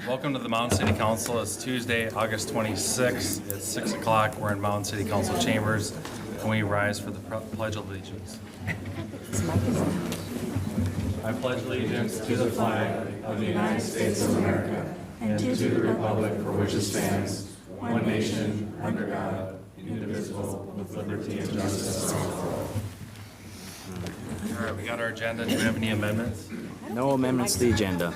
Welcome to the Mound City Council. It's Tuesday, August 26th. It's 6 o'clock. We're in Mound City Council chambers. Can we rise for the Pledge of Allegiance? I pledge allegiance to the flag of the United States of America and to the republic for which it stands, one nation, under God, indivisible, with liberty and justice for all. All right, we got our agenda. Do we have any amendments? No amendments to the agenda.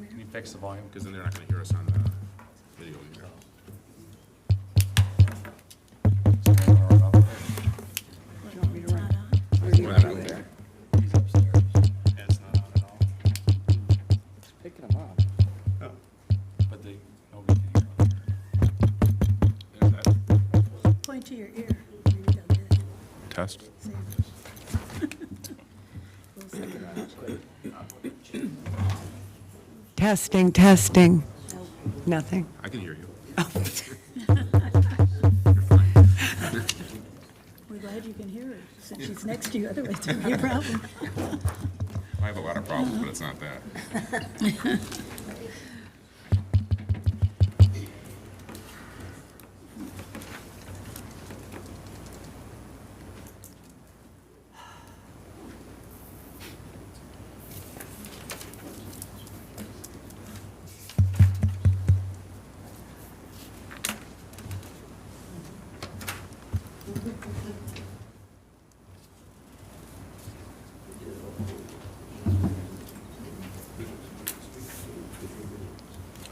Can you fix the volume? Because then they're not going to hear us on the video either. We're not out there. He's upstairs. It's not on at all. It's picking them up. Oh. But nobody can hear. Is that Point to your ear. when you're done with it. test? See? Testing, testing. Nothing. I can hear you. We're glad you can hear her since she's next to you, otherwise it would be a problem. I have a lot of problems, but it's not that.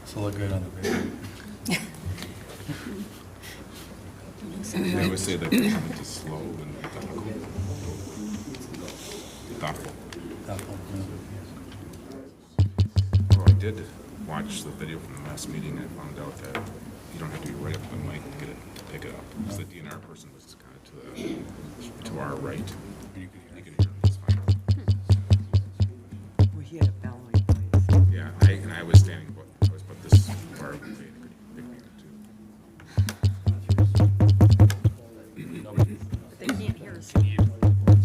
So look good on the video. They always say that comment is slow and methodical. Thoughtful. Well, I did watch the video from the last meeting. I found out that you don't have to be right up to the mic to get it to pick it up. Because the DNR person was kind of to our right. You could hear him just fine. We hear a bellowing voice. Yeah, I was standing, but this far away, it could pick me up too. They can't hear us.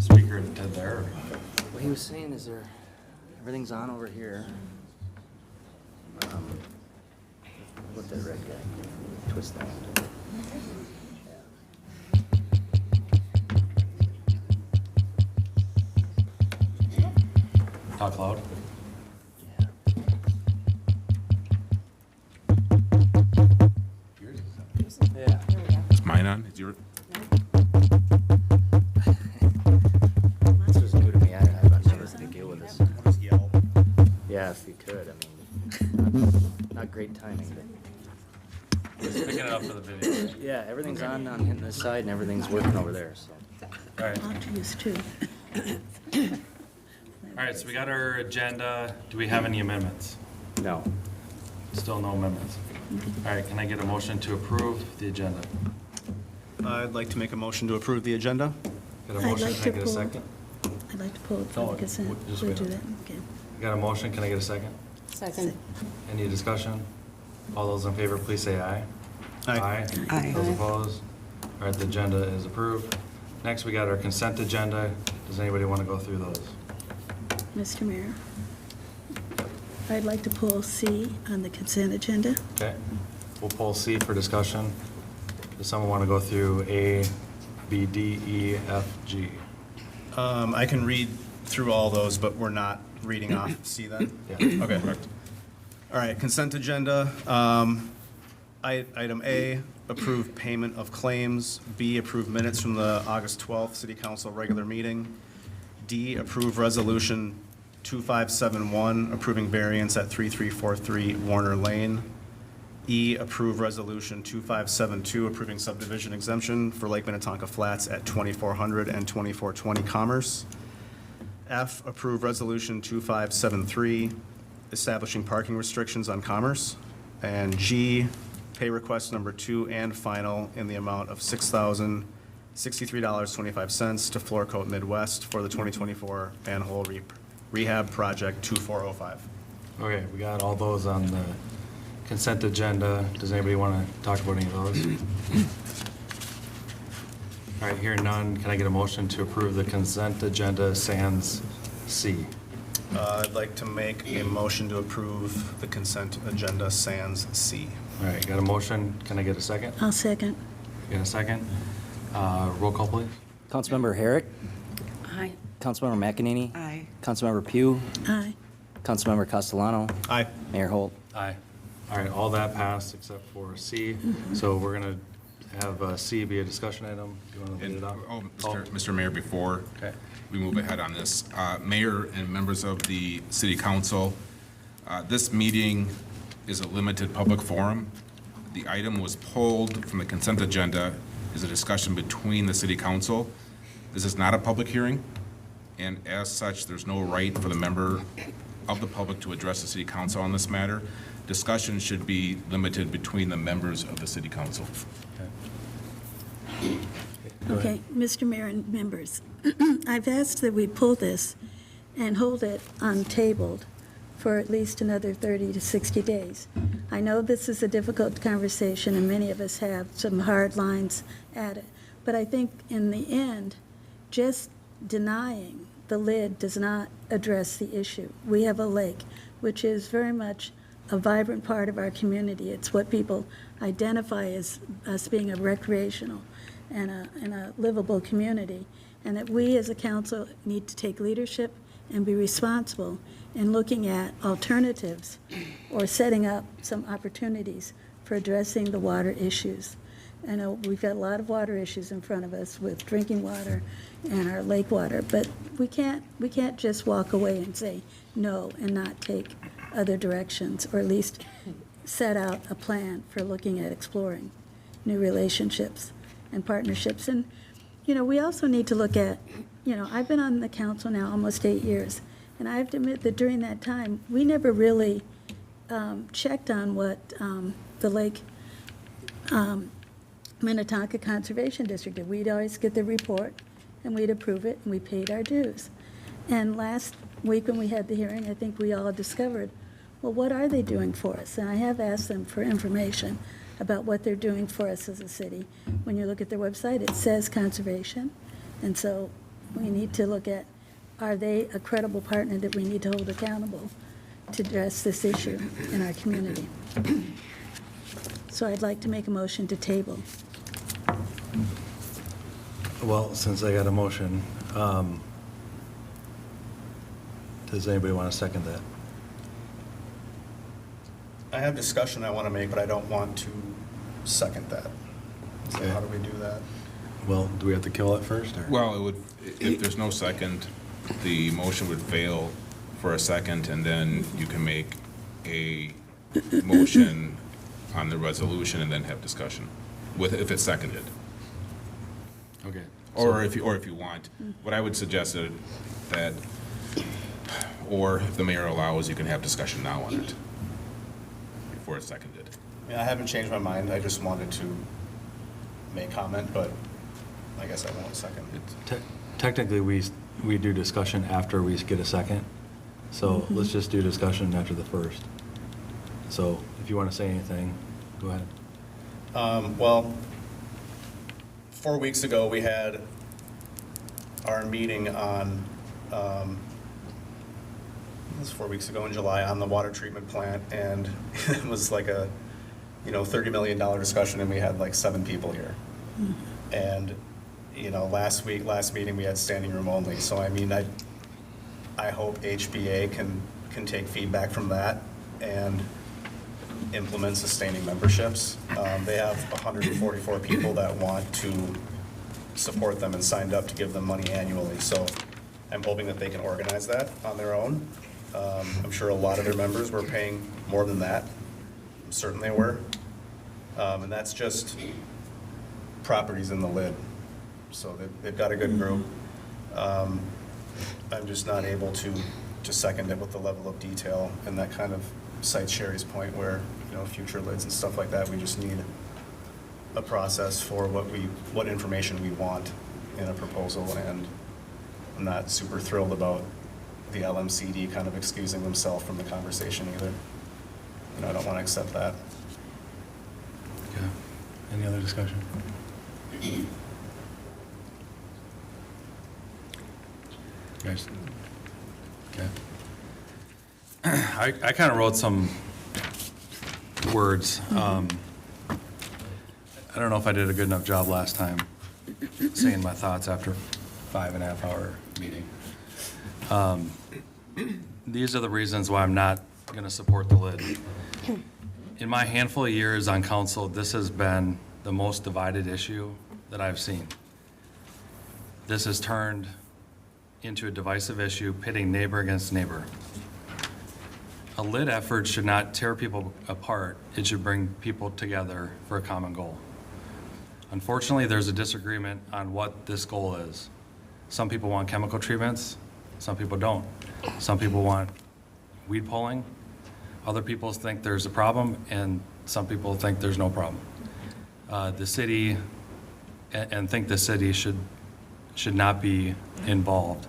Speaker to there. What he was saying is everything's on over here. What that red guy, twist that. Talk loud. Yeah. Yeah. Is mine on? Is your? This was new to me. I've never had to deal with this. Just yell. Yeah, if you could. I mean, not great timing, but Just picking it up for the video. yeah, everything's on hitting this side and everything's working over there. So All right. Ought to use two. All right, so we got our agenda. Do we have any amendments? no. Still no amendments. All right, can I get a motion to approve the agenda? I'd like to make a motion to approve the agenda. Got a I'd motion, like can I to get a pull- second? I'd like to pull it No, from the consent. just We'll wait do on that, it. okay. Got a motion, can I get a second? Second. Any discussion? All those in favor, please say aye. Aye. Aye. Those opposed? All right, the agenda is approved. Next, we got our consent agenda. Does anybody want to go through those? Mr. Mayor, I'd like to pull C on the consent agenda. Okay, we'll pull C for discussion. Does someone want to go through A, B, D, E, F, G? I can read through all those, but we're not reading off C then? Yeah. Okay. All right, consent agenda. Item A, approve payment of claims. B, approve minutes from the August 12th City Council regular meeting. D, approve resolution 2571, approving variance at 3343 Warner Lane. E, approve resolution 2572, approving subdivision exemption for Lake Minnetonka Flats at 2400 and 2420 Commerce. F, approve resolution 2573, establishing parking restrictions on Commerce. And G, pay request number 2 and final in the amount of $6,063.25 to Floor Coat Midwest for the 2024 manhole rehab project 2405. Okay, we got all those on the consent agenda. Does anybody want to talk about any of those? All right, hearing none, can I get a motion to approve the consent agenda sans C? I'd like to make a motion to approve the consent agenda sans C. All right, got a motion, can I get a second? I'll second. Get a second? Roll call, please. Councilmember Herrick, Aye. Councilmember McEnany, Aye. Councilmember Pugh, Aye. Councilmember Castellano, Aye. Mayor Holt. Aye. All right, all that passed except for C. So we're going to have C be a discussion item. Do you want to lead it off? Mr. Mayor, before Okay. we move ahead on this, Mayor and members of the City Council, this meeting is a limited public forum. The item was pulled from the consent agenda, is a discussion between the City Council. This is not a public hearing, and as such, there's no right for the member of the public to address the City Council on this matter. Discussion should be limited between the members of the City Council. Go Okay, ahead. Mr. Mayor and members, I've asked that we pull this and hold it untabled for at least another 30 to 60 days. I know this is a difficult conversation, and many of us have some hard lines at it, but I think in the end, just denying the lid does not address the issue. We have a lake, which is very much a vibrant part of our community. It's what people identify as us being a recreational and a livable community, and that we as a council need to take leadership and be responsible in looking at alternatives or setting up some opportunities for addressing the water issues. I know we've got a lot of water issues in front of us with drinking water and our lake water, but we can't just walk away and say no and not take other directions, or at least set out a plan for looking at exploring new relationships and partnerships. And, you know, we also need to look at, you know, I've been on the council now almost 8 years, and I have to admit that during that time, we never really checked on what the Lake Minnetonka Conservation District did. We'd always get the report, and we'd approve it, and we paid our dues. And last week when we had the hearing, I think we all discovered, well, what are they doing for us? And I have asked them for information about what they're doing for us as a city. When you look at their website, it says conservation. And so we need to look at, are they a credible partner that we need to hold accountable to address this issue in our community? So I'd like to make a motion to table. Well, since I got a motion, does anybody want to second that? I have discussion I want to make, but I don't want to second that. So Okay. how do we do that? Well, do we have to kill it first, or? Well, it would, if there's no second, the motion would fail for a second, and then you can make a motion on the resolution and then have discussion with, if it's seconded. Okay. Or if you want, what I would suggest is that, or if the mayor allows, you can have discussion now on it before it's seconded. I mean, I haven't changed my mind. I just wanted to make comment, but I guess I won't second. Technically, we do discussion after we get a second, so let's just do discussion after the first. So if you want to say anything, go ahead. Well, 4 weeks ago, we had our meeting on, it was 4 weeks ago in July, on the water treatment plant, and it was like a, $30 million discussion, and we had like 7 people here. And, last meeting, we had standing room only, so I mean, I hope HBA can take feedback from that and implement sustaining memberships. They have 144 people that want to support them and signed up to give them money annually. So I'm hoping that they can organize that on their own. I'm sure a lot of their members were paying more than that. I'm certain they were. And that's just properties in the lid. So they've got a good group. I'm just not able to second it with the level of detail, and that kind of cites Sherry's point where, future lids and stuff like that, we just need a process for what information we want in a proposal, and I'm not super thrilled about the LMCD kind of excusing themselves from the conversation either. I don't want to accept that. Yeah. Any other discussion? Guys. Okay. I kind of wrote some words. I don't know if I did a good enough job last time saying my thoughts after 5.5 hour meeting. These are the reasons why I'm not going to support the lid. In my handful of years on council, this has been the most divided issue that I've seen. This has turned into a divisive issue, pitting neighbor against neighbor. A lid effort should not tear people apart. It should bring people together for a common goal. Unfortunately, there's a disagreement on what this goal is. Some people want chemical treatments, some people don't. Some people want weed pulling. Other people think there's a problem, and some people think there's no problem. The city, and think the city should not be involved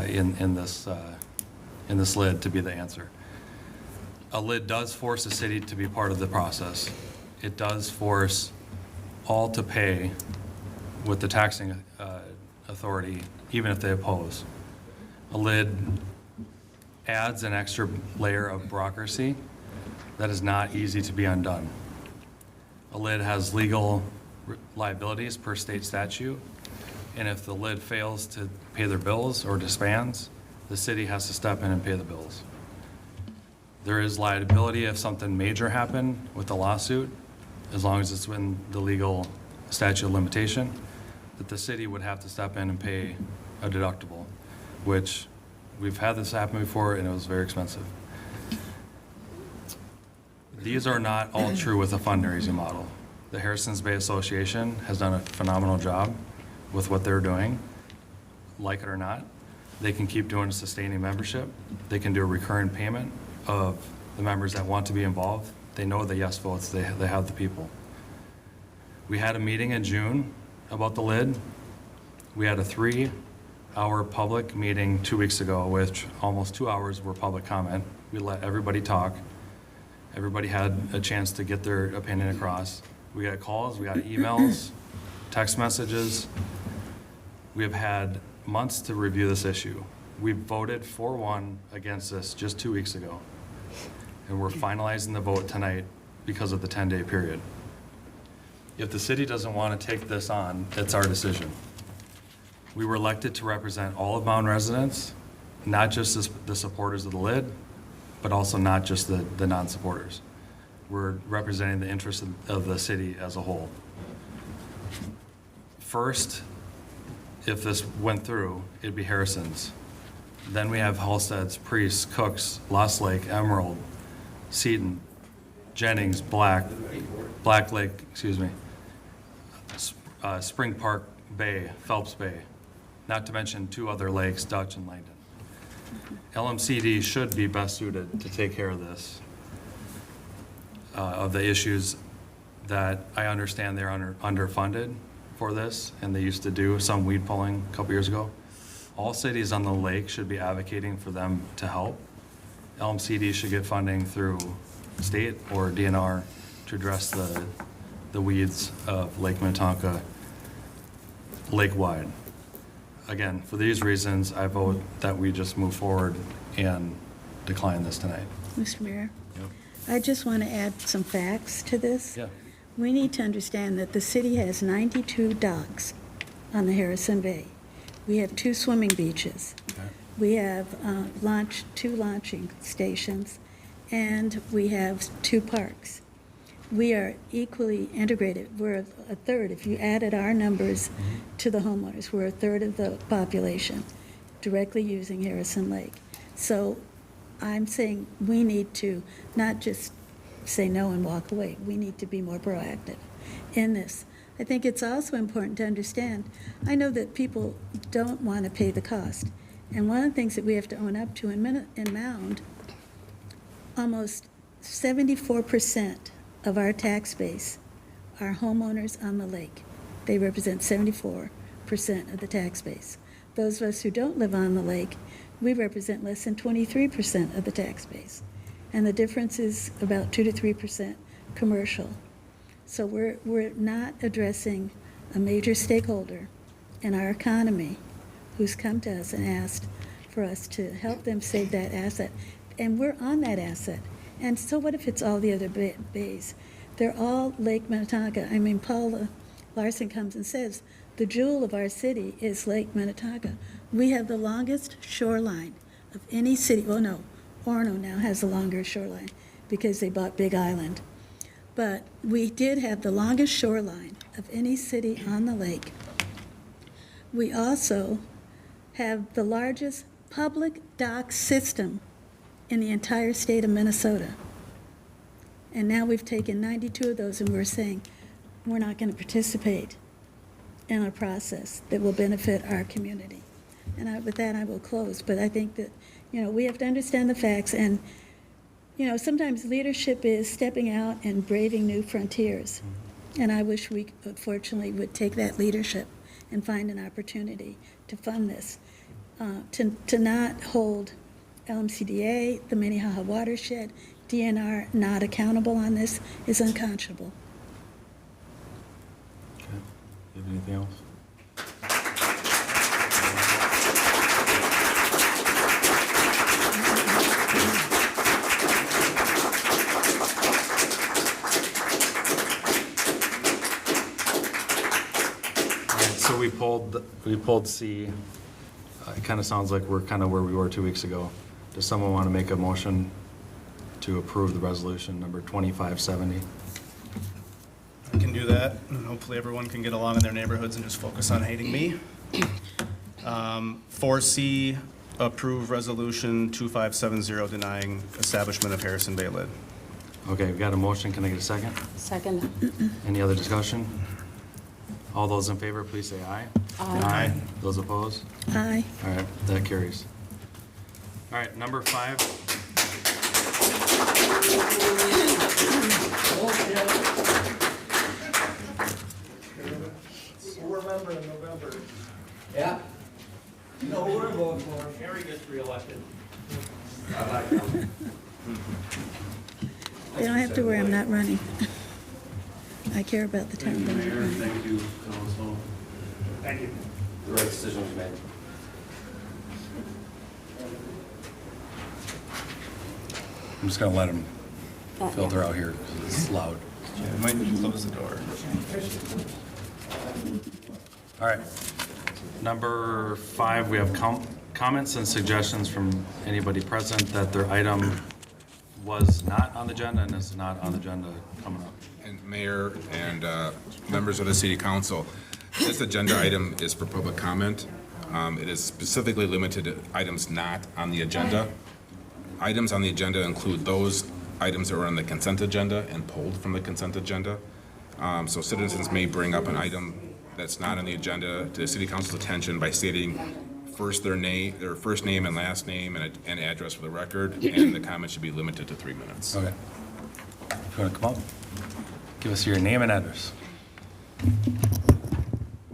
in this lid to be the answer. A lid does force the city to be part of the process. It does force all to pay with the taxing authority, even if they oppose. A lid adds an extra layer of bureaucracy that is not easy to be undone. A lid has legal liabilities per state statute, and if the lid fails to pay their bills or disbands, the city has to step in and pay the bills. There is liability if something major happened with the lawsuit, as long as it's within the legal statute of limitation, that the city would have to step in and pay a deductible, which we've had this happen before, and it was very expensive. These are not all true with a fundraising model. The Harrison's Bay Association has done a phenomenal job with what they're doing. Like it or not, they can keep doing a sustaining membership. They can do a recurring payment of the members that want to be involved. They know the yes votes, they have the people. We had a meeting in June about the lid. We had a 3-hour public meeting 2 weeks ago, which almost 2 hours were public comment. We let everybody talk. Everybody had a chance to get their opinion across. We got calls, we got emails, text messages. We have had months to review this issue. We voted 4-1 against this just 2 weeks ago. And we're finalizing the vote tonight because of the 10-day period. If the city doesn't want to take this on, it's our decision. We were elected to represent all of Mound residents, not just the supporters of the lid, but also not just the non-supporters. We're representing the interests of the city as a whole. First, if this went through, it'd be Harrison's. Then we have Halstead's, Priest, Cooks, Lost Lake, Emerald, Seton, Jennings, Black Lake, Spring Park Bay, Phelps Bay, not to mention 2 other lakes, Dutch and Langdon. LMCD should be best suited to take care of this, of the issues that I understand they're underfunded for this, and they used to do some weed pulling a couple years ago. All cities on the lake should be advocating for them to help. LMCD should get funding through state or DNR to address the weeds of Lake Minnetonka lake-wide. Again, for these reasons, I vote that we just move forward and decline this tonight. Mr. Mayor, Yep. I just want to add some facts to this. Yeah. We need to understand that the city has 92 docks on the Harrison Bay. We have 2 swimming beaches. Okay. We have 2 launching stations, and we have 2 parks. We are equally integrated. We're a third. If you added our numbers to the homeowners, we're a third of the population directly using Harrison Lake. So I'm saying we need to not just say no and walk away. We need to be more proactive in this. I think it's also important to understand, I know that people don't want to pay the cost. And one of the things that we have to own up to in Mound, almost 74% of our tax base are homeowners on the lake. They represent 74% of the tax base. Those of us who don't live on the lake, we represent less than 23% of the tax base. And the difference is about 2 to 3% commercial. So we're not addressing a major stakeholder in our economy who's come to us and asked for us to help them save that asset. And we're on that asset. And so what if it's all the other bays? They're all Lake Minnetonka. I mean, Paula Larson comes and says, the jewel of our city is Lake Minnetonka. We have the longest shoreline of any city. Well, no, Orono now has a longer shoreline because they bought Big Island. But we did have the longest shoreline of any city on the lake. We also have the largest public dock system in the entire state of Minnesota. And now we've taken 92 of those and we're saying we're not going to participate in a process that will benefit our community. And with that, I will close. But I think that, we have to understand the facts. And, sometimes leadership is stepping out and braving new frontiers. And I wish we, fortunately, would take that leadership and find an opportunity to fund this. To not hold LMCDA, the Minnehaha Watershed, DNR not accountable on this is unconscionable. Okay. You have anything else? So we pulled C. It kind of sounds like we're kind of where we were 2 weeks ago. Does someone want to make a motion to approve the resolution number 2570? I can do that, and hopefully everyone can get along in their neighborhoods and just focus on hating me. 4C, approve resolution 2570 denying establishment of Harrison Bay lid. Okay, we've got a motion. Can I get a second? Second. Any other discussion? All those in favor, please say aye. Aye. Those opposed? Aye. All right, that carries. All right, number 5. We'll remember in November. Yeah. You know who we're voting for. Harry gets reelected. I like him. They don't have to worry, I'm not running. I care about the town, but I'm not running. Thank you, Council. Thank you. The right decision was made. I'm just gonna let him filter out here because it's loud. Yeah, we might need to close the door. All right. Number 5, we have comments and suggestions from anybody present that their item was not on the agenda and is not on the agenda coming up. And Mayor and members of the City Council, this agenda item is for public comment. It is specifically limited to items not on the agenda. Items on the agenda include those items that are on the consent agenda and pulled from the consent agenda. So citizens may bring up an item that's not on the agenda to the City Council's attention by stating first their first name and last name and address for the record, and the comment should be limited to 3 minutes. Okay. If you want to come up, give us your name and address.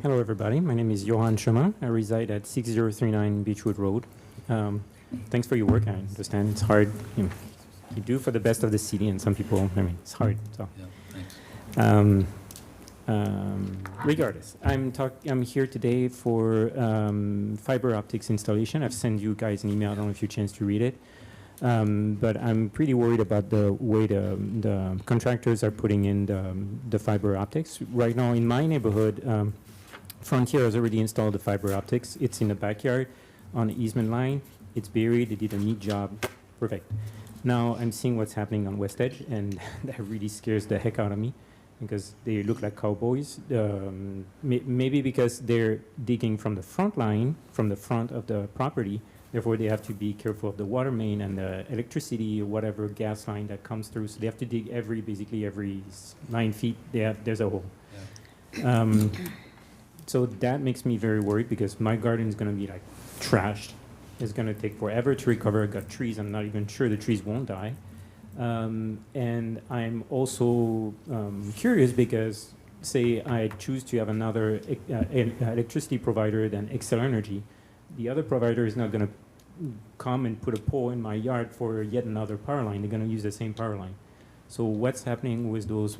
Hello, everybody. My name is Johan Schumann. I reside at 6039 Beechwood Road. Thanks for your work. I understand it's hard. You do for the best of the city, and some people, it's hard. So, Yeah, thanks. regardless, I'm here today for fiber optics installation. I've sent you guys an email. I don't know if you had a chance to read it. But I'm pretty worried about the way the contractors are putting in the fiber optics. Right now in my neighborhood, Frontier has already installed the fiber optics. It's in the backyard on the easement line. It's buried. They did a neat job. Perfect. Now I'm seeing what's happening on West Edge, and that really scares the heck out of me because they look like cowboys. Maybe because they're digging from the front line, from the front of the property. Therefore, they have to be careful of the water main and the electricity or whatever gas line that comes through. So they have to dig basically every 9 feet. There's a hole. Yeah. So that makes me very worried because my garden is going to be like trashed. It's going to take forever to recover. I got trees. I'm not even sure the trees won't die. And I'm also curious because, say, I choose to have another electricity provider than Excel Energy. The other provider is not going to come and put a pole in my yard for yet another power line. They're going to use the same power line. So what's happening with those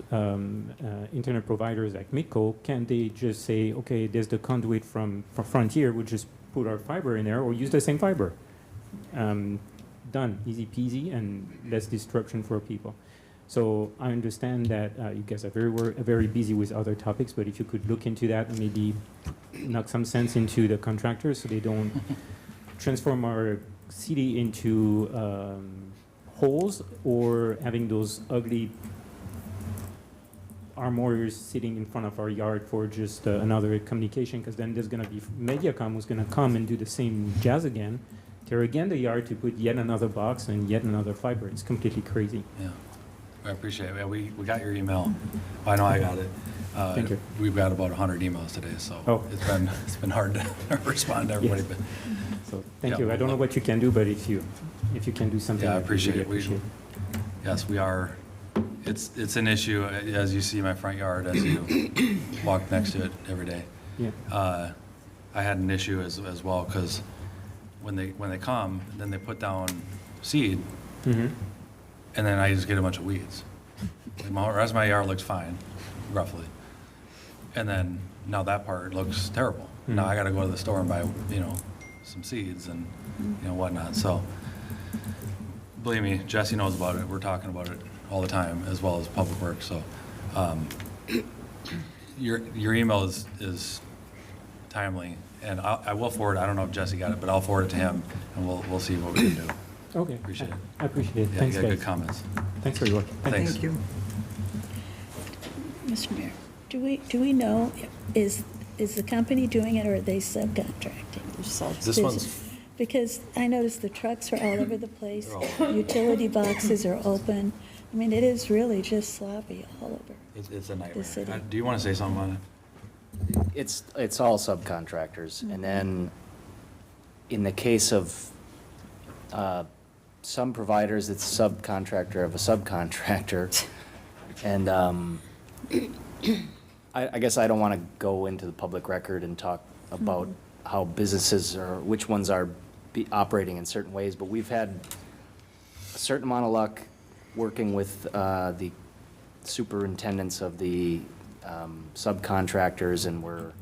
internet providers like Midco? Can't they just say, okay, there's the conduit from Frontier, we'll just put our fiber in there or use the same fiber. Done, easy peasy, and less disruption for people. So I understand that you guys are very busy with other topics, but if you could look into that and maybe knock some sense into the contractors so they don't transform our city into holes or having those ugly armoires sitting in front of our yard for just another communication, because then there's going to be Mediacom who's going to come and do the same jazz again, tear again the yard to put yet another box and yet another fiber. It's completely crazy. Yeah, I appreciate it. We got your email. I know I got it. Thank you. We've got about 100 emails today, so Oh. it's been hard to respond to everybody. Yes. But So thank Yeah. you. I don't know what you can do, but if you can do something, yeah, I I'd appreciate really it. appreciate. Yes, we are. It's an issue, as you see my front yard, as you walk next to it every day. Yeah. I had an issue as well, because when they come, then they put down seed, Mm-hmm. and then I just get a bunch of weeds. Like, the rest of my yard looks fine, roughly. And then now that part looks terrible. Now Mhm. I gotta go to the store and buy, some seeds and, whatnot. So, believe me, Jesse knows about it. We're talking about it all the time, as well as Public Works. So, your email is timely, and I will forward. I don't know if Jesse got it, but I'll forward it to him, and we'll see what we can do. Okay. Appreciate it. I appreciate it. Yeah, Thanks, you got guys. good comments. Thanks for your work. Thanks. Thank you. Mr. Mayor, do we know, is the company doing it or are they subcontracting? This one's Because I noticed the trucks are all over the place, They're all- utility boxes are open. I mean, it is really just sloppy all over. it's a The nightmare. city. Do you want to say something on it? It's all subcontractors. And then in the case of some providers, it's subcontractor of a subcontractor. And I guess I don't want to go into the public record and talk about how businesses or which ones are operating in certain ways, but we've had a certain amount of luck working with the superintendents of the subcontractors, and we're,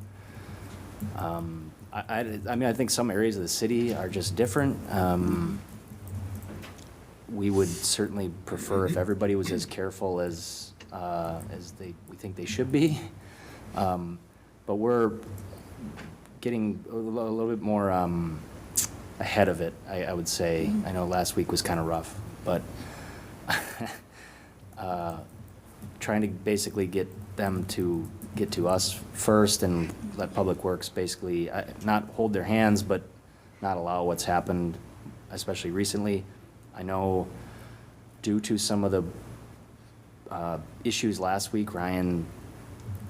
I think some areas of the city are just different. We would certainly prefer if everybody was as careful as we think they should be. But we're getting a little bit more ahead of it, I would say. I know last week was kind of rough, but trying to basically get them to get to us first and let Public Works basically not hold their hands, but not allow what's happened, especially recently. I know due to some of the issues last week, Ryan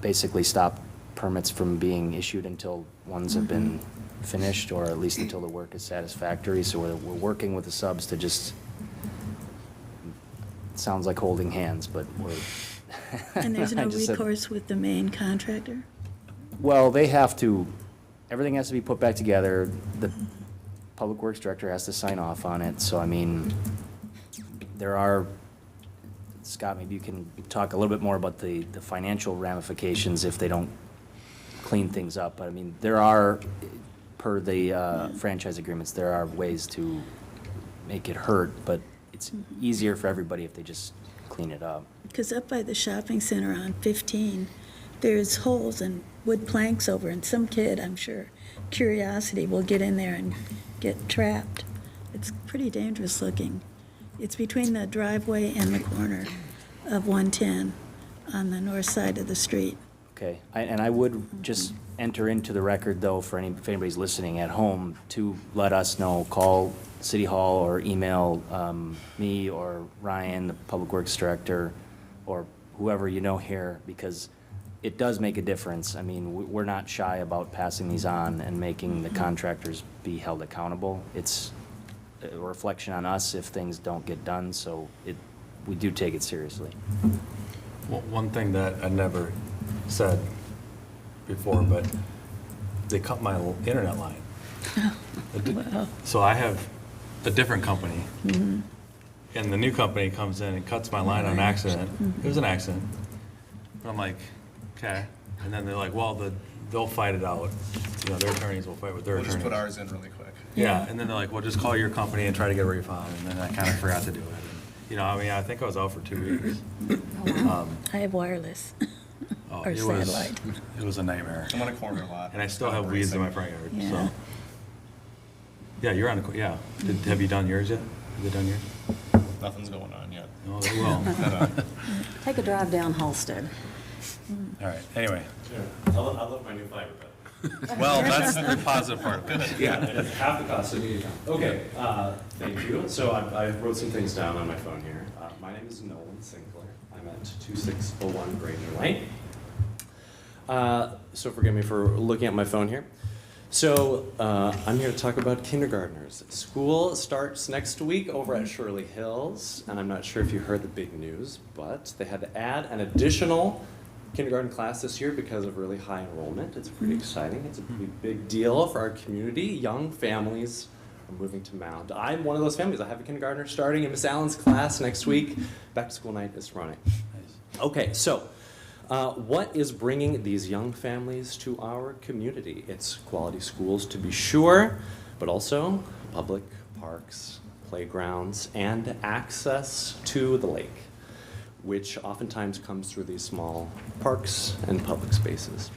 basically stopped permits from being issued until ones have been finished, or at least until the work is satisfactory. So we're working with the subs to just, it sounds like holding hands, but we're. And there's no I just said- recourse with the main contractor? Well, they have to, everything has to be put back together. The Public Works Director has to sign off on it. So, I mean, there are, Scott, maybe you can talk a little bit more about the financial ramifications if they don't clean things up. But I mean, there are, per the franchise agreements, there are ways to make it hurt, but it's easier for everybody if they just clean it up. Because up by the shopping center on 15, there's holes and wood planks over, and some kid, I'm sure, curiosity will get in there and get trapped. It's pretty dangerous looking. It's between the driveway and the corner of 110 on the north side of the street. Okay, and I would just enter into the record, though, if anybody's listening at home, to let us know, call City Hall or email me or Ryan, the Public Works Director, or whoever you know here, because it does make a difference. I mean, we're not shy about passing these on and making the contractors be held accountable. It's a reflection on us if things don't get done, so we do take it seriously. Well, one thing that I never said before, but they cut my internet line. Wow. So I have a different company, and the new company comes in and cuts my line on accident. It was an accident. But I'm like, okay. And then they're like, well, they'll fight it out. you know, their attorneys will fight with their We'll just attorneys. put ours in really quick. Yeah, and then they're like, well, just call your company and try to get a refund, and then I kind of forgot to do it. You know, I mean, I think I was out for 2 weeks. I have wireless Oh, or it was- satellite. It was a nightmare. I'm on a corner lot. And I still have weeds in my front yard, Yeah. so. Yeah, you're on the, yeah. Have you done yours yet? Have they done yours? Nothing's going on yet. No, they will. Take a drive down Halsted. All right, anyway. I love my new fiber bed. Well, that's the positive part of it. Yeah, and it's half the cost of new town. Okay, thank you. So I wrote some things down on my phone here. My name is Nolan Sinclair. I'm at 2601 Granger Lane. So forgive me for looking at my phone here. So I'm here to talk about kindergartners. School starts next week over at Shirley Hills, and I'm not sure if you heard the big news, but they had to add an additional kindergarten class this year because of really high enrollment. It's pretty exciting. It's a pretty big deal for our community. Young families are moving to Mound. I'm one of those families. I have a kindergartner starting in Miss Allen's class next week. Back to school night is running. Okay, so what is bringing these young families to our community? It's quality schools to be sure, but also public parks, playgrounds, and access to the lake, which oftentimes comes through these small parks and public spaces.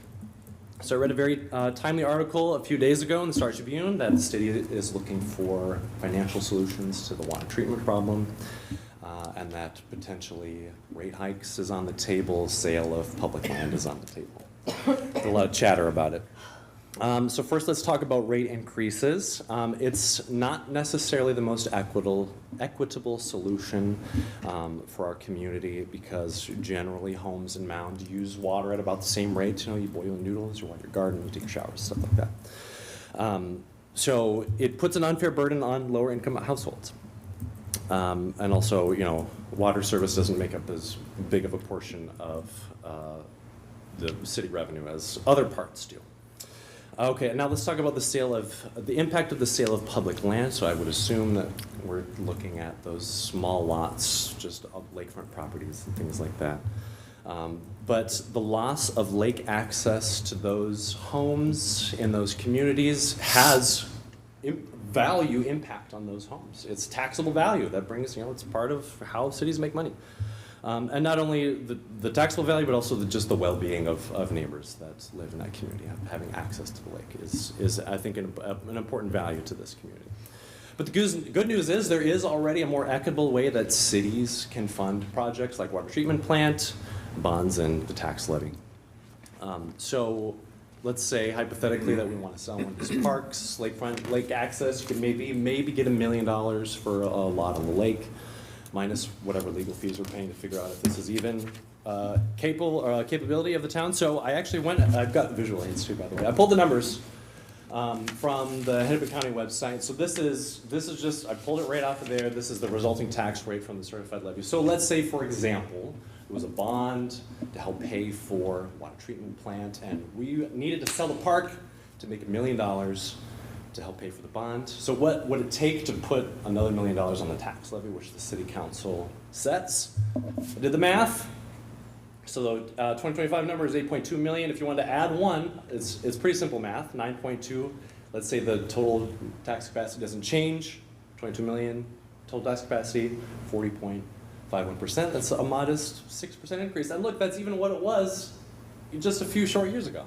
So I read a very timely article a few days ago in the Star Tribune that the city is looking for financial solutions to the water treatment problem, and that potentially rate hikes is on the table, sale of public land is on the table. There's a lot of chatter about it. So first, let's talk about rate increases. It's not necessarily the most equitable solution for our community because generally homes in Mound use water at about the same rate. You know, you boil your noodles, you water your garden, you take showers, stuff like that. So it puts an unfair burden on lower income households. And also, you know, water service doesn't make up as big of a portion of the city revenue as other parts do. Okay, now let's talk about the impact of the sale of public land. So I would assume that we're looking at those small lots, just of lakefront properties and things like that. But the loss of lake access to those homes in those communities has value impact on those homes. It's taxable value that brings, you know, it's part of how cities make money. And not only the taxable value, but also just the well-being of neighbors that live in that community. Having access to the lake is I think, an important value to this community. But the good news is there is already a more equitable way that cities can fund projects like water treatment plant, bonds, and the tax levy. So let's say hypothetically that we want to sell one of these parks, lakefront, lake access. You could maybe get $1 million for a lot on the lake, minus whatever legal fees we're paying to figure out if this is even capability of the town. So I actually I've got visual aids too, by the way. I pulled the numbers from the Hennepin County website. So this is just, I pulled it right off of there. This is the resulting tax rate from the certified levy. So let's say, for example, it was a bond to help pay for water treatment plant, and we needed to sell the park to make $1 million to help pay for the bond. So what would it take to put another $1 million on the tax levy, which the city council sets? I did the math. So the 2025 number is 8.2 million. If you wanted to add one, it's pretty simple math, 9.2. Let's say the total tax capacity doesn't change, 22 million total tax capacity, 40.51%. That's a modest 6% increase. And look, that's even what it was just a few short years ago.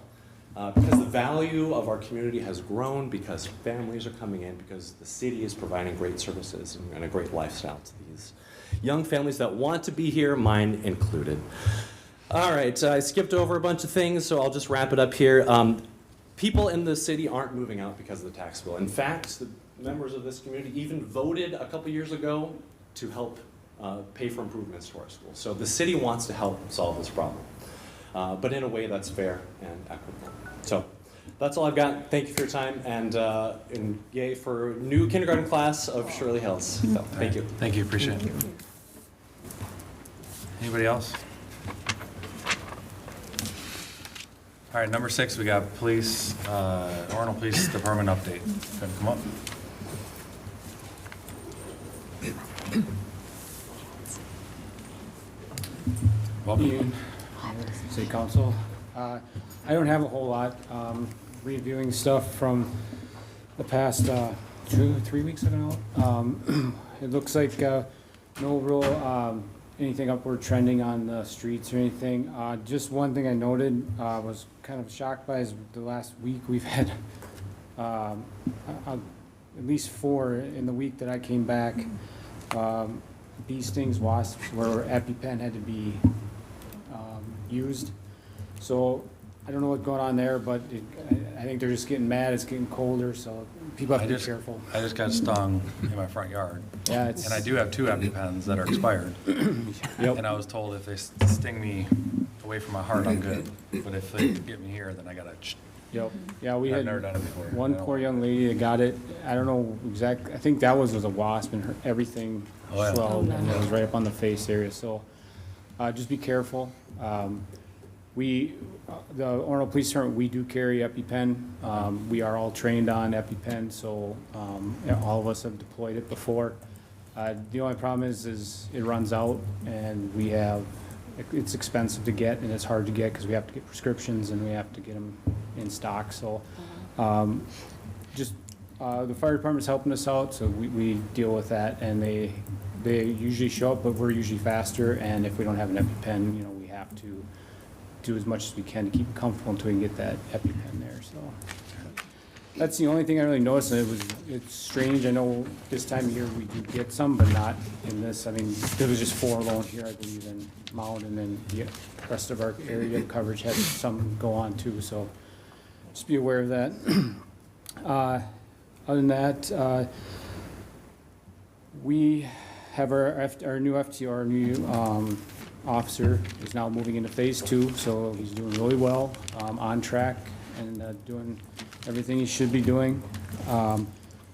Because the value of our community has grown, because families are coming in, because the city is providing great services and a great lifestyle to these young families that want to be here, mine included. All right, I skipped over a bunch of things, so I'll just wrap it up here. People in the city aren't moving out because of the tax bill. In fact, the members of this community even voted a couple years ago to help pay for improvements to our schools. So the city wants to help solve this problem, but in a way that's fair and equitable. So that's all I've got. Thank you for your time, and yay for new kindergarten class of Shirley Hills. So, thank you. Thank you, appreciate it. Anybody else? All right, number 6, we got police, Orno Police Department update. Gonna come up? Welcome. City Council. I don't have a whole lot. reviewing stuff from the past 2-3 weeks ago. It looks like no real anything upward trending on the streets or anything. Just one thing I noted, was kind of shocked by is the last week we've had at least 4 in the week that I came back. Bee stings, wasps, where EpiPen had to be used. So I don't know what's going on there, but I think they're just getting mad. It's getting colder, so people have to be careful. I just got stung in my front yard. Yeah, And I do have 2 EpiPens that are expired. Yep. And I was told if they sting me away from my heart, I'm good. But if they get me here, then I gotta. Yep. Yeah, we I've had never done it before. one poor young lady that got it. I don't know exactly. I think that was a wasp, and everything Oh, yeah. swelled, and it was right up on the face area. So just be careful. The Orono Police Department, we do carry EpiPen. We are all trained on EpiPen, so all of us have deployed it before. The only problem is it runs out, and it's expensive to get, and it's hard to get because we have to get prescriptions and we have to get them in stock. So the fire department's helping us out, so we deal with that, and they usually show up, but we're usually faster, and if we don't have an EpiPen, we have to do as much as we can to keep it comfortable until we can get that EpiPen there. So that's the only thing I really noticed, and it's strange. I know this time of year we do get some, but not in this. I mean, there was just 4 alone here, I believe, in Mound, and then the rest of our area coverage had some go on too. So just be aware of that. Other than that, we have our new FTO, our new officer is now moving into phase 2, so he's doing really well, on track, and doing everything he should be doing.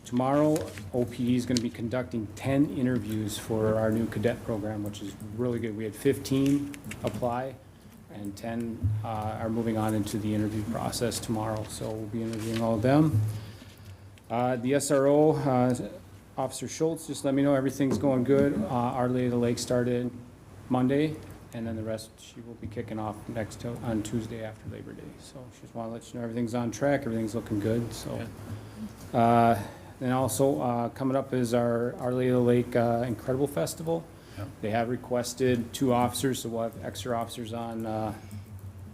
Tomorrow, OPD is going to be conducting 10 interviews for our new cadet program, which is really good. We had 15 apply, and 10 are moving on into the interview process tomorrow, so we'll be interviewing all of them. The SRO, Officer Schultz, just let me know everything's going good. Our Lady of the Lake started Monday, and then the rest she will be kicking off on Tuesday after Labor Day. So just want to let you know everything's on track, everything's looking good. So, and also coming up is our Lady of the Lake Incredible Festival. Yep. They have requested 2 officers, so we'll have extra officers on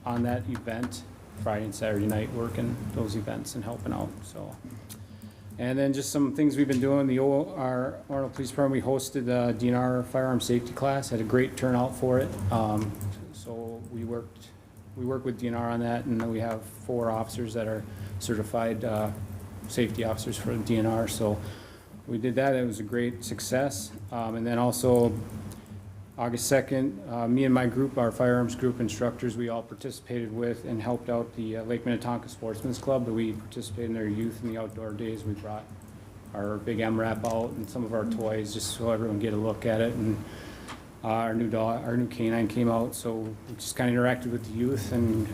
that event Friday and Saturday night, working those events and helping out. So. And then just some things we've been doing. Our Orono Police Department, we hosted the DNR firearm safety class, had a great turnout for it. So we work with DNR on that, and then we have 4 officers that are certified safety officers for the DNR. So we did that. It was a great success. And then also August 2nd, me and my group, our firearms group instructors, we all participated with and helped out the Lake Minnetonka Sportsman's Club. We participated in their youth and the outdoor days. We brought our big MRAP out and some of our toys just so everyone get a look at it. And our new canine came out, so we just kind of interacted with the youth and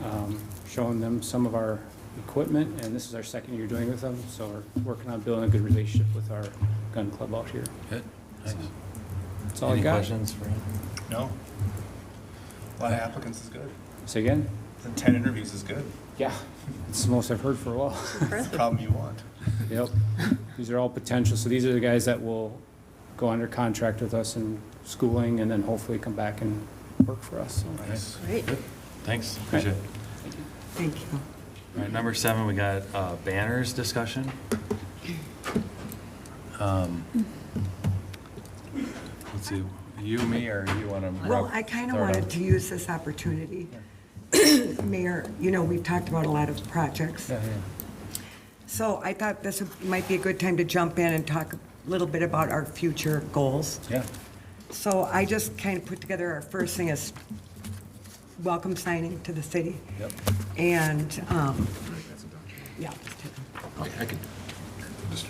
showing them some of our equipment. And this is our 2nd year doing it with them, so we're working on building a good relationship with our gun club out here. Good, nice. That's all Any I got. questions for him? No? A lot of applicants is good. Say again? 10 interviews is good. Yeah, it's the most I've heard for a while. That's the problem you want. Yep. These are all potential. So these are the guys that will go under contract with us in schooling and then hopefully come back and work for us. So. Nice. Great. Thanks, appreciate it. Thank you. All right, number 7, we got banners discussion. Let's see, you, me, or you want to? Well, I kind of wanted to use this opportunity. Mayor, we've talked about a lot of projects. Yeah. So I thought this might be a good time to jump in and talk a little bit about our future goals. Yeah. So I just kind of put together, our first thing is welcome signing to the city. Yep. And, yeah. I could just.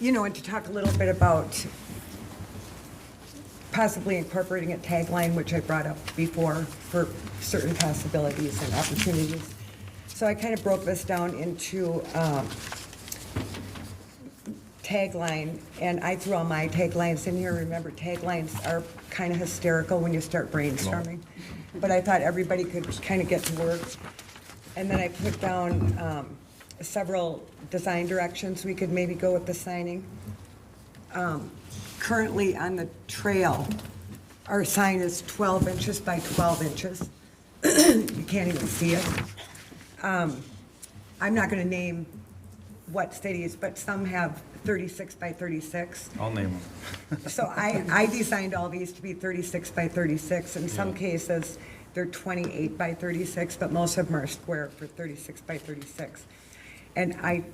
And to talk a little bit about possibly incorporating a tagline, which I brought up before, for certain possibilities and opportunities. So I kind of broke this down into tagline, and I threw all my taglines in here. Remember, taglines are kind of hysterical when you start brainstorming. But I thought everybody could kind of get to work. And then I put down several design directions we could maybe go with the signing. Currently on the trail, our sign is 12 inches by 12 inches. You can't even see it. I'm not going to name what cities, but some have 36 by 36. I'll name them. So I designed all these to be 36 by 36. In some cases, they're 28 by 36, but most of them are square for 36 by 36. And I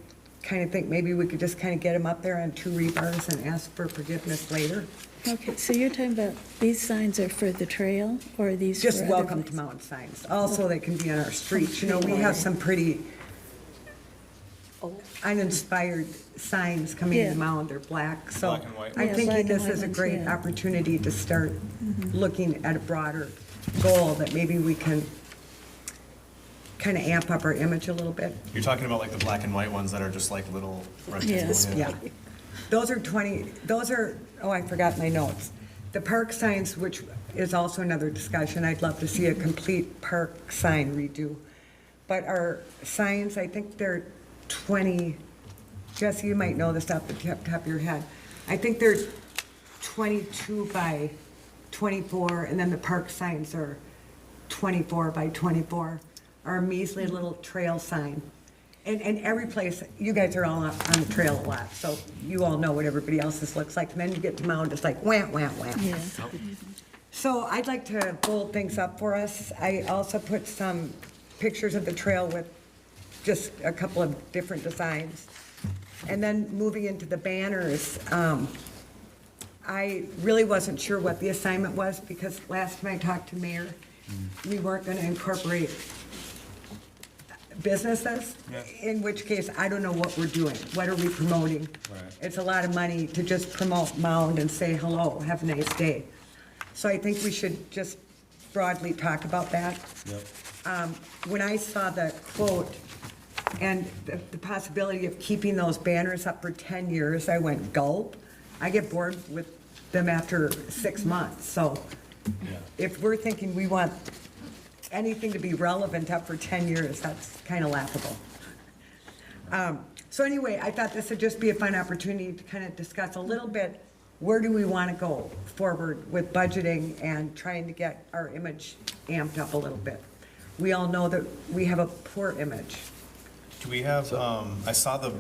kind of think maybe we could just kind of get them up there on 2 rebars and ask for forgiveness later. Okay, so you're talking about, these signs are for the trail, or are these for Just other welcome to places? Mound signs. Also, they can be on our streets. You know, we have some pretty uninspired signs coming Yeah. in Mound. They're black, so Black and white. I'm Yeah, thinking black and this white is a ones, great yeah. opportunity to start looking at a broader goal that maybe we can kind of amp up our image a little bit. You're talking about like the black and white ones that are just like little rectangles? Yeah. Those are 20, oh, I forgot my notes. The park signs, which is also another discussion, I'd love to see a complete park sign redo. But our signs, I think they're 20, Jesse, you might know this off the top of your head. I think they're 22 by 24, and then the park signs are 24 by 24. Our measly little trail sign. And every place, you guys are all on the trail a lot, so you all know what everybody else's looks like. And then you get to Mound, it's like wham, wham, wham. Yeah. So I'd like to bold things up for us. I also put some pictures of the trail with just a couple of different designs. And then moving into the banners, I really wasn't sure what the assignment was, because last time I talked to Mayor, we weren't gonna incorporate businesses, in which case, I don't know what we're doing. What are we promoting? Right. It's a lot of money to just promote Mound and say hello, have a nice day. So I think we should just broadly talk about that. Yep. When I saw the quote and the possibility of keeping those banners up for 10 years, I went gulp. I get bored with them after 6 months, so if we're thinking we want anything to be relevant up for 10 years, that's kind of laughable. So anyway, I thought this would just be a fun opportunity to kind of discuss a little bit, where do we want to go forward with budgeting and trying to get our image amped up a little bit. We all know that we have a poor image. Do we have, I saw the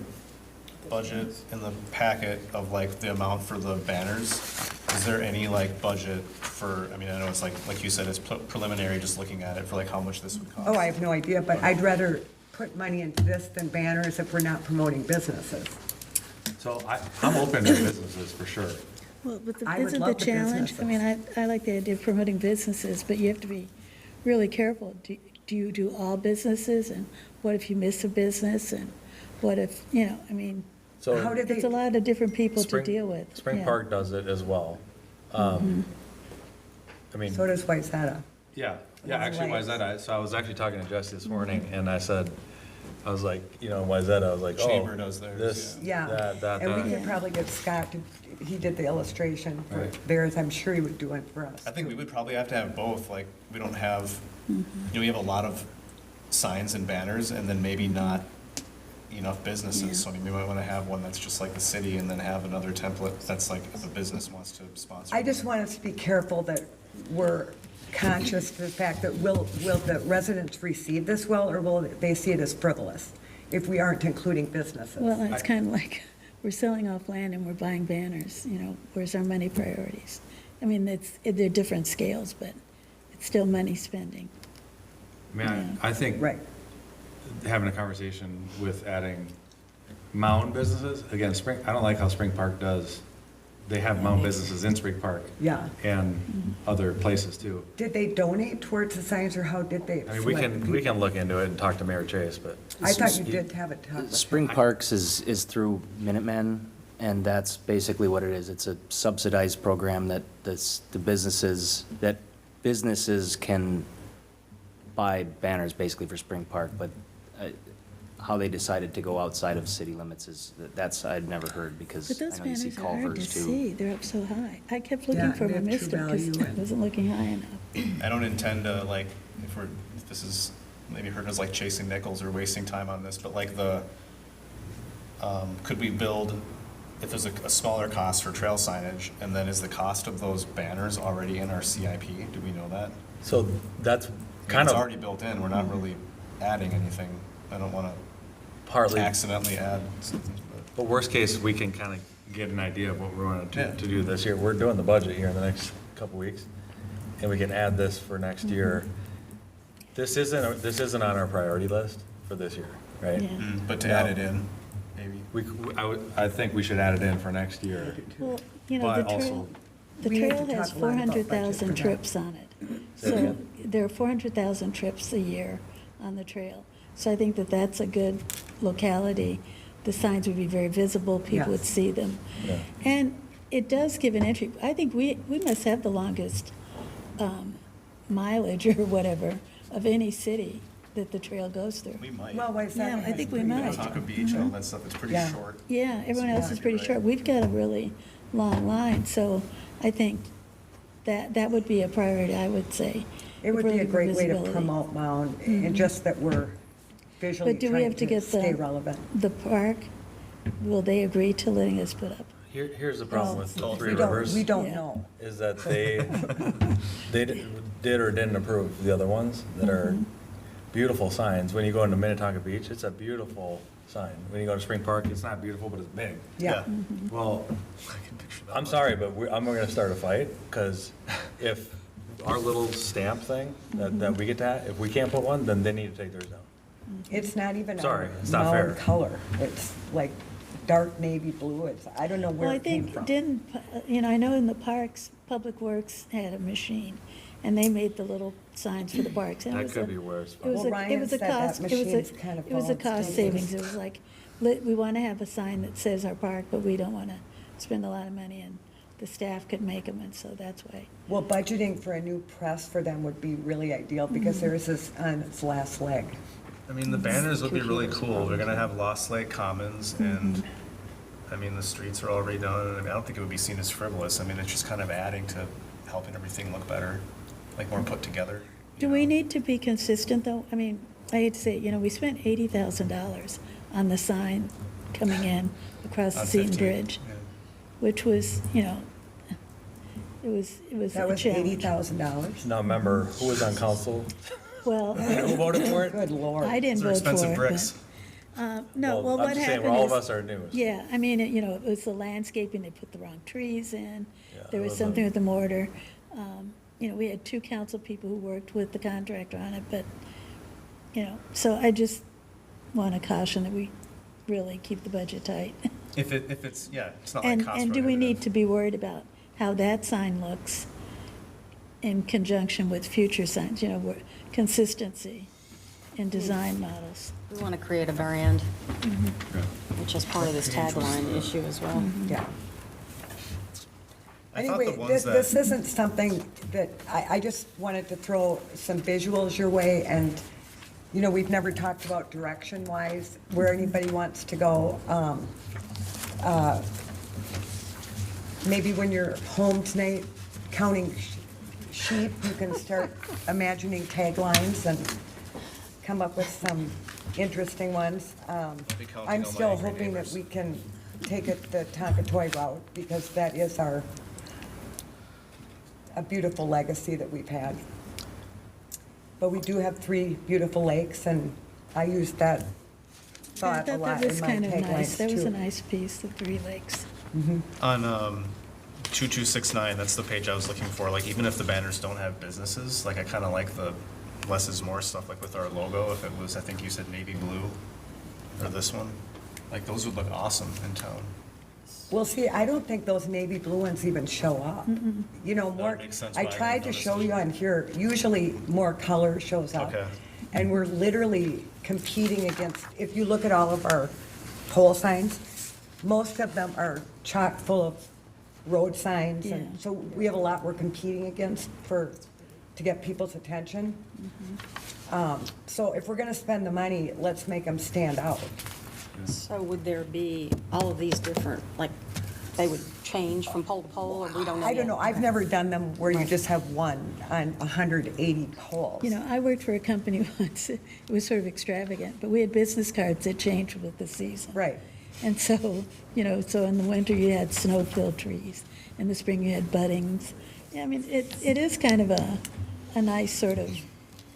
budget in the packet of like the amount for the banners. Is there any like budget for, I mean, I know it's like you said, it's preliminary, just looking at it for like how much this would cost? Oh, I have no idea, but I'd rather put money into this than banners if we're not promoting businesses. So I'm open to businesses for sure. Well, but I would isn't the love the challenge, I mean, businesses. I like the idea of promoting businesses, but you have to be really careful. Do you do all businesses, and what if you miss a business, and what if, you know, I mean, How did it's they, a lot of different people to Spring- deal with. Spring Yeah. Park does it as well. I mean, so does Wayzata. Yeah, actually, Lights. Wayzata, so I was actually talking to Jesse this morning, and I said, I was like, you know, Wayzata, I was like, oh. Chamber does theirs, This, Yeah, that, and we that. could probably get Scott, he did the illustration for Right. theirs, I'm sure he would do it for us. I think we would probably have to have both, like, we don't have, you know, we have a lot of signs and banners, and then maybe not enough businesses, so I mean, we might wanna have one that's just like the city, and then have another template that's like, if a business wants to sponsor. I just want us to be careful that we're conscious of the fact that will the residents receive this well, or will they see it as frivolous if we aren't including businesses? Well, it's kind of like, we're selling off land and we're buying banners, you know, where's our money priorities? I mean, they're different scales, but it's still money spending. I mean, I think Right. having a conversation with adding Mound businesses, again, I don't like how Spring Park does, they have Mound businesses in Spring Park. Yeah. And other places too. Did they donate towards the signs, or how did they? I mean, we select can people? look into it and talk to Mayor Chase, but. I thought you did have it. Spring Parks is through Minutemen, and that's basically what it is. It's a subsidized program that the businesses can buy banners basically for Spring Park, but how they decided to go outside of city limits that's I'd never heard, because But those I know you see banners are hard to Culvers too. see, they're up so high. I kept looking Yeah, for they them, have missed true them, because value I and- wasn't looking high enough. I don't intend to, like, if this is maybe heard as like chasing nickels or wasting time on this, but like could we build, if there's a smaller cost for trail signage, and then is the cost of those banners already in our CIP? Do we know that? So that's I mean, kind it's of already built in, we're not really adding anything. I don't want to partly, accidentally add something, but worst case, we can kind of get an idea of what we're going Yeah. to do this year. We're doing the budget here in the next couple weeks, and we can add this for next year. This isn't on our priority list for this year, right? Yeah. but to add it in, maybe. I think we should add it in for next year. Well, the But trail, also- the We need trail to has talk a lot about budget 400,000 for that. trips on it. So there are 400,000 trips a year on the trail. So I think that that's a good locality. The signs would be very visible, people would Yes. see them. Yeah. And it does give an entry. I think we must have the longest mileage or whatever of any city that the trail goes through. We might. Well, wait a second. Yeah, I think we might. Tonka Beach and all that stuff, it's pretty Yeah. short. Yeah, everyone else is pretty Right. short. We've got a really long line, so I think that would be a priority, I would say. It would be Really a good great way to visibility. promote Mound, and just that we're visually But do we trying have to get stay relevant. the park? Will they agree to letting us put up? Here's the problem with Oh, Three We don't, Rivers, we don't Yeah. know. is that they did or didn't approve the other ones that are beautiful signs. When you go into Minnetonka Beach, it's a beautiful sign. When you go to Spring Park, it's not beautiful, but it's big. Yeah. Well, I can picture that. I'm sorry, but I'm gonna start a fight, because if our little stamp thing that we get to, if we can't put one, then they need to take theirs down. It's not even Sorry, our it's not Mound fair. color. It's like dark navy blue. I don't know Well, where I it came think, from. I know in the parks, Public Works had a machine, and they made the little signs for the parks. and it That was could a- be worse. It was Well, a, Ryan it was a said that cost, it was machine's kind a, of it was a false cost statements. savings. It was like, we want to have a sign that says our park, but we don't want to spend a lot of money, and the staff could make them, and so that's why. Well, budgeting for a new press for them would be really ideal, because theirs is on its last leg. I mean, the banners would be really cool. We're gonna have Lost Lake Commons, and, I mean, the streets are already done, and I mean, I don't think it would be seen as frivolous. I mean, it's just kind of adding to helping everything look better, like more put together. Do we need to be consistent, though? I mean, I hate to say it, we spent $80,000 on the sign coming in across the On Seton 15, Bridge, yeah. which was, it was That a was challenge. $80,000. Now, remember, who was on council? Well, Who voted for it? Good Lord. I didn't Those are vote for it. expensive bricks. No, well, I'm what just saying, happened all of is- us are new. Yeah, I mean, it was the landscaping, they put the wrong trees in, Yeah, there it was was something a- with the mortar. We had two council people who worked with the contractor on it, but, so I just want to caution that we really keep the budget tight. If it's, yeah, it's not like And, cost and do we need prohibitive. to be worried about how that sign looks in conjunction with future signs, consistency in design models? We want to create a brand, which is part of this tagline issue as well. Yeah. I thought the Anyway, ones this that, isn't something that, I just wanted to throw some visuals your way, and, we've never talked about direction-wise, where anybody wants to go. Maybe when you're home tonight counting sheep, you can start imagining taglines and come up with some interesting ones. be counting I'm all my still angry hoping that neighbors. we can take it the Tonka Toy route, because that is a beautiful legacy that we've had. But we do have 3 beautiful lakes, and I used that I thought a thought lot that was in my kind of nice. taglines That was a too. nice piece, the Three Lakes. on 2269, that's the page I was looking for, like, even if the banners don't have businesses, like, I kind of like the less is more stuff, like with our logo, if it was, I think you said navy blue, or this one, like, those would look awesome in town. Well, see, I don't think those navy blue ones even show up. More, makes sense I why I tried to noticed show it. you on here, usually more color shows up. Okay. And we're literally competing against, if you look at all of our pole signs, most of them are chock full of road signs, and Yeah. so we have a lot we're competing against to get people's attention. So if we're gonna spend the money, let's make them stand out. So would there be all of these different, like they would change from pole to pole, or we don't know I don't yet? know, I've never done them where you just have one on 180 poles. You know, I worked for a company once, it was sort of extravagant, but we had business cards that changed with the season. Right. And so, you know, so in the winter you had snow-filled trees, in the spring you had buddings. Yeah, I mean, it is kind of a nice sort of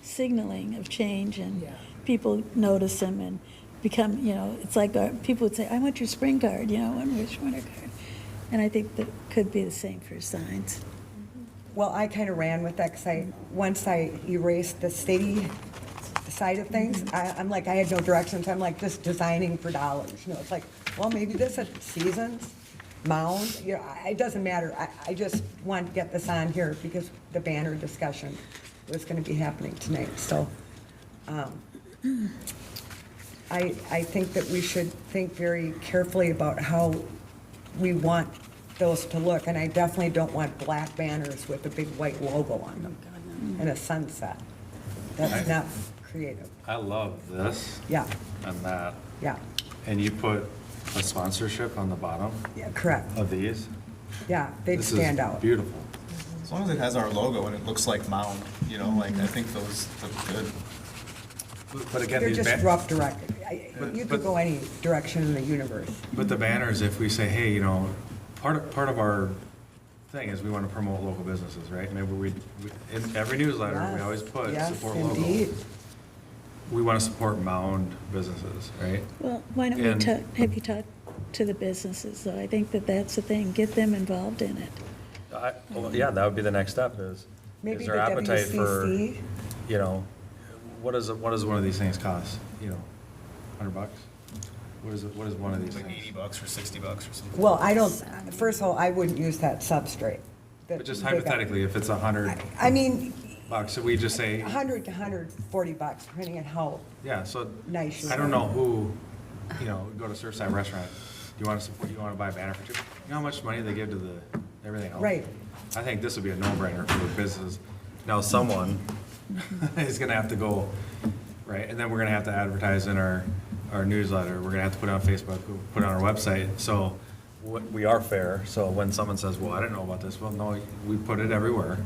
signaling of change, and people notice them and become, you know, it's like people would say, I want your spring card, you know, I want your winter card. And I think that could be the same for signs. Well, I kind of ran with that because once I erased the city side of things, I'm like, I had no directions. I'm like just designing for dollars. You know, it's like, well, maybe this at Seasons, Mound, you know, it doesn't matter. I just want to get this on here because the banner discussion was going to be happening tonight. So I think that we should think very carefully about how we want those to look. And I definitely don't want black banners with a big white logo on them and a sunset. That's not creative. I love this Yeah, and that. yeah, And you put a sponsorship on the bottom yeah, correct. of these. Yeah, they'd This is stand out. beautiful. As long as it has our logo and it looks like Mound, you know, like, I think those look good. But again, They're these just ban- rough directed. You but- could go any direction in the universe. But the banners, if we say, hey, you know, part of our thing is we want to promote local businesses, right? Maybe in every newsletter, we always put Yes, support indeed. local. We want to support Mound businesses, right? Well, why don't we And- have you talk to the businesses, though? I think that that's the thing, get them involved in it. Well, yeah, that would be the next step is Maybe there the appetite for, WCC. you know, What does one of these things cost, you know, $100? What is one of these Like things? $80 or $60 or something. Well, I don't, first of all, I wouldn't use that substrate. But just hypothetically, if it's $100, I mean, so we just say, 100 to 140 bucks, depending on how yeah, so nice you I don't want. know who, you know, go to Surfside Restaurant, you want to support, you want to buy a banner for two? You know how much money they give to everything else? Right. I think this would be a no-brainer for businesses. now someone, Is gonna have to go, right, and then we're gonna have to advertise in our newsletter, we're gonna have to put it on Facebook, put it on our website, so, we are fair, so when someone someone says, well, I didn't know about this, well, no, we put it everywhere,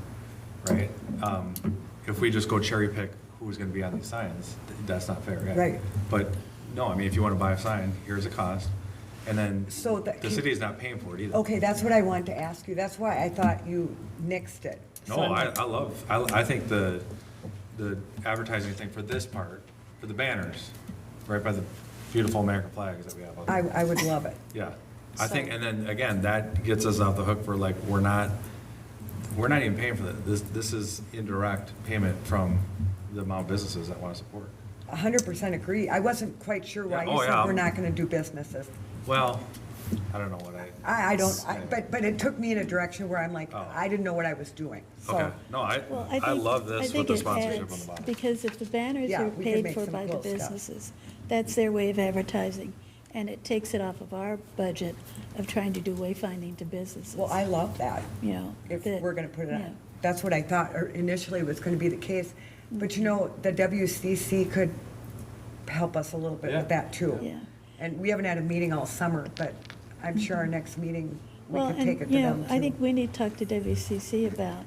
right? If we just go cherry pick who's gonna be on these signs, that's not fair, right? Right. But, no, I mean, if you wanna buy a sign, here's a cost, and then So that- the city's not paying for it either. Okay, that's what I wanted to ask you. That's why I thought you nixed it. No, So I think the advertising thing for this part, for the banners, right by the beautiful American flags that we have out there. I would love it. Yeah, I think, and then, again, that gets us off the hook for, like, we're not even paying for that. This is indirect payment from the amount of businesses that want to support. 100% agree. I wasn't quite sure why Yeah, you oh, said yeah. we're not going to do businesses. Well, I don't know what I don't, but it took me in a direction where I'm like, Oh. I didn't know what I was doing. Okay, So, no, Well, I love this with the it sponsorship on adds- the bottom. Because if the banners Yeah, are we could paid make for some by the cool stuff. businesses, that's their way of advertising, and it takes it off of our budget of trying to do wayfinding to businesses. well, I love that. You know. If that- we're going to put it yeah. on. That's what I thought initially was going to be the case. But you know, the WCC could help us a little bit Yeah. with that too. Yeah. And we haven't had a meeting all summer, but I'm sure our next meeting, we Well, could take it and, to you them know, too. I think we need to talk to WCC about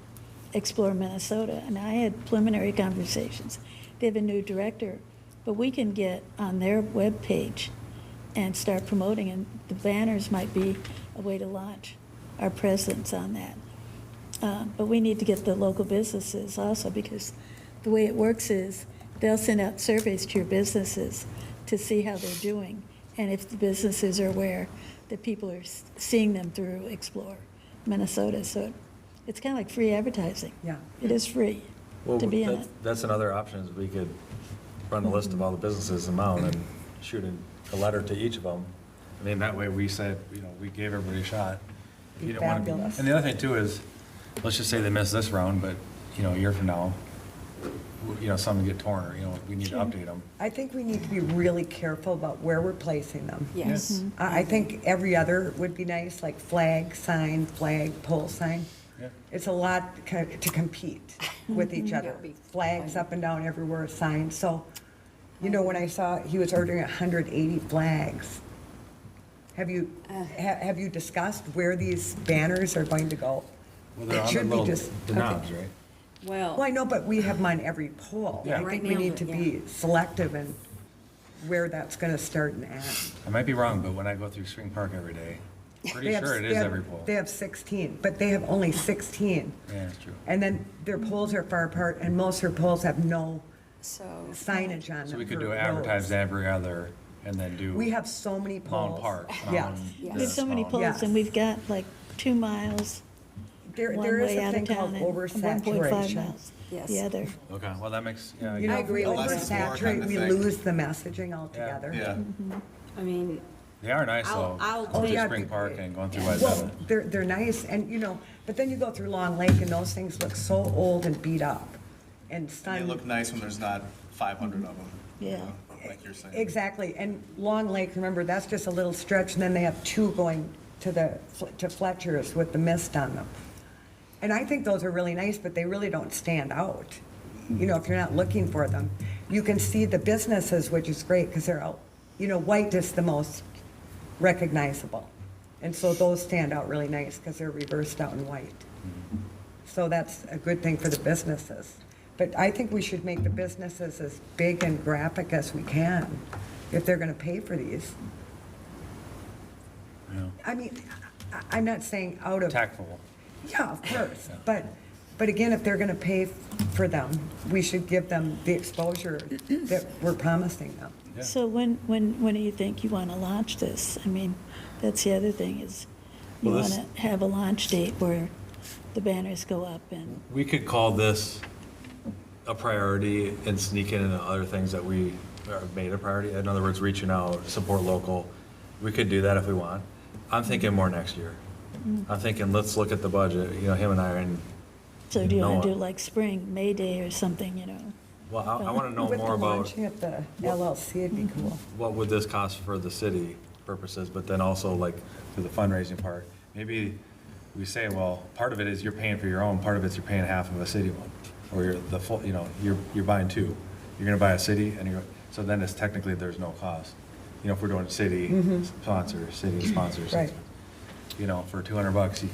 Explore Minnesota, and I had preliminary conversations. They have a new director, but we can get on their webpage and start promoting, and the banners might be a way to launch our presence on that. But we need to get the local businesses also, because the way it works is they'll send out surveys to your businesses to see how they're doing, and if the businesses are aware that people are seeing them through Explore Minnesota. So it's kind of like free advertising. Yeah. It is free well, to be in it. that's another option is we could run a list of all the businesses in Mound and shoot a letter to each of them. I mean, that way we said, you know, we gave everybody a shot. If you Be didn't want to fabulous. And the other thing too is, let's just say they miss this round, but, you know, a year from now, you know, some get torn, or, you know, we need to update them. I think we need to be really careful about where we're placing them. Yes. I think every other would be nice, like flag, sign, flag, pole sign. Yeah. It's a lot to compete with each other. It'd be Flags up and down everywhere, signs. So, you know, when I saw he was ordering 180 flags. Have you discussed where these banners are going to go? Well, they're It on the should be little, just- the okay. knobs, right? Well, I know, but we have them on every pole. Yeah. I Right think we now, need to yeah. be selective in where that's gonna start and end. I might be wrong, but when I go through Spring Park every day, pretty They have- sure it they is have- every pole. They have 16, but they have only 16. Yeah, that's true. And then their poles are far apart, and most of their poles have no So. signage on them. So we could for do advertise roads. every other, and then do. We have so many poles. Mound Park. Yes. Mound, Yes. We have so many Mound. poles, Yes. and we've got like 2 miles There one is way a out thing of called town and 1.5 oversaturation. miles Yes. the other. Okay, well, that makes, yeah. You know, I if we agree with that. Less is more kind oversaturate, of we thing. lose the messaging altogether. Yeah. I mean, They are nice though. I'll Oh, To yeah. Spring Park and going through by Well, seven. they're nice, and, you know, but then you go through Long Lake, and those things look so old and beat up, and They sun. look nice when there's not 500 of them. Yeah. Like you're saying. Exactly, and Long Lake, remember, that's just a little stretch, and then they have 2 going to Fletcher's with the mist on them. And I think those are really nice, but they really don't stand out. You know, if you're not looking for them. You can see the businesses, which is great, because they're out, you know, white is the most recognizable. And so those stand out really nice, because they're reversed out in white. So that's a good thing for the businesses. But I think we should make the businesses as big and graphic as we can, if they're gonna pay for these. Yeah. I mean, I'm not saying out of. Tactful. Yeah, of course, but again, if they're gonna pay for them, we should give them the exposure that we're promising them. Yeah. So when do you think you want to launch this? I mean, that's the other thing is you Well, want this- to have a launch date where the banners go up and, We could call this a priority and sneak in other things that we are made a priority. In other words, reaching out, support local. We could do that if we want. I'm thinking more next year. I'm thinking, let's look at the budget, you know, him and I are in, so do you want to No. do like spring, May Day or something, you know? well, I want to know With more the about launching of the LLC, it'd be cool. what would this cost for the city purposes, but then also like for the fundraising part. Maybe we say, well, part of it is you're paying for your own, part of it's you're paying half of a city one. Or you're the full, you know, you're buying 2. You're gonna buy a city and so then it's technically, there's no cost. You know, if we're doing city sponsors, city sponsors. Right. You know, for $200, you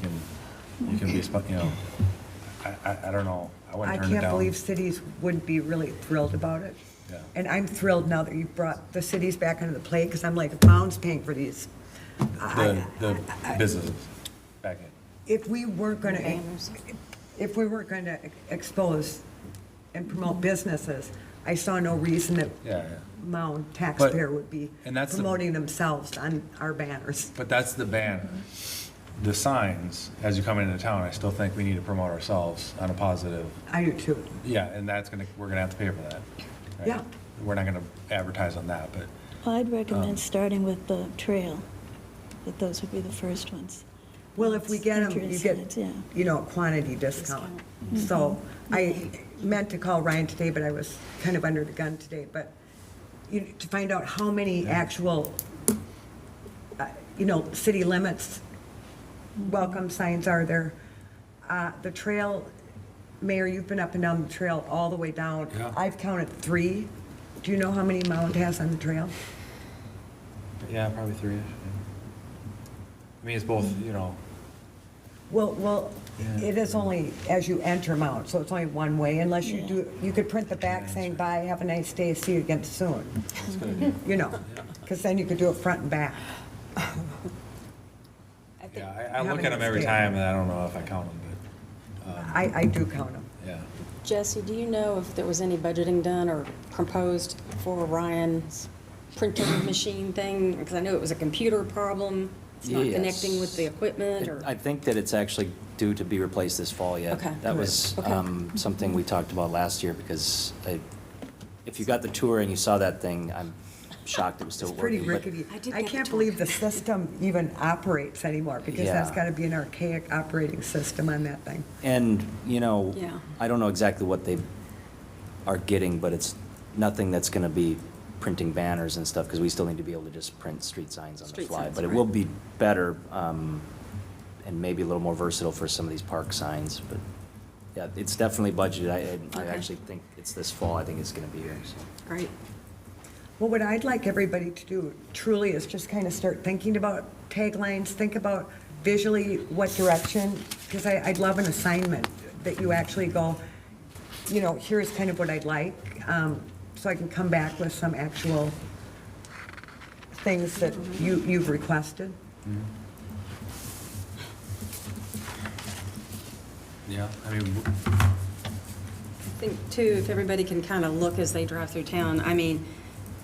can be, you know, I don't know. I I wouldn't turn it down. can't believe cities wouldn't be really thrilled about it. Yeah. And I'm thrilled now that you've brought the cities back into the play, because I'm like, Mound's paying for these. The businesses back in. If we weren't gonna, Banners. if we weren't gonna expose and promote businesses, I saw no reason that Yeah, yeah. Mound taxpayer would be and that's the- promoting themselves on our banners. But that's the banner. The signs, as you come into town, I still think we need to promote ourselves on a positive. I do too. Yeah, and we're gonna have to pay for that. right? Yeah. We're not gonna advertise on that, but I'd recommend starting with the trail, that those would be the first ones. Well, if we get them, you Entrance get, signs, yeah. you know, a quantity discount. So I meant to call Ryan today, but I was kind of under the gun today. But to find out how many actual, you know, city limits welcome signs are there. The trail, Mayor, you've been up and down the trail all the way down. Yeah. I've counted 3. Do you know how many Mound has on the trail? yeah, probably 3. I mean, it's both, you know, Well, Yeah. it is only as you enter Mount, so it's only one way, unless you do, you could print the back saying, bye, have a nice day, see you again soon. it's a good idea. You know, because then you could do it front and back. Yeah, I look Having at them it every stay. time and I don't know if I count them, but, I do count them. yeah. Jesse, do you know if there was any budgeting done or proposed for Ryan's printer machine thing? Because I know it was a computer problem. It's not Yes. connecting with the equipment or? I think that it's actually due to be replaced this fall yet. Okay. That was Okay. something we talked about last year, because if you got the tour and you saw that thing, I'm shocked it was still It's pretty working. but- rickety. I did I get can't the believe the system even operates anymore, because that's Yeah. got to be an archaic operating system on that thing. And, you know, Yeah. I don't know exactly what they are getting, but it's nothing that's gonna be printing banners and stuff, because we still need to be able to just print street signs on the Street fly. signs, But it right. will be better, and maybe a little more versatile for some of these park signs, but, yeah, it's definitely budgeted. I Okay. actually think it's this fall, I think it's gonna be here, so. Great. Well, what I'd like everybody to do truly is just kind of start thinking about taglines, think about visually what direction, because I'd love an assignment that you actually go, you know, here's kind of what I'd like, so I can come back with some actual things that you've requested. Yeah, I mean, I think too, if everybody can kind of look as they drive through town, I mean,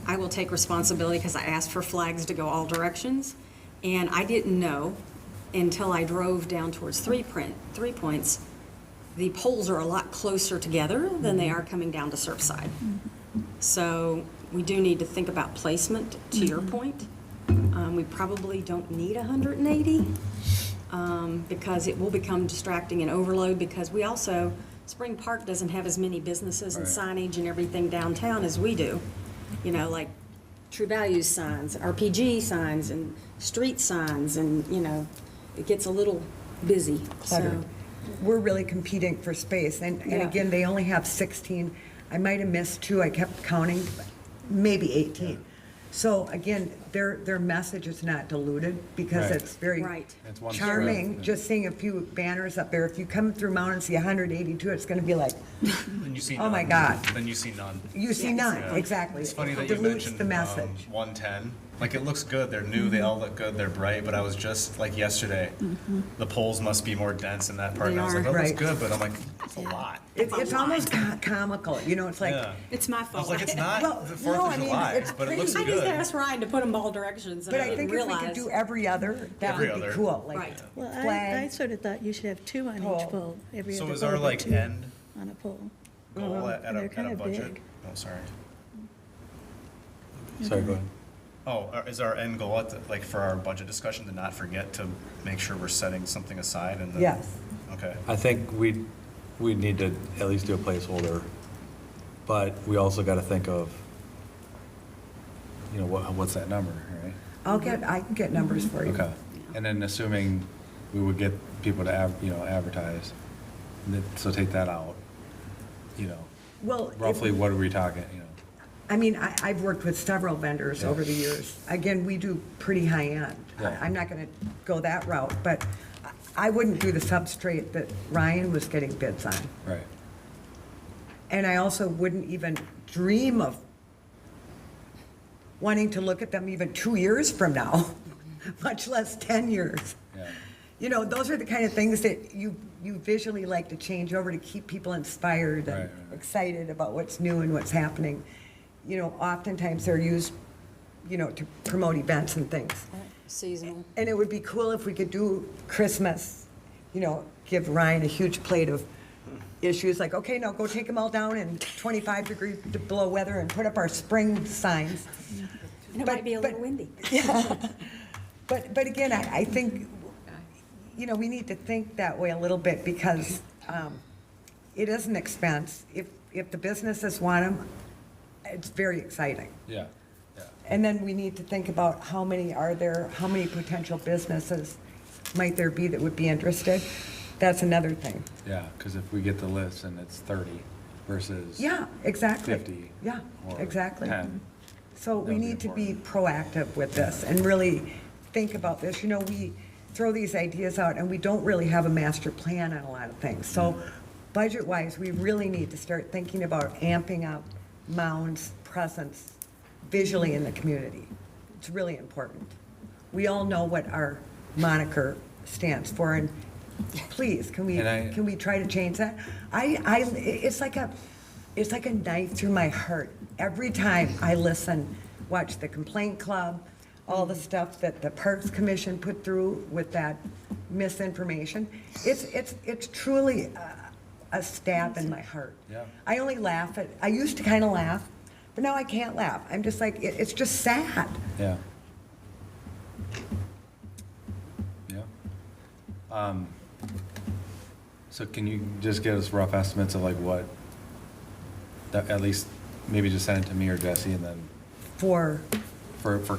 I will take responsibility because I asked for flags to go all directions. And I didn't know until I drove down towards 3 Points, the poles are a lot closer together than they are coming down to Surfside. So we do need to think about placement, to your point. We probably don't need 180 because it will become distracting and overload because we also, Spring Park doesn't have as many businesses and signage and everything downtown as we do. You know, like True Values signs, RPG signs, and street signs, and, you know, it gets a little busy, so. We're really competing for space, and Yeah. again, they only have 16. I might have missed 2, I kept counting, maybe 18. So again, their message is not diluted because Right. it's very Right. It's one charming, spread. just seeing a few banners up there. If you come through Mound and see 182, it's gonna be like, Then you see oh my none. God. Then you see none. you see none, exactly. It's funny that It you dilutes mentioned the message. 110. Like, it looks good. They're new. They all look good. They're bright. But I was just, like, yesterday, the poles must be more dense in that part. They And I was like, are. oh, that's Right. good. But I'm like, it's a lot. It's almost comical, you know, it's like, Yeah. It's my I fault. was like, it's not Well, the 4th no, of I mean, July, it's but it looks pretty. I just good. asked Ryan to put them all directions, and but I I didn't think if we could realize. do every other, that Every would be other. cool, like Right. Well, I flag. sort of thought you should have 2 on Pole. each pole, every So other is pole, our, but like, 2 end on a pole. goal at And they're a kind of budget? big. Oh, sorry. Sorry, go ahead. Oh, is our end goal at, like, for our budget discussion to not forget to make sure we're setting something aside and then? Yes. Okay. I think we need to at least do a placeholder, but we also got to think of, you know, what's that number, right? I can get numbers for you. Okay. And then assuming we would get people to, advertise, so take that out, you know, Well, if- roughly what are we talking, you know? I mean, I've worked with several vendors Yeah. over the years. Again, we do pretty high-end. Yeah. I'm not going to go that route, but I wouldn't do the substrate that Ryan was getting bids on. Right. And I also wouldn't even dream of wanting to look at them even 2 years from now, much less 10 years. Yeah. You know, those are the kind of things that you visually like to change over to keep people inspired and Right. excited about what's new and what's happening. You know, oftentimes they're used, you know, to promote events and things. Seasonal. And it would be cool if we could do Christmas, you know, give Ryan a huge plate of issues, like, okay, now go take them all down in 25-degree below weather and put up our spring signs. And it But- might be a but- little windy. But again, I think, you know, we need to think that way a little bit because it is an expense. If the businesses want them, it's very exciting. Yeah, yeah. And then we need to think about how many potential businesses might there be that would be interested? That's another thing. Yeah, because if we get the list and it's 30 versus. Yeah, exactly. 50. Yeah, or exactly. 10. So That we would be need to be important. proactive with this and really think about this. You know, we throw these ideas out and we don't really have a master plan on a lot of things. So budget-wise, we really need to start thinking about amping up Mound's presence visually in the community. It's really important. We all know what our moniker stands for, and please, can we try to change that? It's like a knife through my heart. Every time I watch the complaint club, all the stuff that the Parks Commission put through with that misinformation, it's truly a stab in my heart. Yeah. I only laugh I used to kind of laugh, but now I can't laugh. I'm just like, it's just sad. Yeah. Yeah. So can you just give us rough estimates of like what, that at least, maybe just send it to me or Jesse and then For,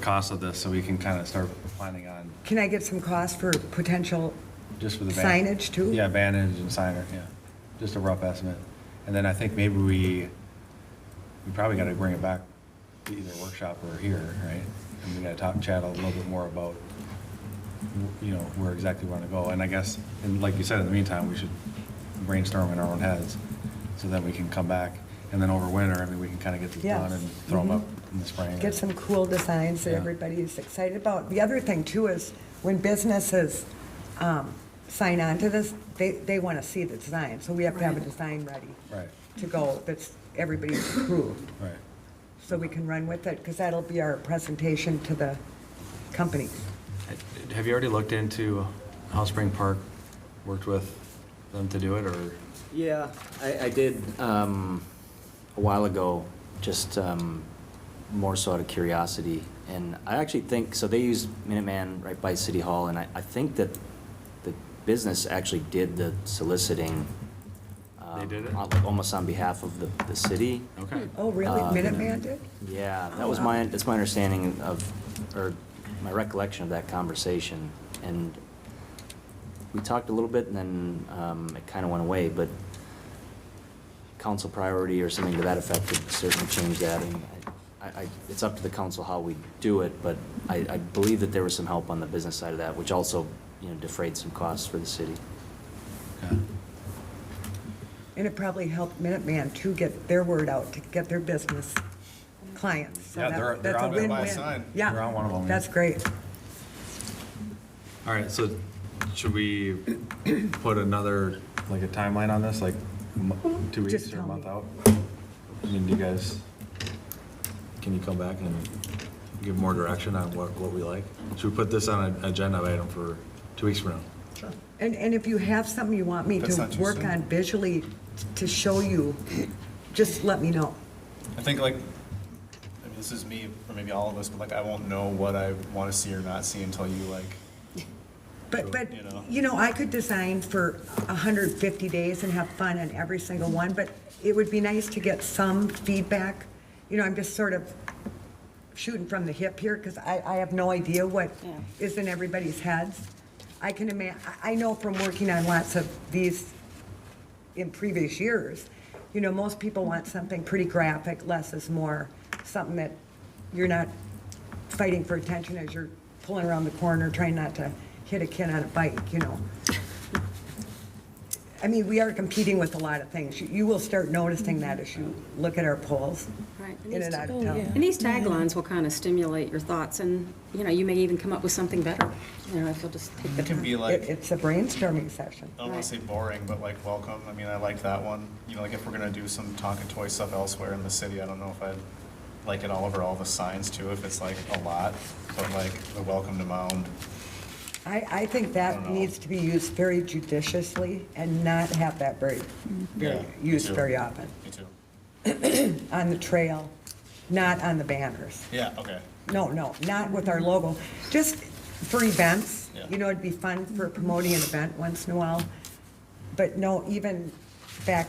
cost of this, so we can kind of start planning on, can I get some cost for potential just for the signage too? Yeah, vantage and signer, yeah, just a rough estimate. And then I think maybe we probably got to bring it back either workshop or here, right? And we gotta chat a little bit more about, where exactly we wanna go. And I guess, and like you said, in the meantime, we should brainstorm in our own heads, so that we can come back, and then over winter, I mean, we can kinda get this done Yes. and throw them up in the spring. Get some cool designs that Yeah. everybody's excited about. The other thing too is when businesses sign on to this, they want to see the design. So we have to have a design ready Right, to go that's everybody's approved. right. So we can run with it because that'll be our presentation to the company. Have you already looked into how Spring Park worked with them to do it, or? Yeah, I did a while ago, just more so out of curiosity. And I actually think, so they use Minuteman right by City Hall, and I think that the business actually did the soliciting. They did it? Like almost on behalf of the city. Okay. Oh, really? Minuteman did? Yeah, that Oh, was wow. that's my understanding of, or my recollection of that conversation. And we talked a little bit, and then it kind of went away, but council priority or something to that effect could certainly change that. And it's up to the council how we do it, but I believe that there was some help on the business side of that, which also, defrayed some costs for the city. Okay. And it probably helped Minuteman too get their word out, to get their business clients. So Yeah, that- they're that's a on it. Buy a win-win. sign. Yeah, They're on one of them, yeah. that's great. All right, so should we put another, like a timeline on this, like 2 weeks Just or a tell month me. out? I mean, do you guys, can you come back and give more direction on what we like? Should we put this on an agenda item for 2 weeks from now? Sure. And if you have something you want me That's to not too work soon. on visually to show you, just let me know. I think like, this is me, or maybe all of us, but like, I won't know what I want to see or not see until you like, But, You know. I could design for 150 days and have fun on every single one, but it would be nice to get some feedback. I'm just sort of shooting from the hip here, because I have no idea what Yeah. is in everybody's heads. I know from working on lots of these in previous years, most people want something pretty graphic, less is more, something that you're not fighting for attention as you're pulling around the corner, trying not to hit a kid on a bike. I mean, we are competing with a lot of things. You will start noticing that as you look at our polls Right. in and out of town. And these taglines will kind of stimulate your thoughts, and, you may even come up with something better, if you'll just take the it can time. be like, It's a brainstorming session. I don't want to say boring, but like welcome. I mean, I like that one. Like if we're gonna do some talking toy stuff elsewhere in the city, I don't know if I'd like it all over all the signs too, if it's like a lot, but like the welcome to Mound. I think I that don't know. needs to be used very judiciously and not have that Yeah, me used too. very often. Me too. On the trail, not on the banners. Yeah, okay. No, not with our logo. Just for events, Yeah. it'd be fun for promoting an event once in a while. But no, even back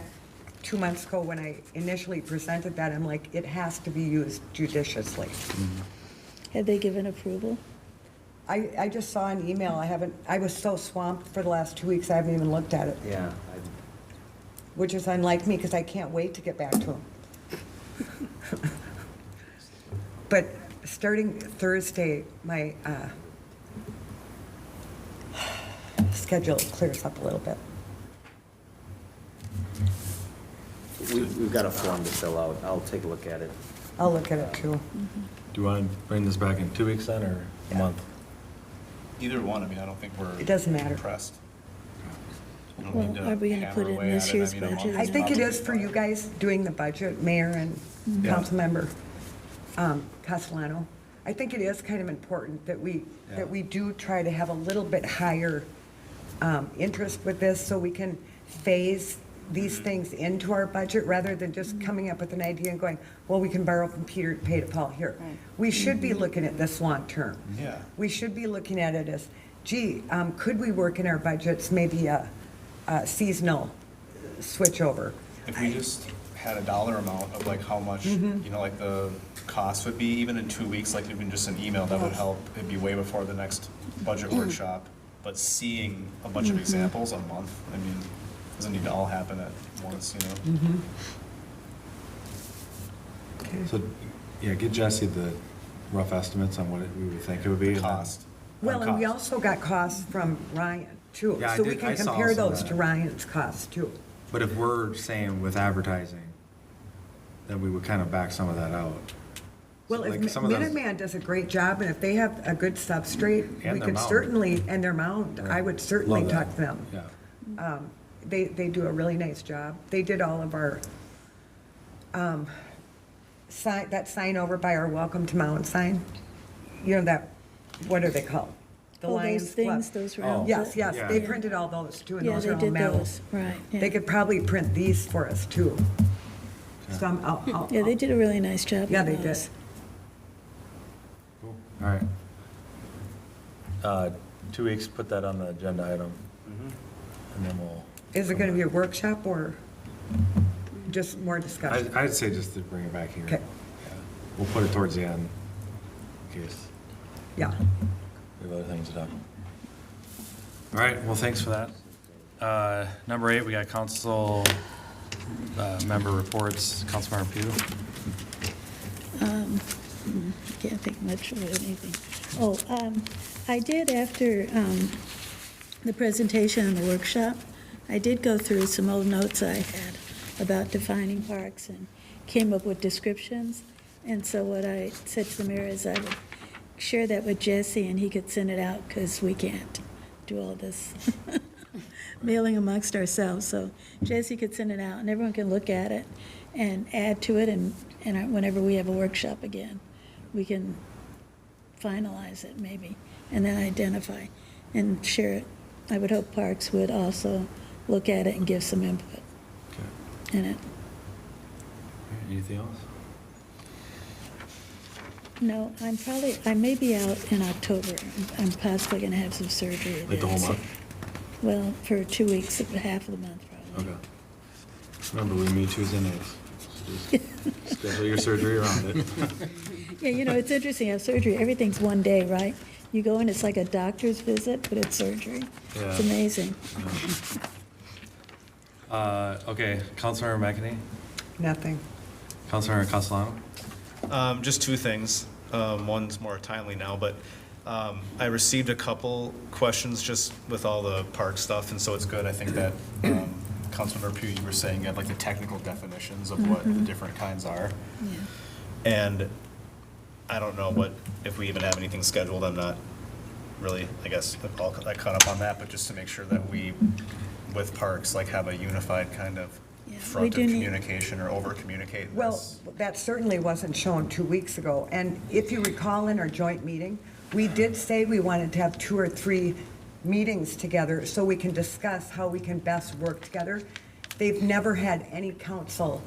2 months ago when I initially presented that, I'm like, it has to be used judiciously. Had they given approval? I just saw an email. I was so swamped for the last 2 weeks, I haven't even looked at it, Yeah. which is unlike me because I can't wait to get back to them. But starting Thursday, my schedule clears up a little bit. We've got a form to fill out. I'll take a look at it. I'll look at it too. Do you want to bring this back in 2 weeks then, or a Yeah. month? Either one, I mean, I don't think we're. It doesn't matter. Pressed. We don't Well, need to are we gonna hammer put it in away at this year's I mean, a month budget? is I think it probably is for you fine. guys doing the budget, mayor and Yeah. council member Castellano. I think it is kind of important that we do try to have a little bit higher interest with this so we can phase these things into our budget rather than just coming up with an idea and going, well, we can borrow from Peter to pay to Paul here. Right. We should be looking at this long term. Yeah. We should be looking at it as, gee, could we work in our budgets maybe a seasonal switch over? If we just had a dollar amount of like how much, like the cost would be, even in 2 weeks, like even just an email, that would help. It'd be way before the next budget workshop. But seeing a bunch of examples a month, I mean, doesn't need to all happen at once, So Yeah, get Jesse the rough estimates on what we would think it would be. and then- Cost. Well, and we cost. also got costs from Ryan, too. Yeah, I So we did- can I saw compare some of those to that. Ryan's costs, too. But if we're saying with advertising, then we would kind of back some of that out. Well, Like if some of those- Minuteman does a great job, and if they have a good substrate, And we their could mound. certainly, and their mound, I would certainly Love that. talk to them. Yeah. They do a really nice job. They did all of our, sign, that sign over by our Welcome to Mound sign. You know that, what are they called? The Oh, Lions those Club. things, those round. Yes, yes, Yeah. they printed all those too, and Yeah, those they are all did metal. those, right, yeah. They could probably print these for us too. So I'll. Yeah, they did a really nice job. Yeah, with they did. those. Cool. All right. 2 weeks, put that on the agenda item. And then we'll. Is it gonna be a workshop or just more discussion? I'd say just to bring it back here. Okay. Yeah. We'll put it towards the end, in case Yeah. we have other things to talk about. All right, well, thanks for that. Number 8, we got council member reports. Councilmember Pugh. Can't think much of anything. Oh, I did after the presentation and the workshop, I did go through some old notes I had about defining parks and came up with descriptions. And so what I said to the mayor is I would share that with Jesse and he could send it out because we can't do all this mailing amongst ourselves. So Jesse could send it out and everyone can look at it and add to it. And whenever we have a workshop again, we can finalize it maybe and then identify and share it. I would hope Parks would also look at it and give some input Okay. in it. Anything else? No, I may be out in October. I'm possibly going to have some surgery. Like the whole then, so- month? Well, for 2 weeks, half of the month probably. Okay. Remember, we meet Tuesday nights. So just schedule your surgery around it. Yeah, you know, it's interesting, I have surgery, everything's one day, right? You go in, it's like a doctor's visit, but it's surgery. Yeah. It's amazing. Okay, Councilmember McEnany, Nothing. Councilmember Castellano. Just two things. One's more timely now, but I received a couple questions just with all the park stuff, and so it's good. I think that Councilmember Pugh, you were saying you have like the technical definitions of what the different kinds are. Yeah. And I don't know if we even have anything scheduled. I'm not really, I guess, all that caught up on that, but just to make sure that we, with parks, like have a unified kind of Yeah, front we of do need- communication or over-communicate Well, this. that certainly wasn't shown 2 weeks ago. And if you recall in our joint meeting, we did say we wanted to have 2 or 3 meetings together so we can discuss how we can best work together. They've never had any council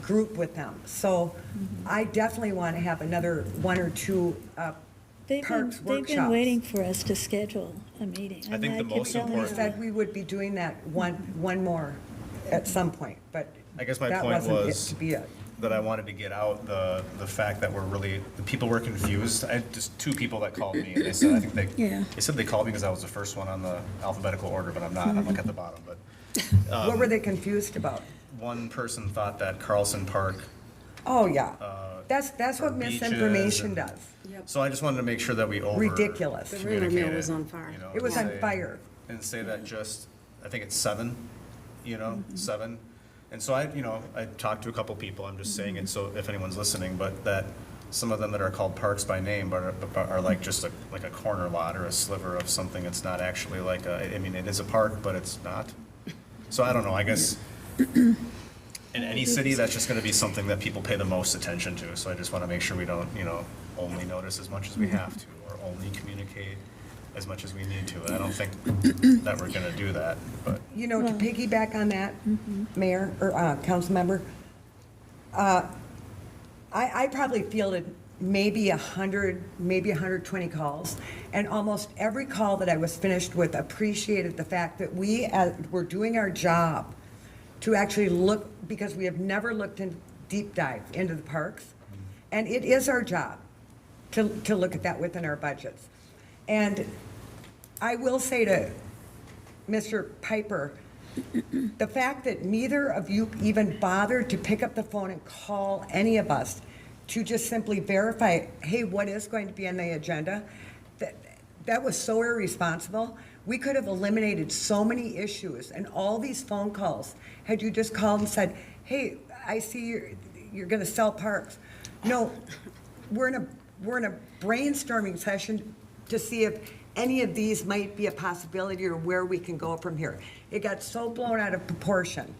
group with them. So I definitely want to have another 1 or 2 parks They've workshops. been waiting for us to schedule a meeting. I think the keep most telling We important- said we would be doing that one more at some point, but I guess my that point wasn't it was to be it. that I wanted to get out the fact that the people were confused. I had just 2 people that called me, and they said, Yeah. they said they called me because I was the first one on the alphabetical order, but I'm not. I'm like at the bottom, but What were they confused about? one person thought that Carlson Park. Oh, yeah. That's for what beaches misinformation and- does. So I just wanted to make sure that we Ridiculous. The rumor mill communicated, was on fire. you know, It was on say- fire. And say that just, I think it's 7, 7. And so I talked to a couple people, I'm just saying it so if anyone's listening, but that some of them that are called parks by name are like just like a corner lot or a sliver of something. It's not actually like I mean, it is a park, but it's not. So I don't know, I guess in any city, that's just gonna be something that people pay the most attention to. So I just wanna make sure we don't, only notice as much as we have to, or only communicate as much as we need to. And I don't think that we're gonna do that, but. You know, to piggyback on that, Mayor, or council member, I probably fielded maybe 100, maybe 120 calls, and almost every call that I was finished with appreciated the fact that we're doing our job to actually look, because we have never looked in deep dive into the parks, and it is our job to look at that within our budgets. And I will say to Mr. Piper, the fact that neither of you even bothered to pick up the phone and call any of us to just simply verify, hey, what is going to be on the agenda? That was so irresponsible. We could have eliminated so many issues and all these phone calls had you just called and said, hey, I see you're going to sell parks. No, we're in a brainstorming session to see if any of these might be a possibility or where we can go from here. It got so blown out of proportion.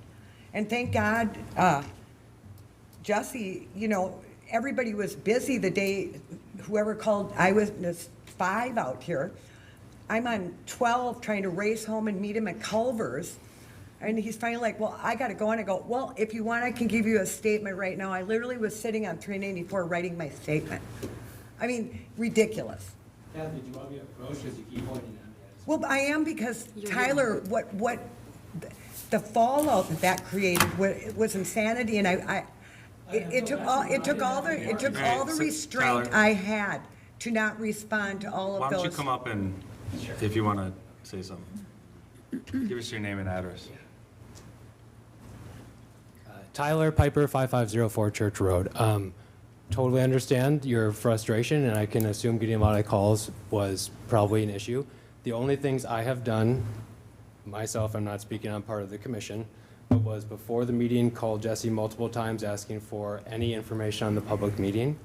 And thank God, Jesse, you know, everybody was busy the day, whoever called Eyewitness 5 out here. I'm on 12 trying to race home and meet him at Culver's. And he's finally like, well, I got to go. And I go, well, if you want, I can give you a statement right now. I literally was sitting on 394 writing my statement. I mean, ridiculous. Kathy, do you want me to approach as you keep pointing at me? Well, I am because Tyler, what the fallout that created was insanity, and it took all the restraint I had to not respond to all of Why those. don't you come up and, if you want to say something, give us your name and address. Tyler Piper, 5504 Church Road. Totally understand your frustration, and I can assume getting a lot of calls was probably an issue. The only things I have done, myself, I'm not speaking on part of the commission, but was before the meeting, called Jesse multiple times asking for any information on the public meeting.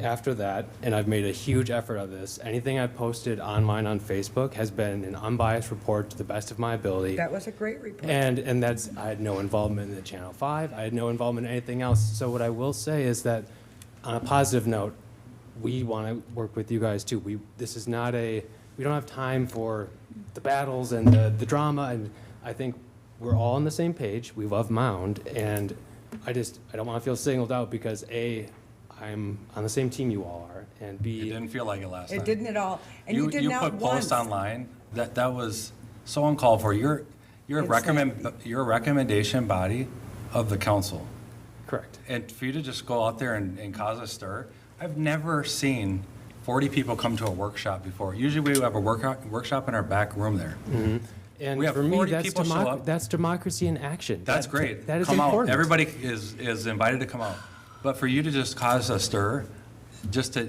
After that, and I've made a huge effort of this, anything I've posted online on Facebook has been an unbiased report to the best of my ability. That was a great report. And that's, I had no involvement in the Channel 5. I had no involvement in anything else. So what I will say is that, on a positive note, we want to work with you guys too. This is not we don't have time for the battles and the drama, and I think we're all on the same page. We love Mound, and I don't want to feel singled out because A, I'm on the same team you all are, and B, It didn't feel like it last time. It didn't at all. And you did not put posts once. online, that was so uncalled for. You're a recommendation body of the council. correct. And for you to just go out there and cause a stir, I've never seen 40 people come to a workshop before. Usually we have a workshop in our back room there. And We have for me, 40 people show up. that's democracy in action. That's great. That is Come important. out. Everybody is invited to come out. But for you to just cause a stir, just to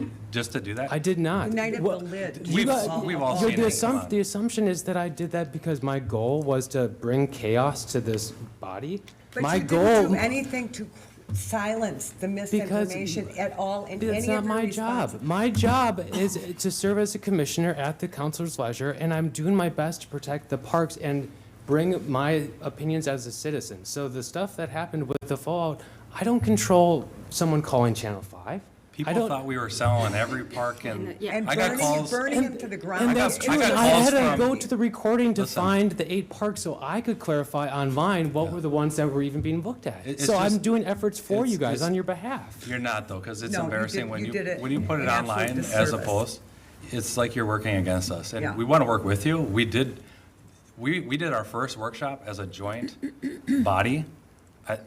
do that? I did not. Night of Well, the lid. We've all seen it. Come on. The assumption is that I did that because my goal was to bring chaos to this body. But My you goal. didn't do anything to silence the misinformation at all in any That's of not your my responses. job. My job is to serve as a commissioner at the councilor's leisure, and I'm doing my best to protect the parks and bring my opinions as a citizen. So the stuff that happened with the fallout, I don't control someone calling Channel 5. I People don't- thought we were selling every park and Yeah. And I got calls. burning them to the ground. And that's I true. got And I calls had to from- go to the recording to Listen. find the 8 parks so I could clarify online what were the ones that were even being looked at. It's So I'm just- doing efforts for you it's guys just- on your behalf. You're not though, because it's No, you embarrassing did- when you did it when you put it an absolute online as a disservice. post. It's like you're working against us, and Yeah. we want to work with you. We did our first workshop as a joint body.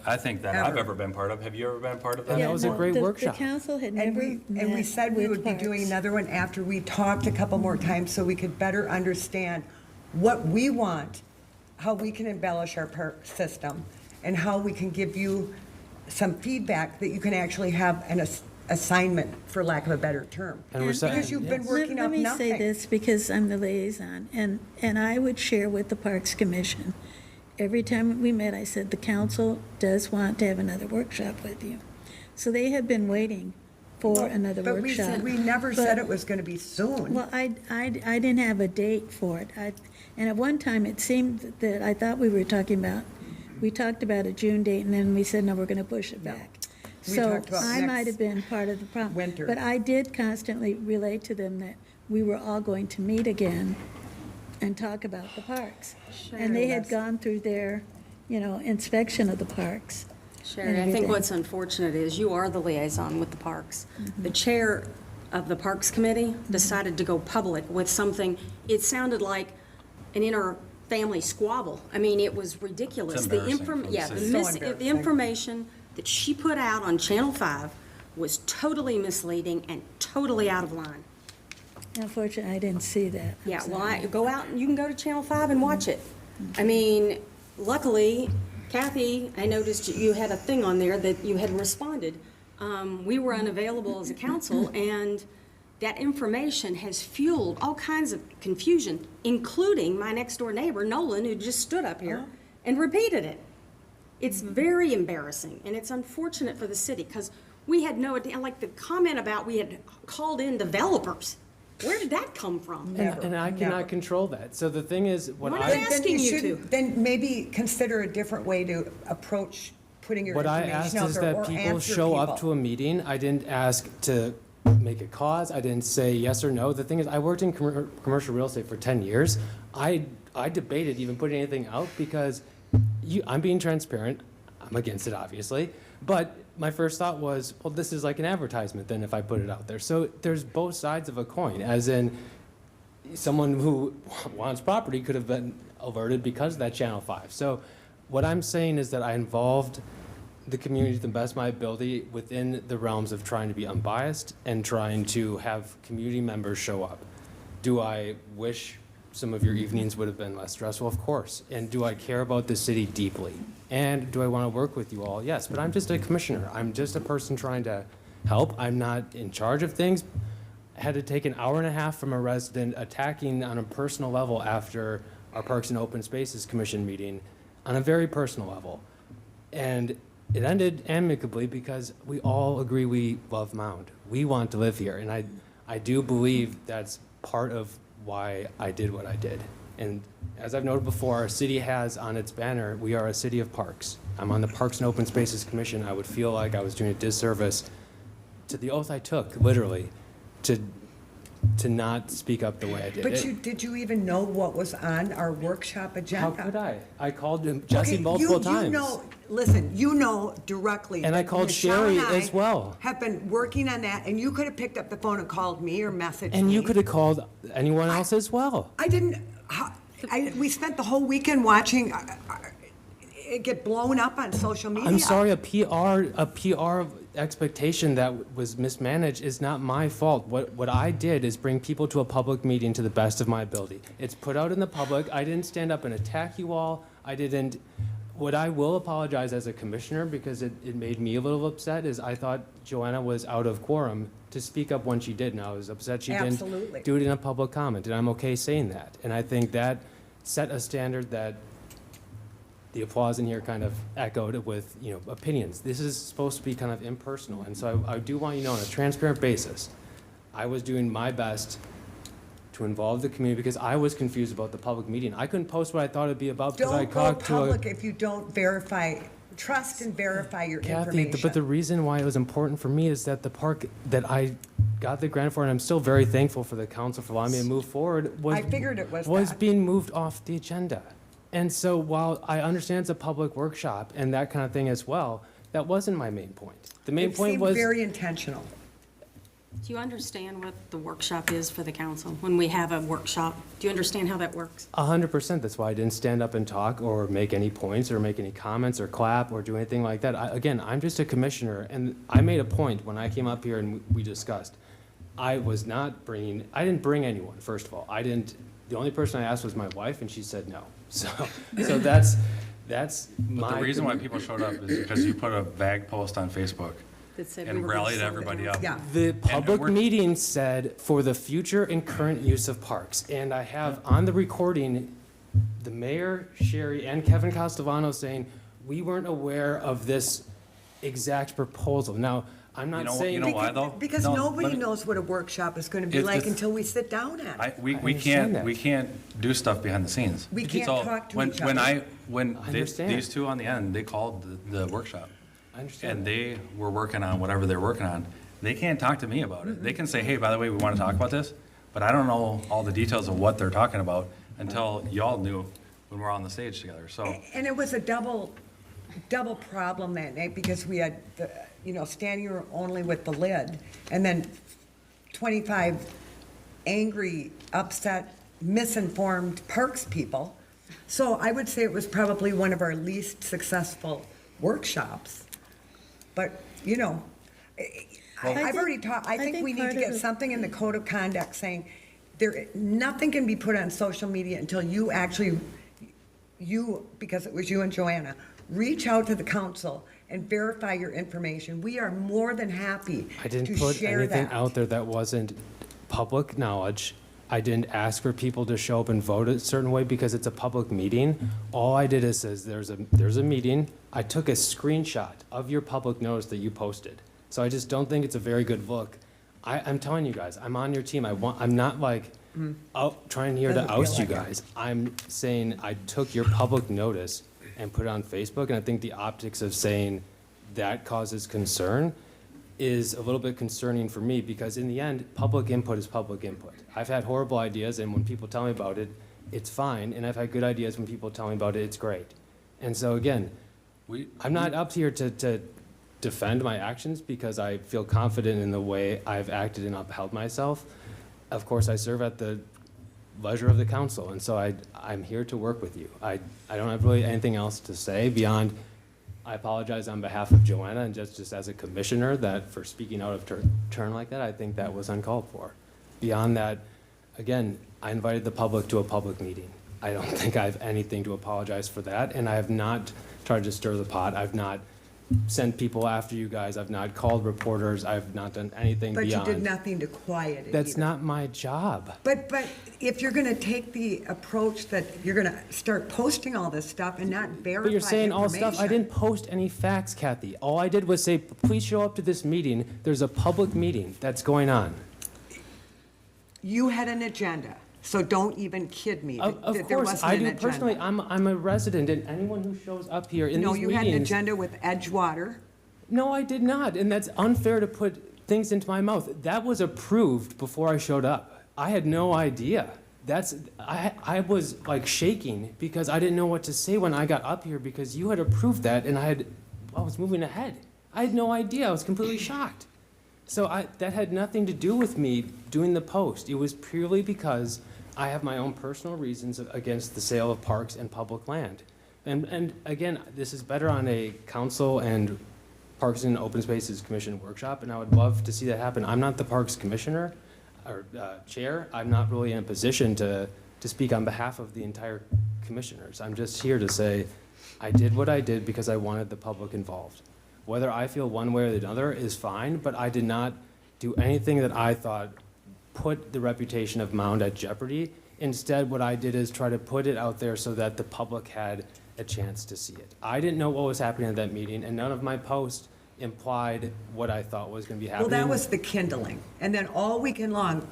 I think that I've Ever. ever been part of. Have you ever been part of that? And that was a great workshop. The council had And never we met said we with would be doing parks. another one after we talked a couple more times so we could better understand what we want, how we can embellish our park system, and how we can give you some feedback that you can actually have an assignment, for lack of a better term. And we're saying- Because you've been working Let up me nothing. say this, because I'm the liaison, and I would share with the Parks Commission. Every time we met, I said, the council does want to have another workshop with you. So they had been waiting for another But workshop. we never But- said it was going to be soon. Well, I didn't have a date for it. And at one time, it seemed that I thought we talked about a June date, and then we said, no, we're going to push it back. We So talked about I might next have been part of the problem. winter. But I did constantly relate to them that we were all going to meet again and talk about the parks. And they had Yes. gone through their, inspection of the parks. Sherry, and I think everything. what's unfortunate is you are the liaison with the parks. The chair of the Parks Committee decided to go public with something, it sounded like an inter-family squabble. I mean, it was ridiculous. It's The embarrassing for the yeah, city. So the embarrassing. information that she put out on Channel 5 was totally misleading and totally out of line. Unfortunately, I didn't see that. I'm Yeah, well, sorry. go out, and you can go to Channel 5 and watch it. I mean, luckily, Kathy, I noticed you had a thing on there that you had responded we were unavailable as a council, and that information has fueled all kinds of confusion, including my next-door neighbor, Nolan, who just stood up here and repeated it. It's very embarrassing, and it's unfortunate for the city, because we had no idea, like the comment about we had called in developers. Where did that come from? And I cannot control that. So the thing is, what What I, is asking you to. Then maybe consider a different way to approach putting your what I information asked out is there that or people answer show up people. to a meeting. I didn't ask to make a cause. I didn't say yes or no. The thing is, I worked in commercial real estate for 10 years. I debated even putting anything out because I'm being transparent. I'm against it, obviously. But my first thought was, well, this is like an advertisement then if I put it out there. So there's both sides of a coin, as in someone who wants property could have been alerted because of that Channel 5. So what I'm saying is that I involved the community to the best of my ability within the realms of trying to be unbiased and trying to have community members show up. Do I wish some of your evenings would have been less stressful? Of course. And do I care about the city deeply? And do I want to work with you all? Yes, but I'm just a commissioner. I'm just a person trying to help. I'm not in charge of things. I had to take an hour and a half from a resident attacking on a personal level after our Parks and Open Spaces Commission meeting on a very personal level. And it ended amicably because we all agree we love Mound. We want to live here. And I do believe that's part of why I did what I did. And as I've noted before, our city has on its banner, we are a city of parks. I'm on the Parks and Open Spaces Commission. I would feel like I was doing a disservice to the oath I took, literally, to not speak up the way I did. But did you even know what was on our workshop agenda? How could I? I called Jesse Okay, multiple you times. know, listen, you know directly. And I that called Michelle Sherry and I as well. Have been working on that, and you could have picked up the phone and called me or messaged me. And you could have called anyone else as well. I didn't, we spent the whole weekend watching it get blown up on social media. I'm sorry, a PR expectation that was mismanaged is not my fault. What I did is bring people to a public meeting to the best of my ability. It's put out in the public. I didn't stand up and attack you all. What I will apologize as a commissioner, because it made me a little upset, is I thought Joanna was out of quorum to speak up when she did, and I was upset she Absolutely. didn't do it in a public comment, and I'm okay saying that. And I think that set a standard that the applause in here kind of echoed with, opinions. This is supposed to be kind of impersonal, and so I do want you to know on a transparent basis, I was doing my best to involve the community because I was confused about the public meeting. I couldn't post what I thought it'd be about because I Don't go talked to public if you don't trust and verify your Kathy, information. but the reason why it was important for me is that the park that I got the grant for, and I'm still very thankful for the council for allowing me to move forward, I figured it was that. being moved off the agenda. And so while I understand it's a public workshop and that kind of thing as well, that wasn't my main point. The main It point seemed was, very intentional. Do you understand what the workshop is for the council? When we have a workshop, do you understand how that works? 100%. That's why I didn't stand up and talk or make any points or make any comments or clap or do anything like that. Again, I'm just a commissioner, and I made a point when I came up here and we discussed. I didn't bring anyone, first of all. The only person I asked was my wife, and she said no. So that's my. But the reason why people showed up is because you put a vague post on Facebook That said we and were gonna rallied sell the everybody council? up. Yeah. The public we're- meeting said for the future and current use of parks. And I have on the recording, the mayor, Sherry, and Kevin Castellano saying, we weren't aware of this exact proposal. Now, I'm not saying. You know why, though? Because No, nobody let me- knows what a workshop is gonna be It's- like it's- until we sit down at it. We understand that. can't do stuff behind the scenes. We can't So talk to when- each when other. When I understand. these two on the end, they called the workshop. I understand. And they were working on whatever they're working on. They can't talk to me about it. They can say, hey, by the way, we want to talk about this, but I don't know all the details of what they're talking about until y'all knew when we're on the stage together, so. And it was a double problem that night because we had, standing room only with the lid, and then 25 angry, upset, misinformed Parks people. So I would say it was probably one of our least successful workshops. But, I've already talked, I think we need to get something in the code of conduct saying nothing can be put on social media until you, because it was you and Joanna, reach out to the council and verify your information. We are more than happy I to didn't put share anything that. out there that wasn't public knowledge. I didn't ask for people to show up and vote a certain way because it's a public meeting. All I did is says, there's a meeting. I took a screenshot of your public notice that you posted. So I just don't think it's a very good look. I'm telling you guys, I'm on your team. I'm not like trying here to Doesn't feel oust you like it. guys. I'm saying I took your public notice and put it on Facebook, and I think the optics of saying that causes concern is a little bit concerning for me, because in the end, public input is public input. I've had horrible ideas, and when people tell me about it, it's fine, and I've had good ideas when people tell me about it, it's great. And so again, I'm not up here to defend my actions because I feel confident in the way I've acted and upheld myself. Of course, I serve at the leisure of the council, and so I'm here to work with you. I don't have really anything else to say beyond, I apologize on behalf of Joanna and just as a commissioner that for speaking out of turn like that, I think that was uncalled for. Beyond that, again, I invited the public to a public meeting. I don't think I have anything to apologize for that, and I have not tried to stir the pot. I've not sent people after you guys. I've not called reporters. I've not done anything But you beyond. did nothing to quiet it That's either. not my job. But if you're gonna take the approach that you're gonna start posting all this stuff and not verify But you're saying all stuff, I information- didn't post any facts, Kathy. All I did was say, please show up to this meeting. There's a public meeting that's going on. You had an agenda, so don't even kid me. Of that there course, wasn't I an do agenda. personally, I'm a resident, and anyone who shows up here in No, these you had an meetings. agenda with Edgewater. No, I did not, and that's unfair to put things into my mouth. That was approved before I showed up. I had no idea. I was like shaking because I didn't know what to say when I got up here because you had approved that and I was moving ahead. I had no idea. I was completely shocked. So that had nothing to do with me doing the post. It was purely because I have my own personal reasons against the sale of parks and public land. And again, this is better on a council and Parks and Open Spaces Commission workshop, and I would love to see that happen. I'm not the Parks Commissioner or Chair. I'm not really in a position to speak on behalf of the entire commissioners. I'm just here to say, I did what I did because I wanted the public involved. Whether I feel one way or the other is fine, but I did not do anything that I thought put the reputation of Mound at jeopardy. Instead, what I did is try to put it out there so that the public had a chance to see it. I didn't know what was happening at that meeting, and none of my posts implied what I thought was going to be happening. Well, that was the kindling. And then all weekend long,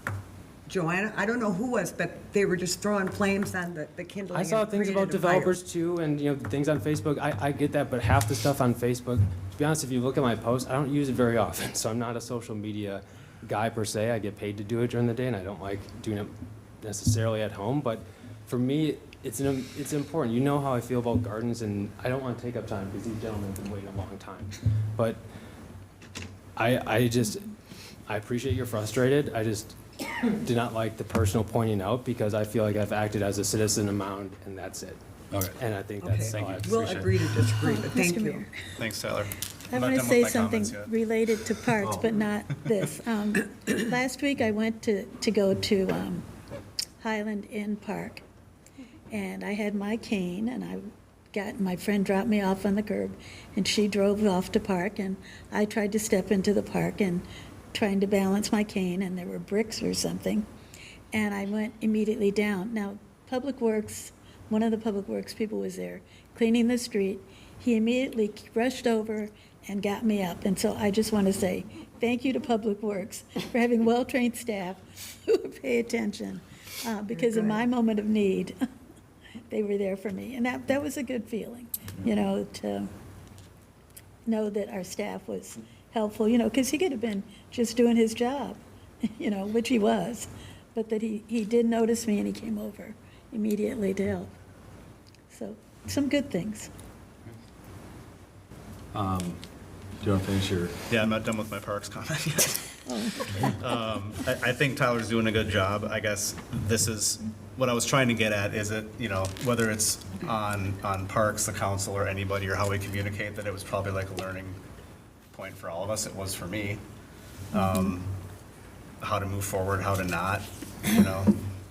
Joanna, I don't know who was, but they were just throwing flames on the kindling. I saw and things created about a fire. developers too, and things on Facebook. I get that, but half the stuff on Facebook, to be honest, if you look at my posts, I don't use it very often. So I'm not a social media guy per se. I get paid to do it during the day, and I don't like doing it necessarily at home. But for me, it's important. You know how I feel about gardens, and I don't want to take up time because these gentlemen have been waiting a long time. But I appreciate you're frustrated. I just do not like the personal pointing out because I feel like I've acted as a citizen of Mound, and that's it. Okay. And I think that's all I have to say. We'll agree to disagree, but thank Mr. you. Mayor. Thanks, Tyler. I I'm not want to done say with my something comments yet. related to parks, but not this. Last week, I went to go to Highland Inn Park, and I had my cane, and my friend dropped me off on the curb, and she drove off to park, and I tried to step into the park and trying to balance my cane, and there were bricks or something, and I went immediately down. Now, Public Works, one of the Public Works people was there cleaning the street. He immediately rushed over and got me up. And so I just want to say thank you to Public Works for having well-trained staff who pay attention, because in my moment of need, they were there for me. And that was a good feeling, to know that our staff was helpful, because he could have been just doing his job, which he was, but that he did notice me and he came over immediately to help. So some good things. Do you want to finish your? Yeah, I'm not done with my parks comment yet. I think Tyler's doing a good job. I guess this is, what I was trying to get at is it, whether it's on parks, the council, or anybody, or how we communicate, that it was probably like a learning point for all of us. It was for me. How to move forward, how to not,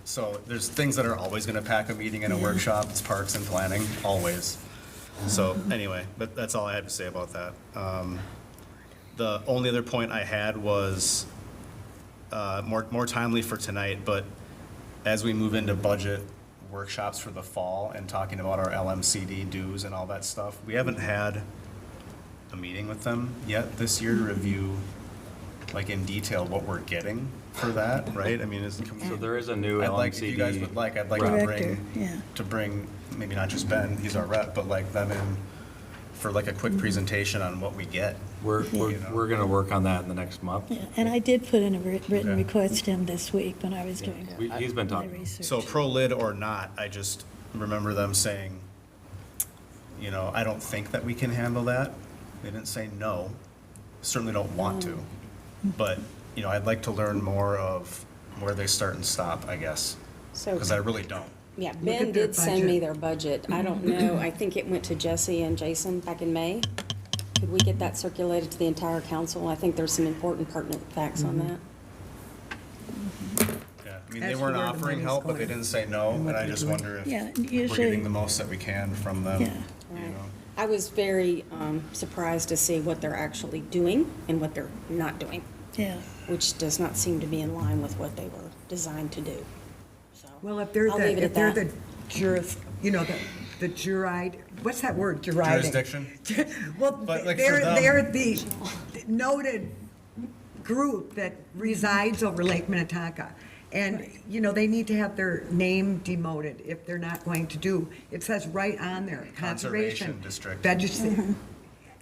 So there's things that are always going to pack a meeting and a workshop. It's parks and planning, always. So anyway, but that's all I had to say about that. The only other point I had was more timely for tonight, but as we move into budget workshops for the fall and talking about our LMCD dues and all that stuff, we haven't had a meeting with them yet this year to review, like in detail, what we're getting for that, right? I mean, So there is a new I'd like, if you guys would LMCD. like, I'd like Director, yeah. to bring, maybe not just Ben, he's our rep, but like them in for like a quick presentation on what we get. We're You know. going to work on that in the next month. Yeah, and I did put in a written Okay. request to him this week when I was doing He's been my talking. research. So pro lid or not, I just remember them saying, you know, I don't think that we can handle that. They didn't say no, certainly don't want to. But, you know, I'd like to learn more of where they start and stop, I guess, So, because I really don't. yeah, Look Ben at their did send me budget. their budget. I don't know, I think it went to Jesse and Jason back in May. Could we get that circulated to the entire council? I think there's some important pertinent facts on that. Yeah, I mean, they As to weren't where the offering money's help, but they going didn't say no, and what and I they're just doing. wonder if Yeah, we're usually- getting the most that we can from them. Yeah. You Right. know, I was very surprised to see what they're actually doing and what they're not doing, Yeah, which does not seem to be in line with what they were designed to do. So, Well, if they're I'll leave it the, at if they're that. the juris, you know, the juride, what's that word, juriding? Jurisdiction? Well, But, like, for they're, them- they're the noted group that resides over Lake Minnetonka. And, you know, they need to have their name demoted if they're not going to do, it says right on there, Conservation conservation. district.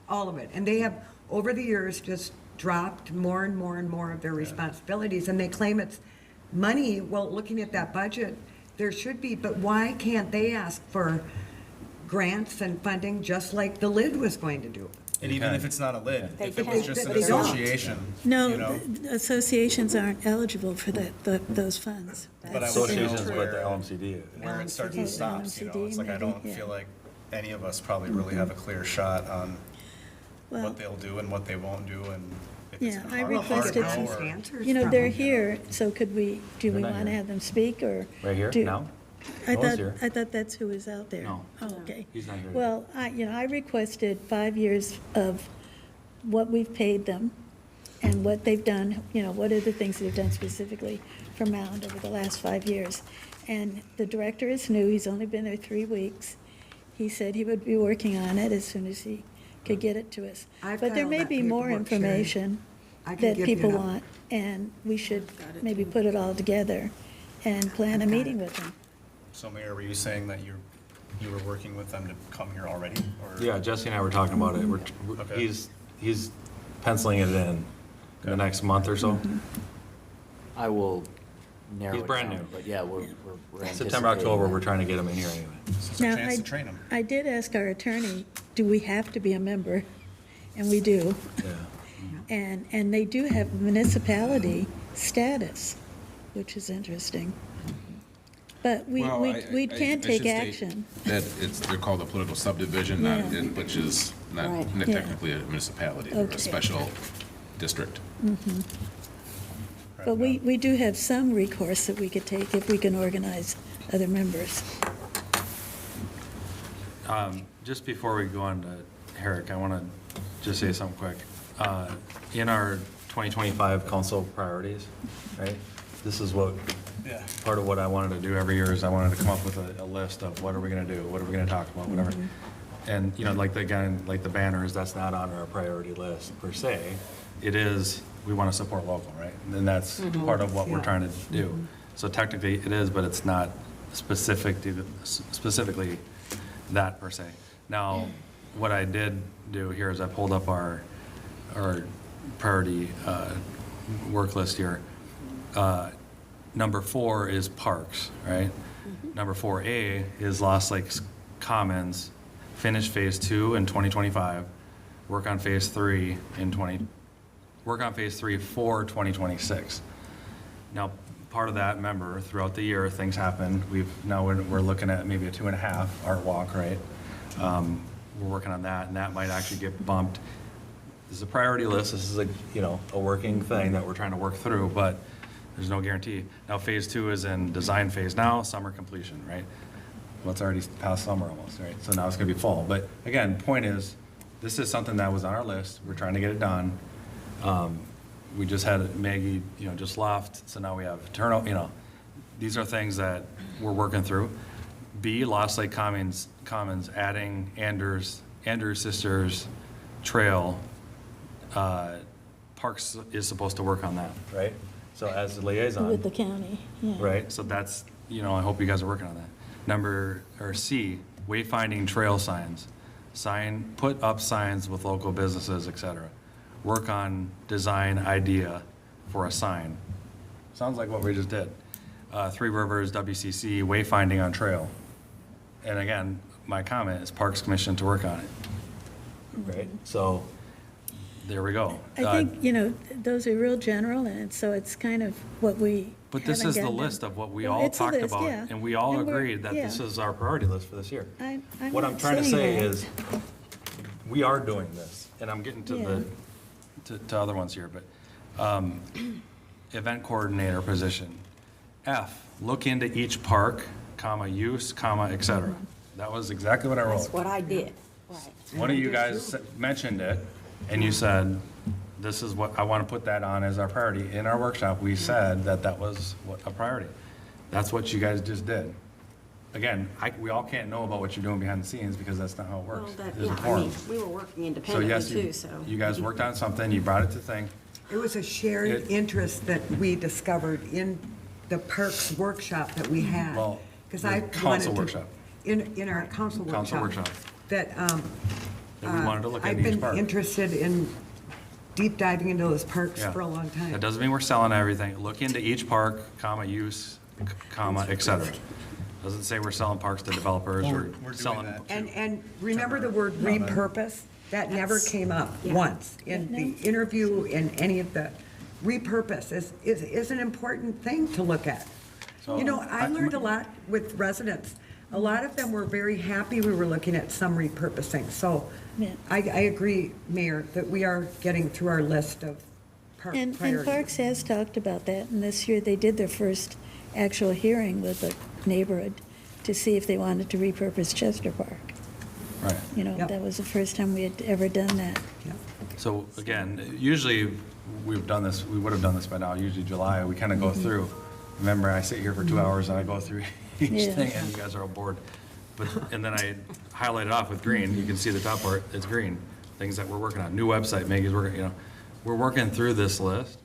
All of it. And they have, over the years, just dropped more and more and more of their responsibilities, and they claim it's money. Well, looking at that budget, there should be, but why can't they ask for grants and funding just like the lid was going to do? And even if it's not a lid, They if it can, was just an but they don't. association, no, you know? the associations aren't eligible for those funds. But I That's want to know Associations, but the where, LMCD. where it starts and LMCD, stops, you know? It's like I maybe, don't yeah. feel like any of us probably really have a clear shot on Well, what they'll do and what they won't do, and if it's Yeah, a I hard requested no some or- answers you know, from they're them. here, so could we, do we They're not want to here. have them speak, or? Right here, do- now? I Noah's thought, here. I thought that's who was out there. No. Oh, okay. He's not here. Well, I requested 5 years of what we've paid them and what they've done, what are the things they've done specifically for Mound over the last 5 years. And the director is new, he's only been there 3 weeks. He said he would be working on it as soon as he could get it to us. I've But got there all may that be more paperwork, Sherry. information I can that give you people that. want, and we should Got it, maybe too. put it all together and plan a I've got meeting it. with them. So Mayor, were you saying that you were working with them to come here already, or? Yeah, Jesse and I were talking about it. Okay. He's penciling it in the next month or so. I will narrow He's it brand down, new. But yeah, we're September, October, we're trying to get him in here anyway. It's a Now, chance to train them. I did ask our attorney, do we have to be a member? And we do. Yeah. And they do have municipality status, which is interesting. But we can take action. That they're called a political subdivision, not, Yeah. which is not Right. technically Yeah. a municipality, they're Okay. a special district. But we do have some recourse that we could take if we can organize other members. Just before we go on to Herrick, I want to just say something quick. In our 2025 council priorities, right, this is what, Yeah. part of what I wanted to do every year is I wanted to come up with a list of what are we going to do, what are we going to talk about, whatever. And, like, again, like the banners, that's not on our priority list per se. It is, we want to support local, right? And that's part of what we're trying to do. So technically it is, but it's not specifically that per se. Now, what I did do here is I pulled up our priority work list here. Number 4 is parks, right? Number 4A is Lost Lakes Commons, finish phase 2 in 2025, work on phase 3 for 2026. Now, part of that, remember, throughout the year, things happen. We're looking at maybe a 2.5 art walk, right? We're working on that, and that might actually get bumped. This is a priority list. This is a working thing that we're trying to work through, but there's no guarantee. Now, phase 2 is in design phase now, summer completion, right? well, it's already past summer almost, right? So now it's gonna be fall. But again, point is, this is something that was on our list. We're trying to get it done. We just had Maggie, just left, so now we have turnout, these are things that we're working through. B, Lost Lake Commons, adding Anders Sisters Trail. Parks is supposed to work on that, right? So as the liaison. With the county, yeah. Right, so that's, I hope you guys are working on that. C, wayfinding trail signs. Put up signs with local businesses, et cetera. Work on design idea for a sign. Sounds like what we just did. Three Rivers, WCC, wayfinding on trail. And again, my comment is Parks Commission to work on it. Right, so there we go. I think, those are real general, and so it's kind of what we But this haven't is the gotten list done. of what we Well, all it's a talked list, about, yeah. and we all And we're- agreed that this yeah. is our priority list for this year. I'm What I'm not trying to saying say that. is, we are doing this, and I'm getting to Yeah. to other ones here, but, event coordinator position. F, look into each park, use, et cetera. That was exactly what I wrote. That's what I did. Right. One of you guys mentioned it, and you said, this is what, I want to put that on as our priority. In our workshop, we said that was a priority. That's what you guys just did. Again, we all can't know about what you're doing behind the scenes because that's not how it Well, works. that, There's a yeah, I forum. mean, we were working So independently yes, too, so. you guys worked on something, you brought it to thing. It was a shared It- interest that we discovered in the Parks workshop that we had. Well, 'Cause the I council wanted to- workshop. In our council workshop. Council workshop. That, That we wanted to look at I've each been park. interested in deep diving into those parks Yeah. for a long time. That doesn't mean we're selling everything. Look into each park, use, et cetera. Doesn't say we're selling parks to developers Well, or we're doing selling. that. And remember the word repurpose? That never came up Yeah. once in the interview, in any of the, repurpose is an important thing to look at. So, I learned a lot with residents. A lot of them were very happy we were looking at some repurposing. So Yeah. I agree, Mayor, that we are getting through our list of park And priorities. Parks has talked about that, and this year they did their first actual hearing with the neighborhood to see if they wanted to repurpose Chester Park. Right. Yep. That was the first time we had ever done that. Yeah. So again, usually we would have done this by now, usually July, we kind of go through. Remember, I sit here for 2 hours and I go through each Yeah. thing and you guys are all bored. And then I highlight it off with green, you can see the top part, it's green, things that we're working on, new website, Maggie's working, we're working through this list.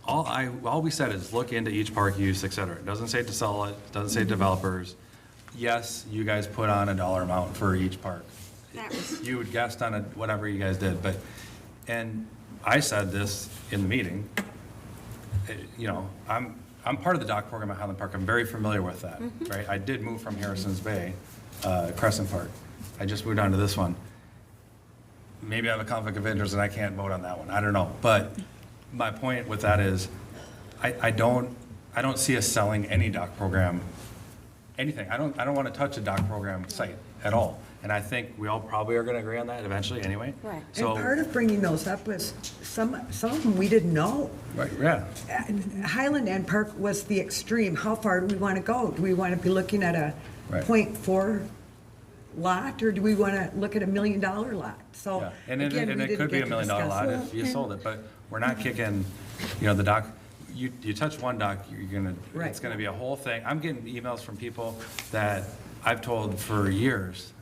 All we said is look into each park use, et cetera. It doesn't say to sell it, doesn't say developers. Yes, you guys put on a dollar amount for each park. That was- You had guessed on whatever you guys did, and I said this in the meeting, I'm part of the dock program at Highland Park, I'm very familiar with that, right? I did move from Harrison's Bay, Crescent Park. I just moved on to this one. Maybe I have a conflict of interest and I can't vote on that one, I don't know. But my point with that is, I don't see us selling any dock program, anything. I don't want to touch a dock program site at all. And I think we all probably are going to agree on that eventually anyway. Right. And So, part of bringing those up was some of them we didn't know. right, yeah. Highland and Park was the extreme. How far do we want to go? Do we want to be looking at a Right. .4 lot, or do we want to look at $1 million lot? So Yeah, and it, again, and we it didn't could be get $1 to million discuss lot it. if you sold it, but we're not kicking, the dock, you touch one dock, Right. it's gonna be a whole thing. I'm getting emails from people that I've told for years,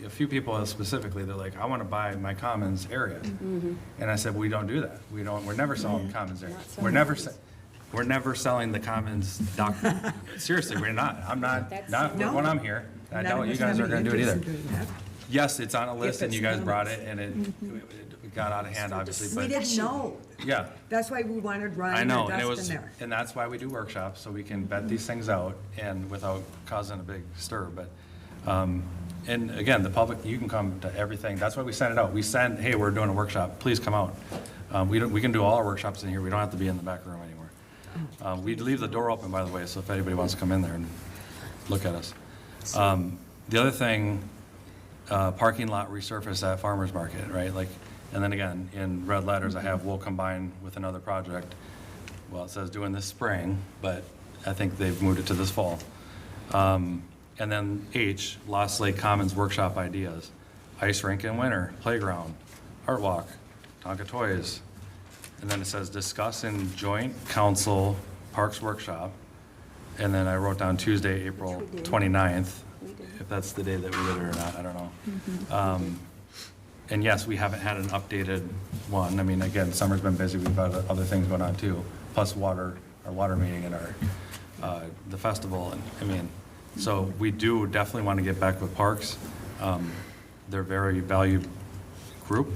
a few people specifically, they're like, I wanna buy my commons area. And I said, we don't do that. We're never selling commons area. We're never selling the commons dock. Seriously, we're not. I'm not No. when I'm here. I None doubt of you us guys have are gonna any do it either. interest in doing that. Yes, it's on a list and it's you guys not. brought it and it got out of hand, obviously, We but, didn't know. yeah, That's why we wanted I Ryan know. or And it Dustin was, there. and that's why we do workshops, so we can vet these things out and without causing a big stir, but, and again, the public, you can come to everything. That's why we send it out. We send, hey, we're doing a workshop, please come out. We can do all our workshops in here. We don't have to be in the back room anymore. We leave the door open, by the way, so if anybody wants to come in there and look at us. The other thing, parking lot resurface at farmer's market, right? Like, and then again, in red letters, I have will combine with another project. Well, it says doing this spring, but I think they've moved it to this fall. And then H, Lost Lake Commons Workshop Ideas, ice rink in winter, playground, art walk, Tonka toys. And then it says discuss in joint council parks workshop. And then I wrote down Tuesday, April 29th, if that's the day that we did it or not, I don't know. And yes, we haven't had an updated one. I mean, again, summer's been busy, we've got other things going on too, plus our water meeting and the festival, and, I mean, so we do definitely want to get back with parks. They're a very valued group.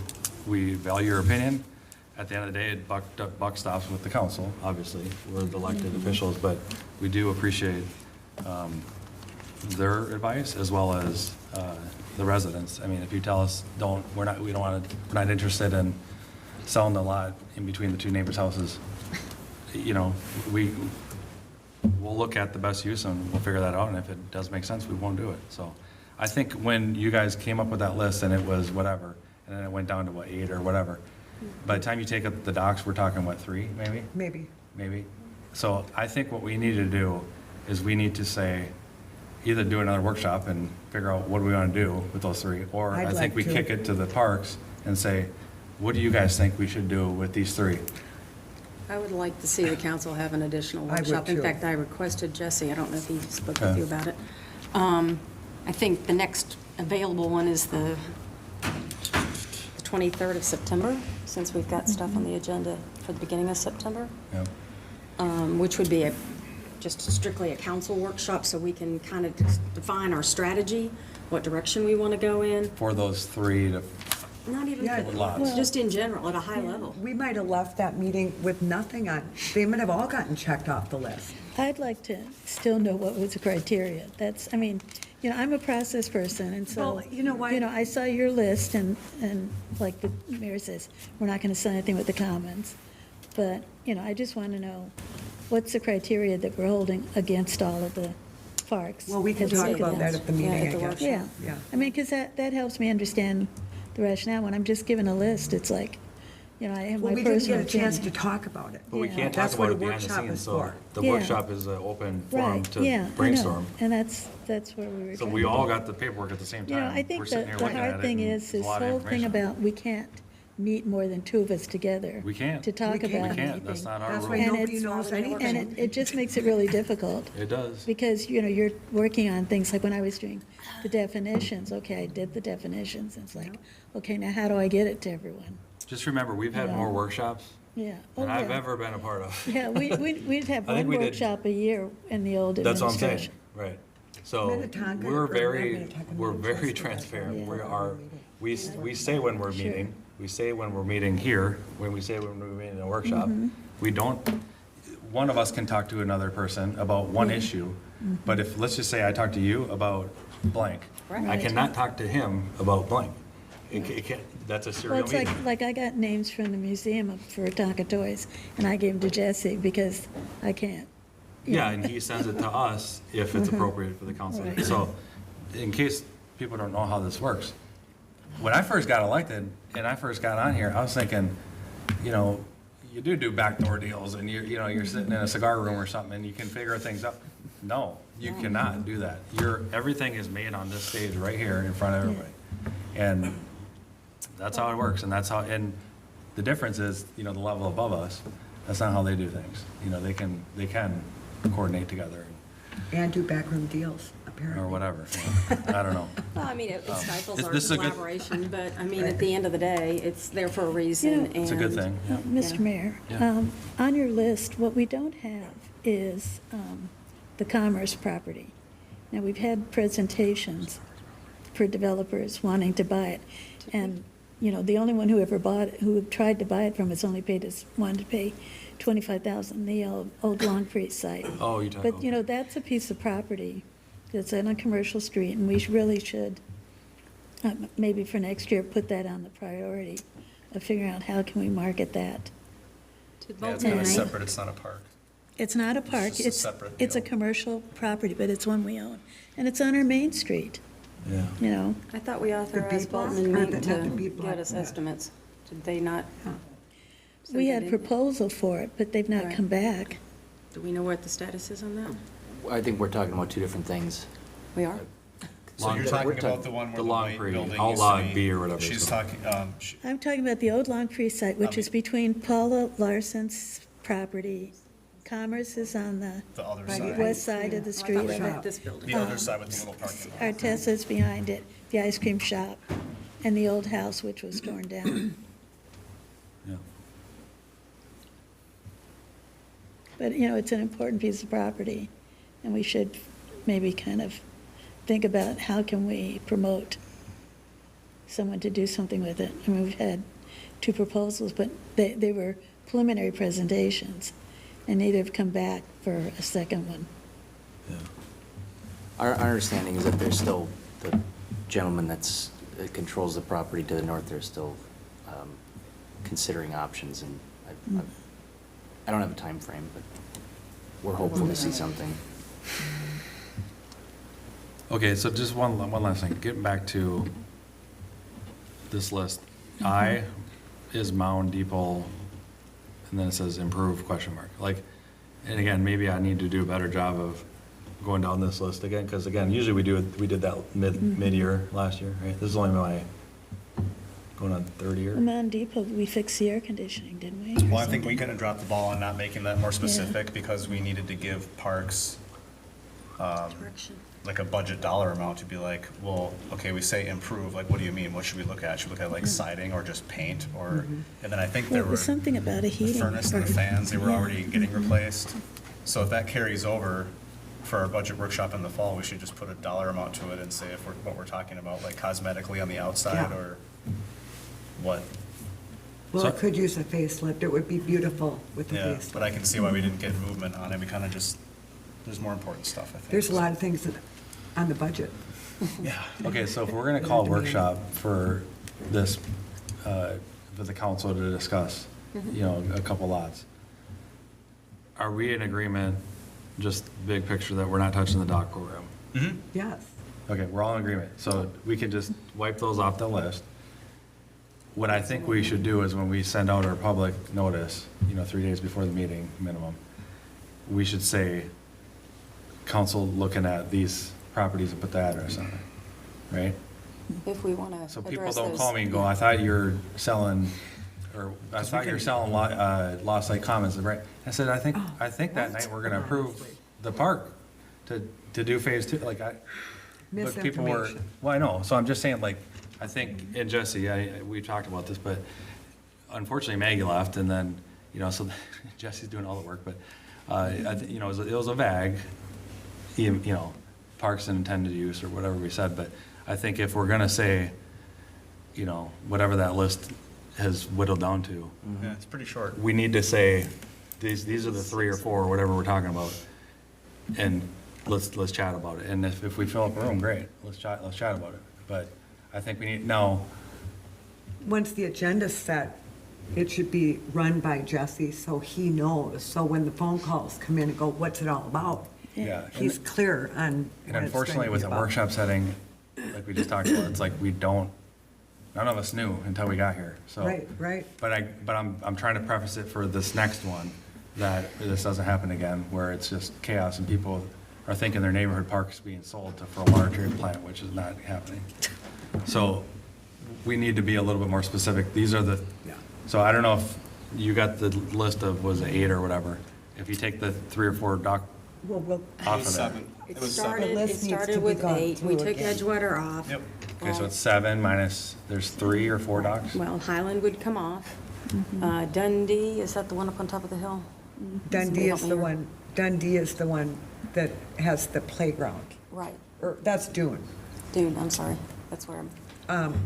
We value your opinion. At the end of the day, buck stops with the council, obviously. We're the elected officials, but we do appreciate their advice as well as the residents. I mean, if you tell us, we're not interested in selling the lot in between the two neighbors' houses, you know, we'll look at the best use and we'll figure that out, and if it does make sense, we won't do it. So I think when you guys came up with that list and it was whatever, and then it went down to 8 or whatever, by the time you take up the docks, we're talking 3 maybe? Maybe. So I think what we need to do is we need to say, either do another workshop and figure out what do we want to do with those 3, or I think we kick it to the parks and say, what do you guys think we should do with these 3? I would like to see the council have an additional I would workshop. In too. fact, I requested Jesse, I don't know if he spoke with Okay. you about it. I think the next available one is the 23rd of September, since we've got stuff on the agenda for the beginning of September, Yep. which would be just strictly a council workshop, so we can kind of define our strategy, what direction we want to go in. For those 3 to, Not even, Yeah, lots. just in general, at a high level. We might have left that meeting with nothing on, they might have all gotten checked off the list. I'd like to still know what was the criteria. That's, I mean, you know, I'm a process person, and so, Well, you know what? you know, I saw your list, and like the mayor says, we're not going to sign anything with the Commons. But, you know, I just want to know, what's the criteria that we're holding against all of the parks? Well, we can Because talk we- about that at the Yeah, meeting, at the I guess. workshop. Yeah. Yeah. I mean, because that helps me understand the rationale. When I'm just given a list, it's like, you know, I have Well, my we didn't personal get a chance opinion. to talk about it. But we Yeah. can't talk That's about what it a behind the workshop scenes, is so for. the Yeah. workshop is an open forum Right, to yeah, I know. brainstorm. And that's where we were So trying we to all go. got the paperwork at the same You know, time. I think We're sitting the here the looking at hard it, thing and is it's this a lot of whole thing information. about we can't meet more than 2 of us together. We can't. To talk We can't. about We anything. can't, that's not our That's rule. why And nobody it's- knows And anything. it just makes it really difficult. It does. Because, you know, you're working on things, like when I was doing the definitions, okay, I did the definitions, and it's like, okay, now how do I get it to everyone? Just remember, we've had Yeah. more workshops Yeah. than Oh, I've yeah. ever been a part of. Yeah, we'd have I think one we did. workshop a year in the old That's what I'm administration. saying, right. So Minnetonka we're or very, Minnetonka we're Manchester, very that's transparent. right. We are, we say when we're Sure. meeting, we say when we're meeting here, when we say when we're meeting in a workshop. Mm-hmm. We don't, one of us can talk to another person about one issue, but if, let's just say I talk to you about blank. I Right. cannot talk to him about blank. It can't, that's a Well, serial it's meeting. like I got names from the museum for Tonka toys, and I gave them to Jesse because I can't. Yeah, and he sends it to us if it's appropriate for the council. Right. So, in case people don't know how this works, when I first got elected and I first got on here, I was thinking, you know, you do backdoor deals, and you're sitting in a cigar room or something, and you can figure things out. No, you cannot do that. Everything is made on this stage right here in front of everybody. And that's how it works, and and the difference is, you know, the level above us, that's not how they do things. You know, they can coordinate together And do backroom deals, apparently. or whatever. I don't know. Well, I mean, it stifles our this is a good- collaboration, but, I mean, at the end of the day, it's there for a reason, You know- and. It's a good thing. Mr. Yeah. Mayor, Yeah. on your list, what we don't have is the commerce property. Now, we've had presentations for developers wanting to buy it, and, you know, the only one who ever bought it, who tried to buy it from us only wanted to pay $25,000, the old Longfreeze site. Oh, you talk. But, you know, that's a piece of property that's on a commercial street, and we really should, maybe for next year, put that on the priority of figuring out how can we market that. Yeah, it's kind of Right. separate, it's not a park. It's not a park, just a separate it's a deal. commercial property, but it's one we own, and it's on our main street, Yeah. you know? I thought we authorized block? Bolton and Or Mink not the B to block, get us yeah. estimates. Did they not? We send had it in? proposal for it, but they've not Right. come back. Do we know what the status is on that? I think we're talking about two different things. We are? So you're We're talking talking- about the one where the the Long white Pre, building all used to Log be? B or whatever it's She's called. talking, I'm talking about the old Long Tree site, which is between Paula Larson's property. Commerce is on the the other Right. side. west side of the street of it. This building. The other side with the little parking lot. Artessa's behind it, the ice cream shop, and the old house which was torn down. Yeah. But, you know, it's an important piece of property, and we should maybe kind of think about how can we promote someone to do something with it. I mean, we've had two proposals, but they were preliminary presentations, and neither have come back for a second one. Our understanding is that there's still, the gentleman that controls the property to the north, they're still considering options, and I don't have a time frame, but we're hopeful to see something. Okay, so just one last thing, getting back to this list. I is Mound Depot, and then it says improve question mark. Like, and again, maybe I need to do a better job of going down this list again, because again, usually we did that mid-year last year, right? This is only my, going on third year. Mound Depot, we fixed the air conditioning, didn't we? or Well, I think we something? could have dropped the ball on not making that more specific because we needed to give parks Direction. like a budget dollar amount to be like, well, okay, we say improve, like, what do you mean? What should we look at? Should we look at like siding or just paint or, and then I think Well, there it were was something about a the heating. furnace and the or- fans, they were yeah. already getting replaced. So if that carries over for our budget workshop in the fall, we should just put a dollar amount to it and say if we're, what we're talking about, like cosmetically on the outside Yeah. or what. Well, So- it could use a facelift. It would be beautiful with a Yeah, facelift. but I can see why we didn't get movement on it. We kind of just, there's more important stuff, I think. There's a lot of things on the budget. Yeah. Okay, so if we're gonna call a workshop for this, for the council to discuss, you know, a couple lots, are we in agreement, just big picture, that we're not touching the dock program? Mm-hmm. Yes. Okay, we're all in agreement, so we can just wipe those off the list. What I think we should do is when we send out our public notice, you know, 3 days before the meeting minimum, we should say, council looking at these properties and put the address on it, right? If we want to So people don't call me and go, I thought you were selling, or I thought you were selling Lost Lake Commons, right? I said, I think that night we're gonna approve the park to do phase two, like but people were, Misinformation. well, I know, so I'm just saying, like, I think, and Jesse, we talked about this, but unfortunately Maggie left, and then, you know, so Jesse's doing all the work, but, you know, it was a vague, you know, parks and intended use, or whatever we said, but I think if we're gonna say, you know, whatever that list has whittled down to, Yeah, it's pretty short. we need to say, these are the 3 or 4, or whatever we're talking about, and let's chat about it, and if we fill up a room, great, let's chat about it, but I think we need, now, Once the agenda's set, it should be run by Jesse so he knows. So when the phone calls come in and go, what's it all about? yeah. He's clear on And what it's going unfortunately, to with be a about. workshop setting, like we just talked about, it's like none of us knew until we got here, so. Right, right. But I'm trying to preface it for this next one, that this doesn't happen again, where it's just chaos and people are thinking their neighborhood park is being sold for a water treatment plant, which is not happening. So we need to be a little bit more specific. These are the, so I don't know if you got the list of, was it 8 or whatever? If you take the 3 or 4 dock Well, we'll, off of that. It The started list needs to started be with gone 8. We through took again. Edgewater off. Yep. Okay, so it's 7 minus, there's 3 or 4 docks? Well, Highland would come off. Dundee, is that the one up on top of the hill? Dundee is Somebody the help me one, Dundee is the one that has the playground. Right. Or, that's Dune. Dune, I'm sorry. That's where I'm.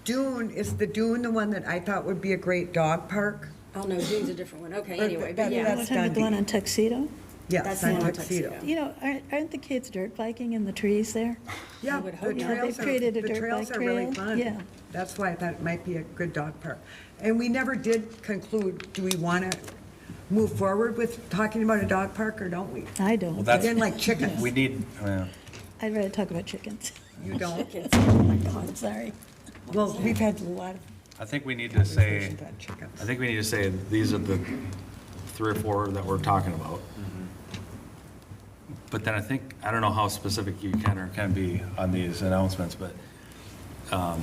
Dune, is the Dune the one that I thought would be a great dog park? Oh, no, Dune's a different one. Okay, Or anyway, that- but yeah. that's What time the one Dundee. on Tuxedo? Yes, That's on the one on Tuxedo. Tuxedo. You know, aren't the kids dirt biking in the trees there? Yeah, would the hope not. trails They've are, created a the dirt trails bike are really trail. fun. Yeah. That's why I thought it might be a good dog park. And we never did conclude, do we want to move forward with talking about a dog park or don't we? I don't. Well, that's- I didn't like chickens. We need, I'd rather talk about chickens. You don't? Oh, my God, sorry. Well, we've had a lot of I think we need to say, conversations on chickens. I think we need to say, these are the 3 or 4 that we're talking about. But then I think, I don't know how specific you can or can be on these announcements, but I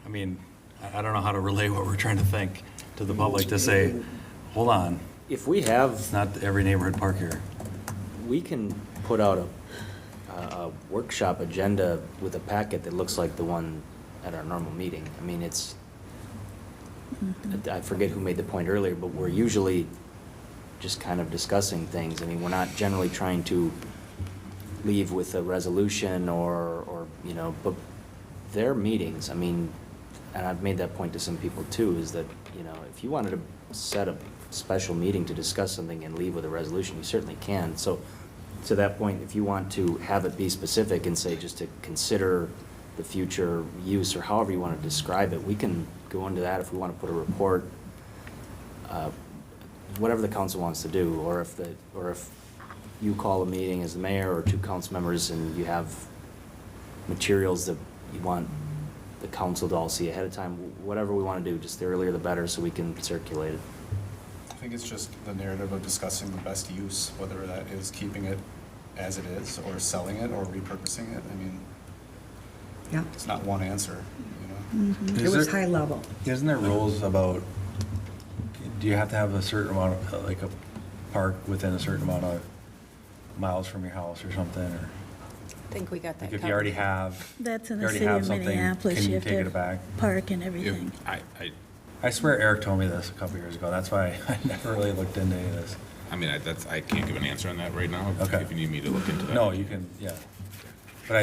mean, I don't know how to relay what we're trying to think to the public to say, hold on, If we have, it's not every neighborhood park here. we can put out a workshop agenda with a packet that looks like the one at our normal meeting. I mean, it's, I forget who made the point earlier, but we're usually just kind of discussing things. I mean, we're not generally trying to leave with a resolution or, you know, but their meetings, I mean, and I've made that point to some people too, is that, you know, if you wanted to set a special meeting to discuss something and leave with a resolution, you certainly can. So to that point, if you want to have it be specific and say just to consider the future use or however you want to describe it, we can go into that if we want to put a report, whatever the council wants to do, or if you call a meeting as the mayor or two council members and you have materials that you want the council to all see ahead of time, whatever we want to do, just the earlier the better so we can circulate it. I think it's just the narrative of discussing the best use, whether that is keeping it as it is, or selling it, or repurposing it. I mean, Yeah. it's not one answer, you know? It was high level. Isn't there rules about, do you have to have a certain amount of, like a park within a certain amount of miles from your house or something, or? I think we got that Like covered. if you already have, That's in you the already city have of something, Minneapolis. can you have to take have it back? Park and everything. I swear Eric told me this a couple years ago, that's why I never really looked into any of this. I mean, I can't give an answer on that right now, Okay. if you need me to look into that. No, you can, yeah. But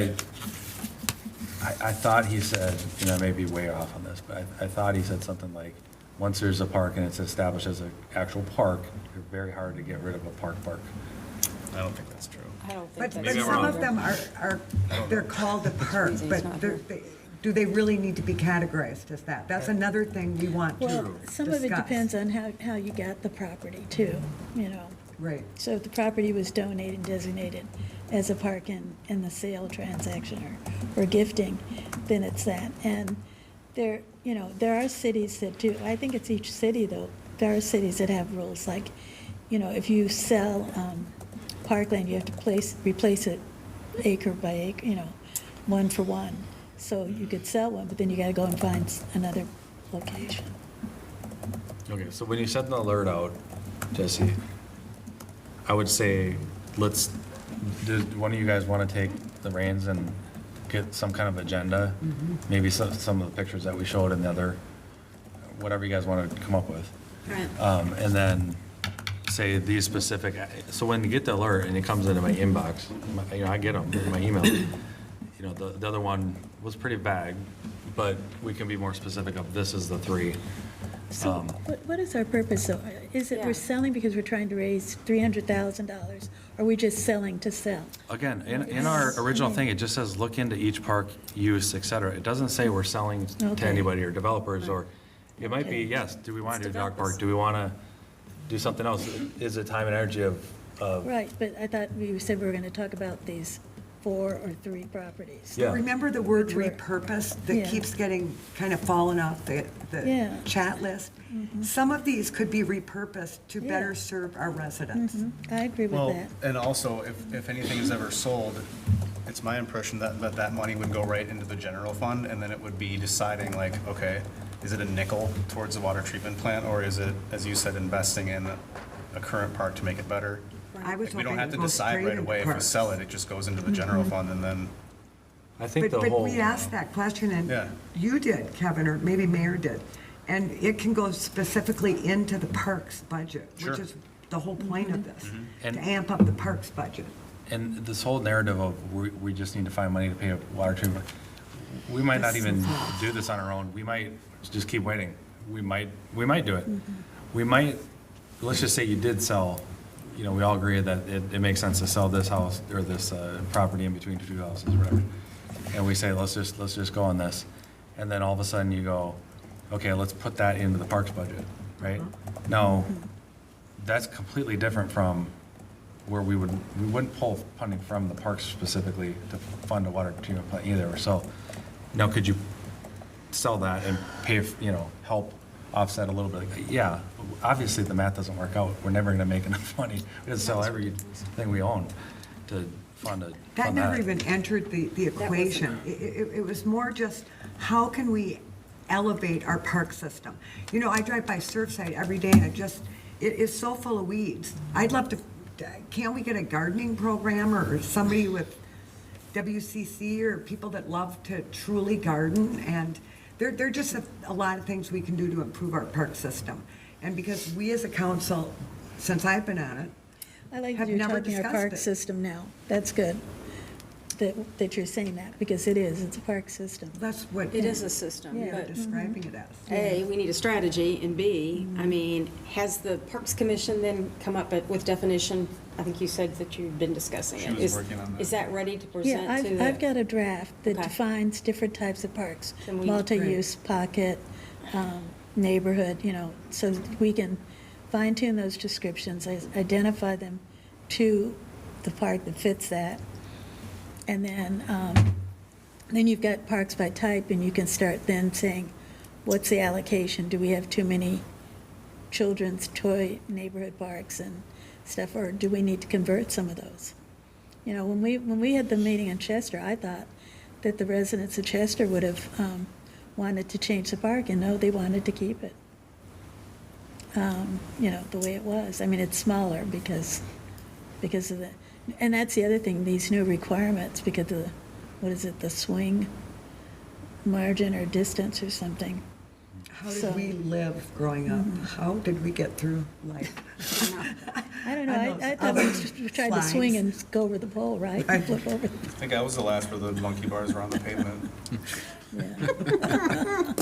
I thought he said, and I may be way off on this, but I thought he said something like, once there's a park and it's established as an actual park, it's very hard to get rid of a park. I don't think that's true. I don't think But that's. but I'm some wrong. of them are, they're called a park, Reason but he's not they're- do they really need to be categorized as that? That's another thing we want to Well, some of it discuss. depends on how you got the property too, you know. Right. So if the property was donated, designated as a park in the sale transaction or gifting, then it's that. And there, you know, there are cities that do, I think it's each city though, there are cities that have rules like, you know, if you sell parkland, you have to replace it acre by acre, you know, one for one. So you could sell one, but then you gotta go and find another location. Okay, so when you send the alert out, Jesse, I would say, did one of you guys want to take the reins and get some kind of agenda? Maybe some of the pictures that we showed in the other, whatever you guys want to come up with. Right. And then say these specific, so when you get the alert and it comes into my inbox, you know, I get them in my email. You know, the other one was pretty vague, but we can be more specific of this is the three. So what is our purpose though? Is it Yeah. we're selling because we're trying to raise $300,000? Or are we just selling to sell? Again, in our original thing, it just says, look into each park use, et cetera. It doesn't say we're selling to Okay. anybody or developers, or it might be, Okay. yes, do we want to It's do a dog developers. park? Do we want to do something else? Is it time and energy of, Right, but I thought we said we were going to talk about these 4 or 3 properties. yeah. Remember the word Which were- repurpose that Yeah. keeps getting kind of fallen off the Yeah. Mm-hmm. chat list? Some of these could be repurposed to better Yeah. serve our residents. I agree with Well, that. and also, if anything is ever sold, it's my impression that money would go right into the general fund, and then it would be deciding like, okay, is it a nickel towards the water treatment plant, or is it, as you said, investing in a current park to make it better? I was Like, we don't hoping have it to goes decide straight right into away if we parks. sell it, it just goes into the general fund, and then, I think the But whole. we asked that question, Yeah. and you did, Kevin, or maybe Mayor did. And it can go specifically into the parks budget, which Sure. is the whole point of this, And- to amp up the parks budget. And this whole narrative of we just need to find money to pay a water treatment, we might not even do this on our own. We might just keep waiting. We might do it. We might, let's just say you did sell, you know, we all agree that it makes sense to sell this house or this property in between two houses, whatever. And we say, let's just go on this. And then all of a sudden you go, okay, let's put that into the parks budget, right? Now, that's completely different from where we wouldn't pull funding from the parks specifically to fund a water treatment plant either. So now could you sell that and pay, you know, help offset a little bit. Yeah, obviously the math doesn't work out. We're never gonna make enough money. We have to sell everything we own to fund it. That never even entered the equation. It was more just, how can we elevate our park system? You know, I drive by Surfside every day, and it is so full of weeds. I'd love to, can't we get a gardening program or somebody with WCC or people that love to truly garden? And there are just a lot of things we can do to improve our park system. And because we as a council, since I've been on it, I like that have you're never talking our discussed park it. system now. That's good, that you're saying that, because it's a park system. That's what. It is a system, Yeah. You're but describing it as. A, we need a strategy, and B, I mean, has the Parks Commission then come up with definition? I think you said that you've been discussing it. She was Is- working on that. Is that ready to Yeah, present to the? I've got a draft that Okay. defines different types of parks. Then we- Multi-use, pocket, neighborhood, so that we can fine tune those descriptions, identify them to the park that fits that. And then you've got parks by type, and you can start then saying, what's the allocation? Do we have too many children's toy neighborhood parks and stuff, or do we need to convert some of those? When we had the meeting in Chester, I thought that the residents of Chester would have wanted to change the park, and no, they wanted to keep it, the way it was. I mean, it's smaller because of the, and that's the other thing, these new requirements, because of the swing margin or distance or something. How So- did we live growing up? How did we get through life? I don't know, I know, I thought we tried to swing slides. and go over the pole, right? I- Flip over. I think I was the last where the monkey bars were on the pavement. Yeah.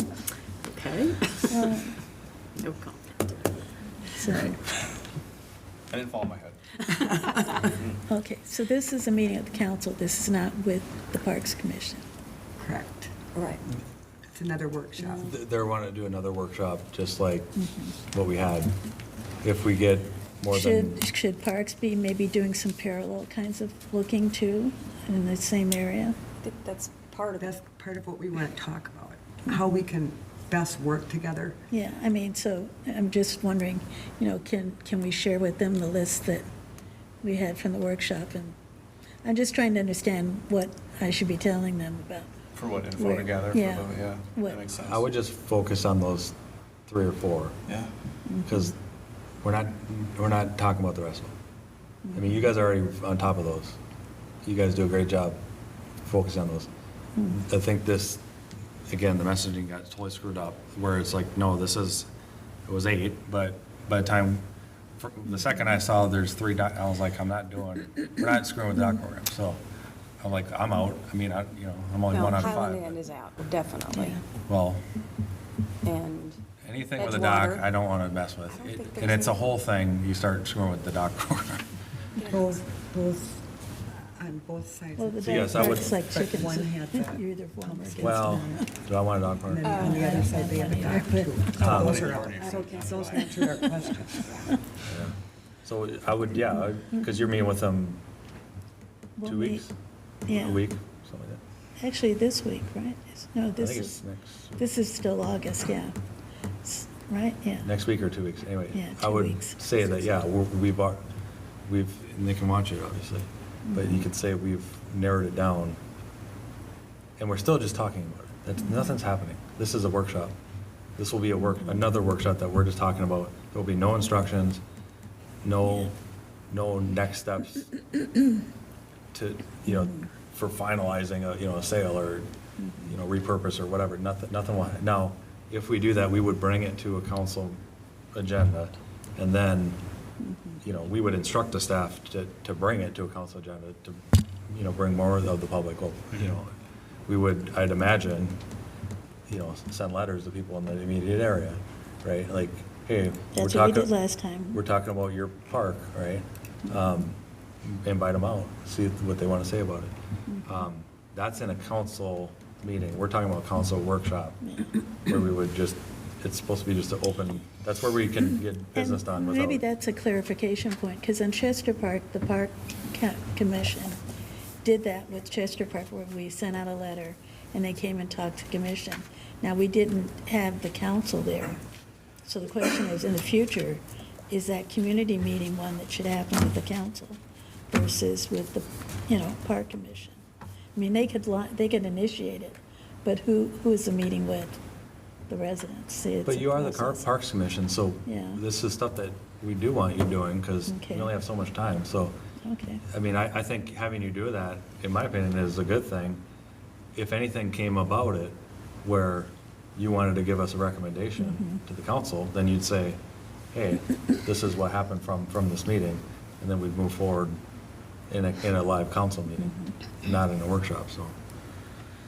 Okay. No comment. So, I didn't fall on my head. okay, so this is a meeting of the council, this is not with the Parks Commission. Correct. Right. It's another workshop. They're wanting to do another workshop, just like what we had. If we get more than, Should parks be maybe doing some parallel kinds of looking too, in the same area? I think that's part of it. That's part of what we want to talk about, how we can best work together. Yeah, I mean, so I'm just wondering, can we share with them the list that we had from the workshop? And I'm just trying to understand what I should be telling them about. For what info Where- to gather, yeah. that What- makes sense. I would just focus on those 3 or 4, Yeah. because we're not talking about the rest of them. I mean, you guys are already on top of those. You guys do a great job focusing on those. I think this, again, the messaging got totally screwed up, where it's like, no, it was 8, but by the time, the second I saw there's 3, I was like, we're not screwing with the doc program, so I'm like, I'm out. I mean, I'm only No, 1 out of 5. Highland Inn is out, definitely. Well, And anything with a dock, Edgewater. I don't want to mess with. I don't think And there's it's a any- whole thing, you start screwing with the dock program. On both sides. Well, the So yes, dog I would- parks like But chickens. one had that. You're either for them or against Well, them. do I want a dock And then park? on the other side, they have a dock too. Um, Those are out. So those answered our questions. So I would, yeah, because you're meeting with them Well, 2 we- weeks? Yeah. A week, something like Actually, this week, right? No, that. I this think is, it's next, this is still August, yeah. Right, yeah. next week or 2 weeks, anyway. Yeah, I 2 would weeks. say that, yeah, and they can watch it, obviously, but you could say we've narrowed it down, and we're still just talking about it. Nothing's happening. This is a workshop. This will be another workshop that we're just talking about. There will be no instructions, no next steps to, for finalizing a sale or, repurpose or whatever, nothing will. Now, if we do that, we would bring it to a council agenda, and then, we would instruct the staff to bring it to a council agenda, to, bring more of the public, we would, I'd imagine, send letters to people in the immediate area, right? Like, hey, we're That's what we talking. did last time. We're talking about your park, right? Invite them out, see what they want to say about it. That's in a council meeting. We're talking about a council workshop, where we would just, it's supposed to be just an open, that's where we can get business done And without. maybe that's a clarification point, because in Chester Park, the Park Commission did that with Chester Park, where we sent out a letter, and they came and talked to the commission. Now, we didn't have the council there So the question is, in the future, is that community meeting one that should happen with the council versus with the, park commission? I mean, they could initiate it, but who is the meeting with? The residents? See, it's But a you are the process. Parks Commission, so Yeah. this is stuff that we do want you doing, because Okay. we only have so much time, so. Okay. I mean, I think having you do that, in my opinion, is a good thing. If anything came about it where you wanted to give us a recommendation to the council, then you'd say, hey, this is what happened from this meeting, and then we'd move forward in a live council meeting, not in a workshop, so.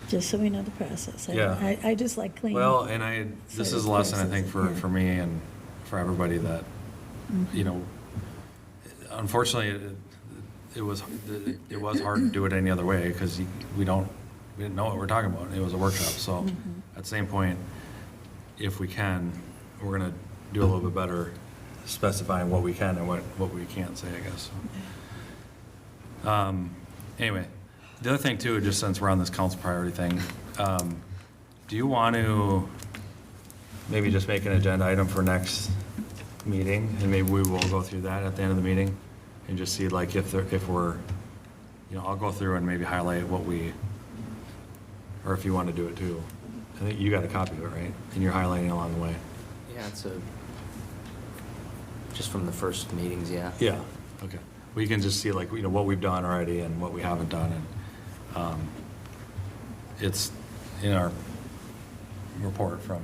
Just so we know the process. Yeah. I just like clean. Well, and this sort is of a lesson, I think, process, for me and for everybody that, unfortunately, it was hard to do it any other way, because we didn't know what we're talking about. It was a workshop, so at the same point, if we can, we're gonna do a little bit better specifying what we can and what we can't say, I guess. Anyway, the other thing too, just since we're on this council priority thing, do you want to maybe just make an agenda item for next meeting, and maybe we will go through that at the end of the meeting, and just see like if we're, I'll go through and maybe highlight what we, or if you want to do it too. I think you got a copy of it, right? And you're highlighting along the way. Yeah, just from the first meetings, yeah. Yeah, okay. We can just see like, what we've done already and what we haven't done, and it's in our report from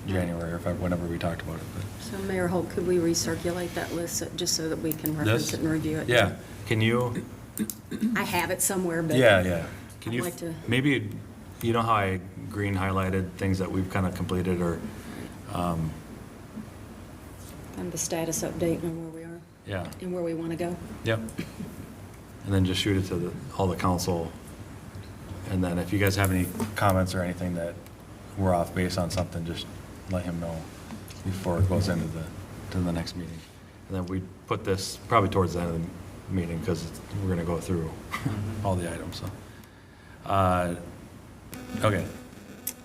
January, or whenever we talked about it, but. So Mayor Holt, could we recirculate that list just so that we can reference This? it and review it? Yeah, can you? I have it somewhere, but. Yeah. Can I'd you, like to- maybe, you know how I green highlighted things that we've kind of completed, or, Kind of the status update on where we are yeah, and where we want to go. yep. And then just shoot it to all the council. And then if you guys have any comments or anything that we're off base on something, just let him know before it goes into the next meeting. And then we put this probably towards the end of the meeting, because we're gonna go through all the items, so. Okay.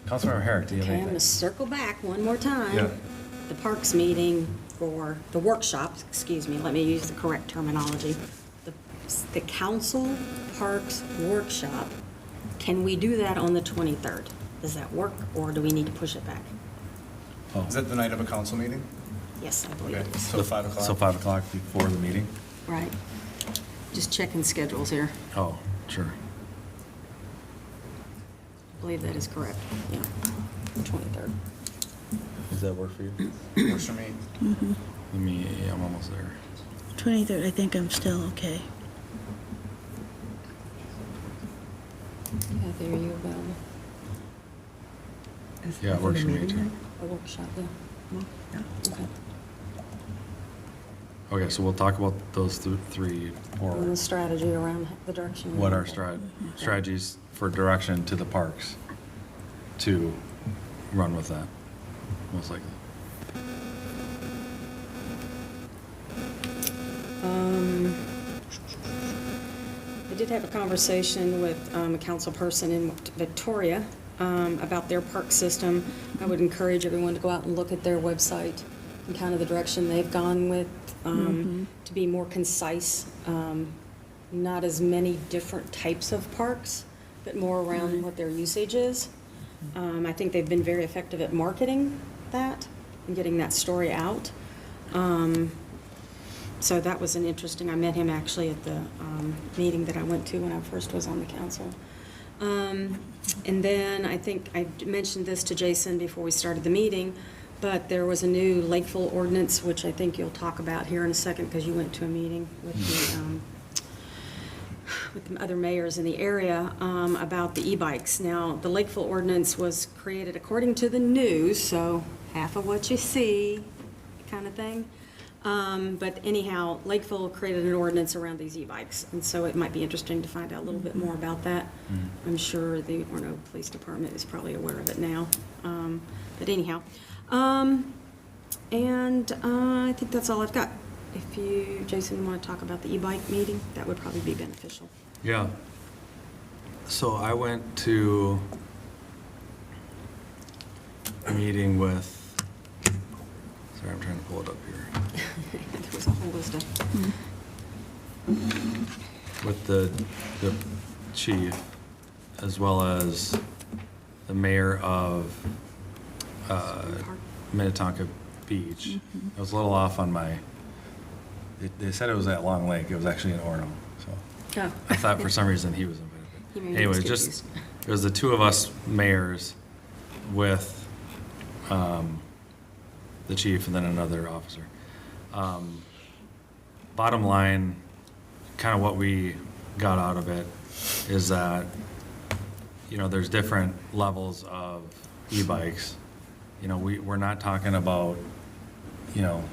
Councilmember Herrick, do you have Okay, I'm anything? going to circle back one more time. Yeah. The Parks meeting for the workshops, excuse me, let me use the correct terminology. The council parks workshop, can we do that on the 23rd? Does that work, or do we need to push it back? Is that the night of a council meeting? Yes, I believe Okay, it is. so 5 o'clock? So 5 o'clock before the meeting? Right. Just checking schedules here. Oh, sure. I believe that is correct. Yeah, the 23rd. Does that work for you? Works for me. I'm almost there. 23rd, I think I'm still okay. Kathy, are you available? Yeah, it works for me too. A workshop, yeah. Okay. Okay, so we'll talk about those three, And the or strategy around the direction. what our strategies for direction to the parks to run with that, most likely. I did have a conversation with a council person in Victoria about their park system. I would encourage everyone to go out and look at their website and kind of the direction they've gone with, to be more concise. Not as many different types of parks, but more around what their usage is. I think they've been very effective at marketing that and getting that story out. So that was an interesting, I met him actually at the meeting that I went to when I first was on the council. And then I think I mentioned this to Jason before we started the meeting, but there was a new Lakeville ordinance, which I think you'll talk about here in a second, because you went to a meeting with the other mayors in the area about the e-bikes. Now, the Lakeville ordinance was created according to the news, so half of what you see kind of thing. But anyhow, Lakeville created an ordinance around these e-bikes, and so it might be interesting to find out a little bit more about that. I'm sure the Orono Police Department is probably aware of it now. But anyhow, and I think that's all I've got. If you, Jason, want to talk about the e-bike meeting, that would probably be beneficial. Yeah. So I went to a meeting with, Sorry, I'm trying to pull it up here. There was a whole list of. With the chief, as well as the mayor of Minnetonka Beach. I was a little off on my, they said it was at Long Lake, it was actually in Orono, so. Oh. I thought for some reason he was invited. He But maybe was Anyway, just, confused. it was the two of us mayors with the chief and then another officer. Bottom line, kind of what we got out of it is that, you know, there's different levels of e-bikes. You know, we're not talking about, you know,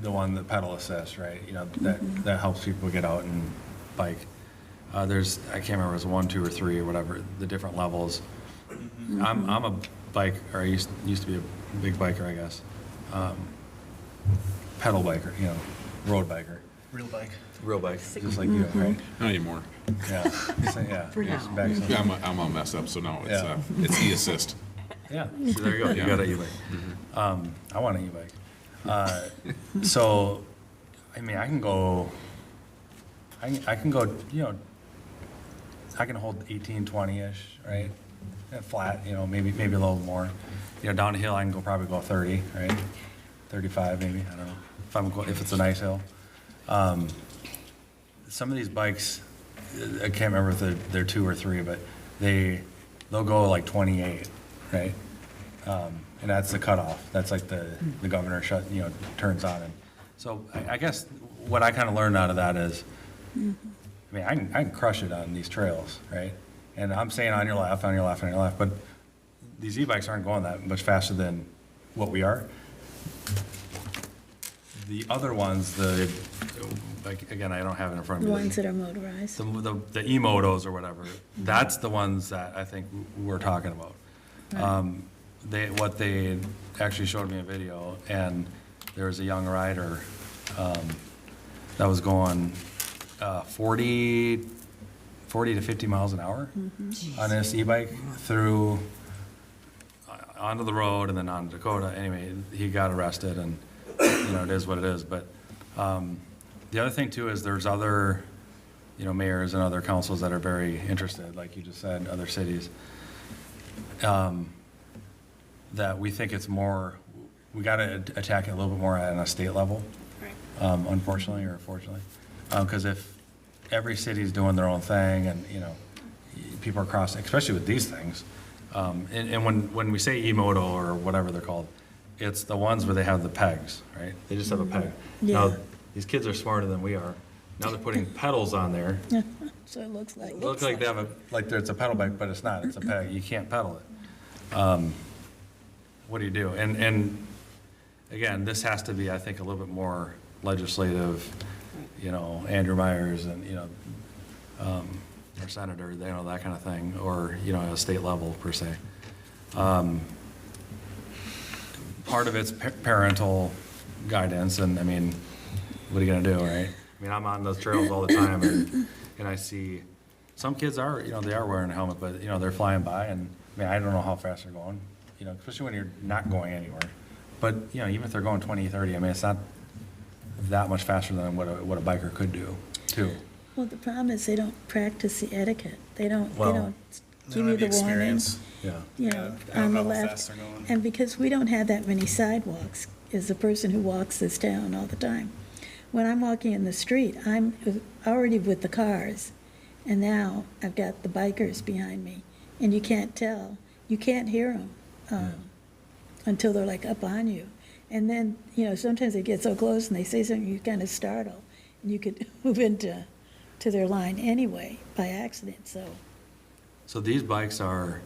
the one that pedal assist, right? You know, that helps people get out and bike. There's, I can't remember, it was 1, 2, or 3, or whatever, the different levels. I'm a bike, or I used to be a big biker, I guess. Pedal biker, you know, road biker. Real bike. Real bike, just like you, right? Not anymore. Yeah. So, yeah. For it's now. back some- Yeah, I'm all messed up, so now Yeah. it's e-assist. Yeah, so there you go, you Yeah. got an e-bike. I want an e-bike. So, I mean, I can go, you know, I can hold 18, 20-ish, right? Flat, you know, maybe a little more. You know, downhill, I can probably go 30, right? 35 maybe, I don't know, if it's a nice hill. Some of these bikes, I can't remember if they're 2 or 3, but they'll go like 28, right? And that's the cutoff. That's like the governor turns on. And so I guess what I kind of learned out of that is, I mean, I can crush it on these trails, right? And I'm saying on your left, but these e-bikes aren't going that much faster than what we are. The other ones, like, again, I don't have it in front of The me. ones that are motorized. The e-motos or whatever, that's the ones that I think we're talking about. What they actually showed me a video, and there was a young rider that was going 40 to 50 miles an hour on this e-bike through onto the road and then on Dakota. Anyway, he got arrested, and you know, it is what it is. But the other thing too is there's other, you know, mayors and other councils that are very interested, like you just said, other cities, that we think it's more, we got to attack it a little bit more at a state level, unfortunately or fortunately. Because if every city's doing their own thing and, you know, people are crossing, especially with these things, and when we say e-moto or whatever they're called, it's the ones where they have the pegs, right? They just have a peg. Yeah. Now, these kids are smarter than we are. Now they're putting pedals on there. So it looks like. It looks like they have it's a pedal bike, but it's not, it's a peg. You can't pedal it. What do you do? And again, this has to be, I think, a little bit more legislative, you know, Andrew Myers and, you know, our senator, you know, that kind of thing, or, you know, at a state level per se. Part of it's parental guidance, and I mean, what are you gonna do, right? I mean, I'm on those trails all the time, and I see some kids are, you know, they are wearing a helmet, but, you know, they're flying by, and I mean, I don't know how fast they're going, you know, especially when you're not going anywhere. But, you know, even if they're going 20, 30, I mean, it's not that much faster than what a biker could do, too. Well, the problem is they don't practice the etiquette. They don't Well, give you the warning, Yeah. you know, on the left. And because we don't have that many sidewalks, as a person who walks this town all the time, when I'm walking in the street, I'm already with the cars, and now I've got the bikers behind me, and you can't tell, you can't hear them until they're like up on you. And then, you know, sometimes they get so close and they say something, you kind of startle, and you could move into their line anyway by accident, so. So these bikes are,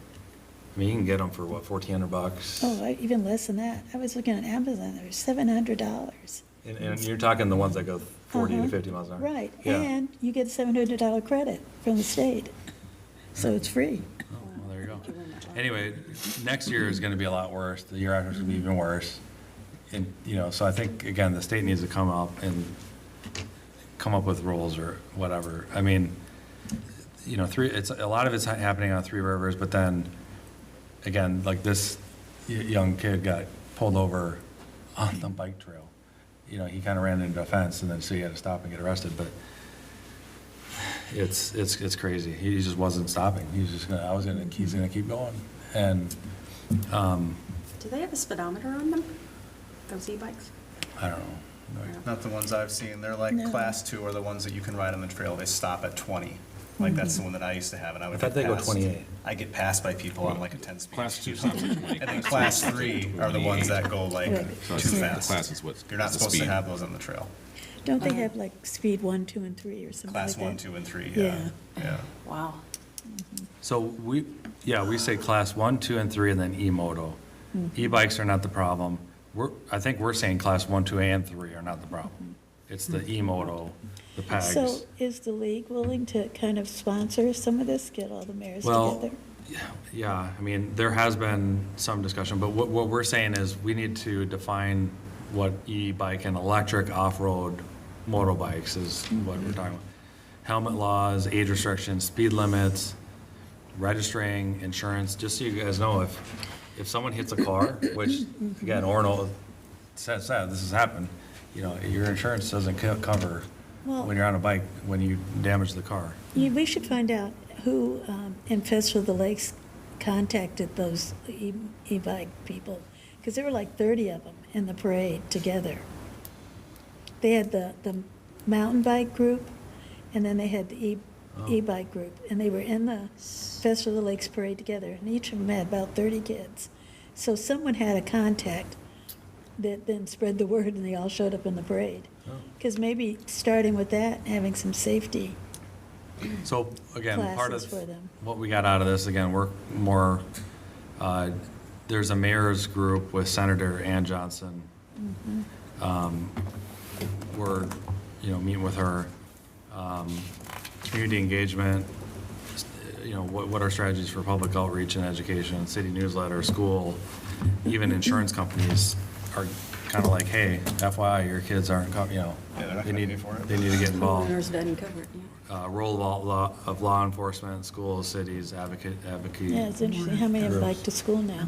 I mean, you can get them for what, $1,400? Oh, even less than that. I was looking on Amazon, they're $700. And you're talking the ones that go 40 to Uh-huh. 50 miles an hour? Right, Yeah. and you get a $700 credit from the state, so it's free. Oh, well, there you go. Anyway, next year is gonna be a lot worse. The year after is gonna be even worse. And, you know, so I think, again, the state needs to come up with rules or whatever. I mean, you know, a lot of it's happening on Three Rivers, but then, again, like this young kid got pulled over on the bike trail. You know, he kind of ran into a fence, and then so he had to stop and get arrested, but it's crazy. He just wasn't stopping. He's gonna keep going. And, Do they have a speedometer on them, those e-bikes? I don't know. No idea. Not the ones I've seen. They're like No. class 2 are the ones that you can ride on the trail. They stop at 20. Like that's the one that I used to have, and I would I thought get they go passed. 28. I get passed by people on like a 10-speed. Class 2 stops at 20. And then class 3 are the ones that go like Right. So too the fast. class is what? You're not the supposed to speed. have those on the trail. Don't they have like speed 1, 2, and 3 or something like Class that? 1, 2, and 3, Yeah. yeah. Yeah. Wow. So we say class 1, 2, and 3, and then e-moto. E-bikes are not the problem. I think we're saying class 1, 2, and 3 are not the problem. It's the e-moto, the PAGs. So is the league willing to kind of sponsor some of this, get all the mayors Well, together? yeah, I mean, there has been some discussion, but what we're saying is we need to define what e-bike and electric off-road motorbikes is what we're talking about. Helmet laws, age restrictions, speed limits, registering, insurance, just so you guys know, if someone hits a car, which, again, Orno says this has happened, you know, your insurance doesn't cover Well- when you're on a bike, when you damage the car. We should find out who in Festival of the Lakes contacted those e-bike people, because there were like 30 of them in the parade together. They had the mountain bike group, and then they had the e-bike group, and they were in the Festival of the Lakes parade together, and each of them had about 30 kids. So someone had a contact that then spread the word, and they all showed up in the parade. Because maybe starting with that, having some safety. So, again, part Classes of for them. what we got out of this, again, we're more, there's a mayor's group with Senator Ann Johnson. We're, meeting with her. Community engagement, what are strategies for public outreach and education, city newsletter, school, even insurance companies are kind of like, hey, FYI, your kids aren't, Yeah, they're not they gonna need, pay for it. they need to get involved. Homeowners doesn't cover it, yeah. Role of law enforcement, schools, cities, advocate. Yeah, it's interesting how many of them bike to school now.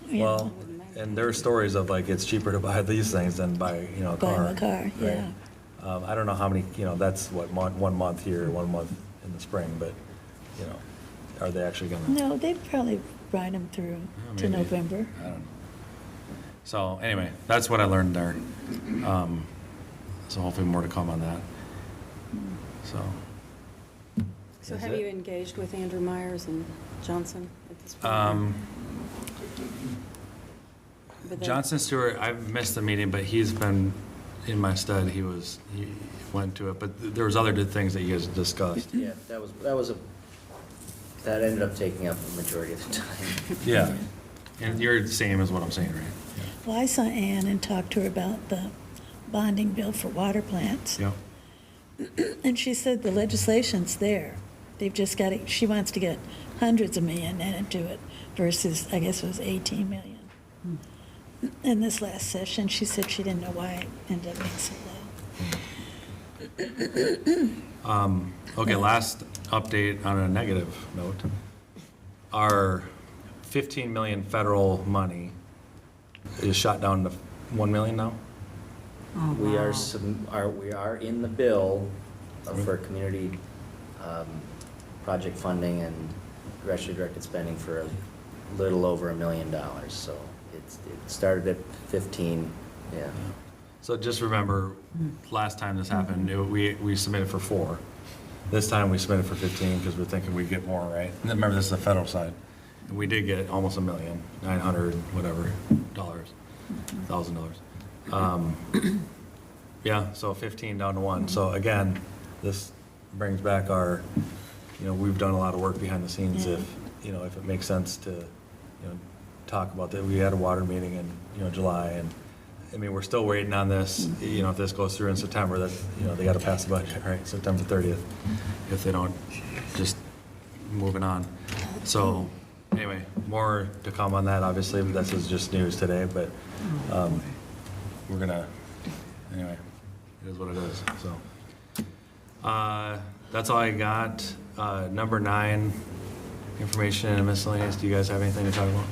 Yeah. Well, and there are stories of like, it's cheaper to buy these things than buy, a car. Buying a car, yeah. Right? I don't know how many, that's what, 1 month here, 1 month in the spring, but, are they actually gonna? No, they probably ride them through to maybe. November. I don't know. So anyway, that's what I learned there. So hopefully more to come on that. So, So Is have it? you engaged with Andrew Myers and Johnson at this point? But they- Johnson Stewart, I've missed the meeting, but he's been in my stead. He went to it, but there was other good things that you guys discussed. Yeah, that ended up taking up the majority of the time. Yeah. And you're the same as what I'm saying, right? Well, I saw Ann and talked to her about the bonding bill for water plants. Yep. And she said the legislation's there. They've just got to, she wants to get hundreds of million into it versus, I guess it was 18 million. In this last session, she said she didn't know why it ended up being so low. Okay, last update on a negative note. Our 15 million federal money is shot down to 1 million now? We are in the bill for community project funding and actually directed spending for a little over $1 million. So it started at 15, yeah. So just remember, last time this happened, we submitted for 4. This time we submitted for 15 because we're thinking we'd get more, right? And remember, this is the federal side. And we did get almost $1 million, 900, whatever, $1,000. Yeah, so 15 down to 1. So again, this brings back our, we've done a lot of work behind the scenes if it makes sense to, talk about that. We had a water meeting in, July, and I mean, we're still waiting on this, if this goes through in September, that, they gotta pass the budget, right, September 30th, if they don't, just moving on. So, anyway, more to come on that, obviously, this is just news today, but, we're gonna, anyway, it is what it is, so. That's all I got. Number 9, information and miscellaneous, do you guys have anything to talk about?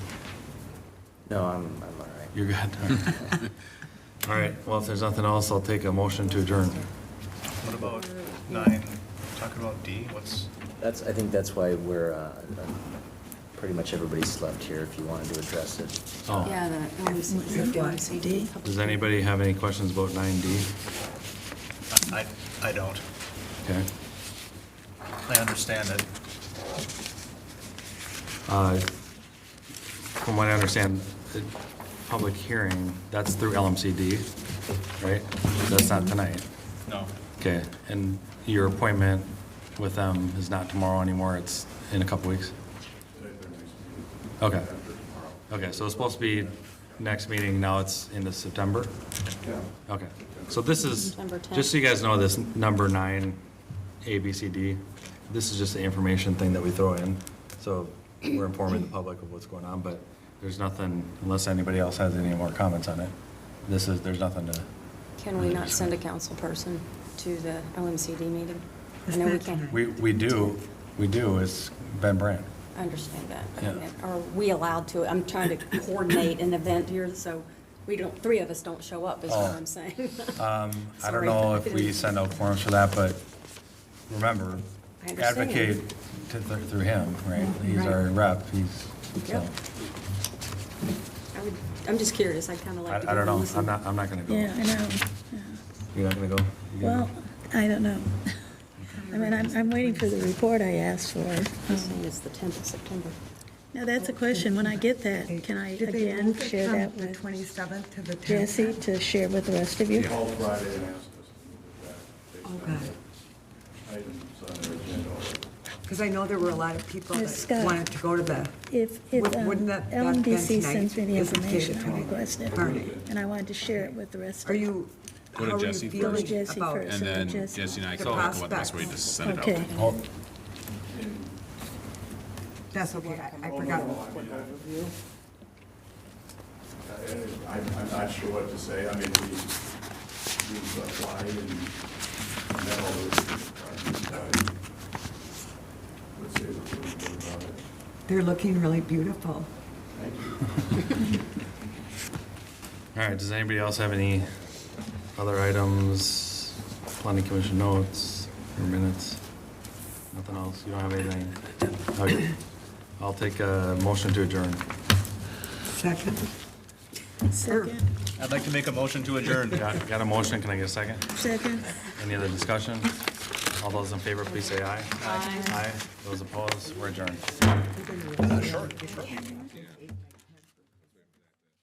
No, I'm all right. You're good. All right. All right, well, if there's nothing else, I'll take a motion to adjourn. What about 9, talking about D, what's? I think that's why we're, pretty much everybody's left here if you wanted to address it. Oh, Yeah, the LMCD. does anybody have any questions about 9D? I don't. Okay. I understand it. From what I understand, the public hearing, that's through LMCD, right? That's not tonight. No. Okay, and your appointment with them is not tomorrow anymore, it's in a couple weeks? Okay. Okay, so it's supposed to be next meeting, now it's into September? Okay, so this is, September 10th. just so you guys know, this number 9, A, B, C, D, this is just the information thing that we throw in. So we're informing the public of what's going on, but there's nothing, unless anybody else has any more comments on it, there's nothing to. Can we not send a council person to the LMCD meeting? I know we can. We do, it's Ben Brandt. I understand that. But I Yeah. mean, are we allowed to? I'm trying to coordinate an event here, so we don't, 3 of us don't show up, is what Oh. I'm saying. I don't Sorry. know if we send out forms for that, but remember, I understand. advocate through him, right? He's our rep, so. Yep. I'm just curious, I'd kind of like to go I don't know, listen. I'm not gonna go. Yeah, I know. Yeah. You're not gonna go? You gonna Well, I don't know. I mean, I'm waiting for the report I asked for. He's saying it's the 10th of September. Now, that's a question. When I get that, can I Did they again move it share from that the with 27th to the 10th? Jesse to share with the rest of you? Called Friday and asked us to move it back. Oh, God. Items on their agenda already. Because I know there were a lot of people Ms. that Scott, wanted to go to the, If Wouldn't that been LMDC tonight? sends me the Isn't it information, I tonight? request it. Party. And I wanted to share it with the rest of are you. you, Go to how are you Jesse Go to feeling Jesse about? first. And then Jesse. Jesse and I The can talk about the best way to prospects. set it up. Okay. Oh, That's okay, I forgot. I'm not sure what to say. I mean, we've applied and met all those. Let's say we're pretty good about it. They're looking really beautiful. Thank you. all right, does anybody else have any other items, planning commission notes or minutes? Nothing else? You don't have anything? Okay. I'll take a motion to adjourn. Second. Second, I'd like to make a motion to adjourn. Got a motion, can I get a second? second. Any other discussion? All those in favor, please say aye. Aye. Aye. Those opposed, we're adjourned. Short.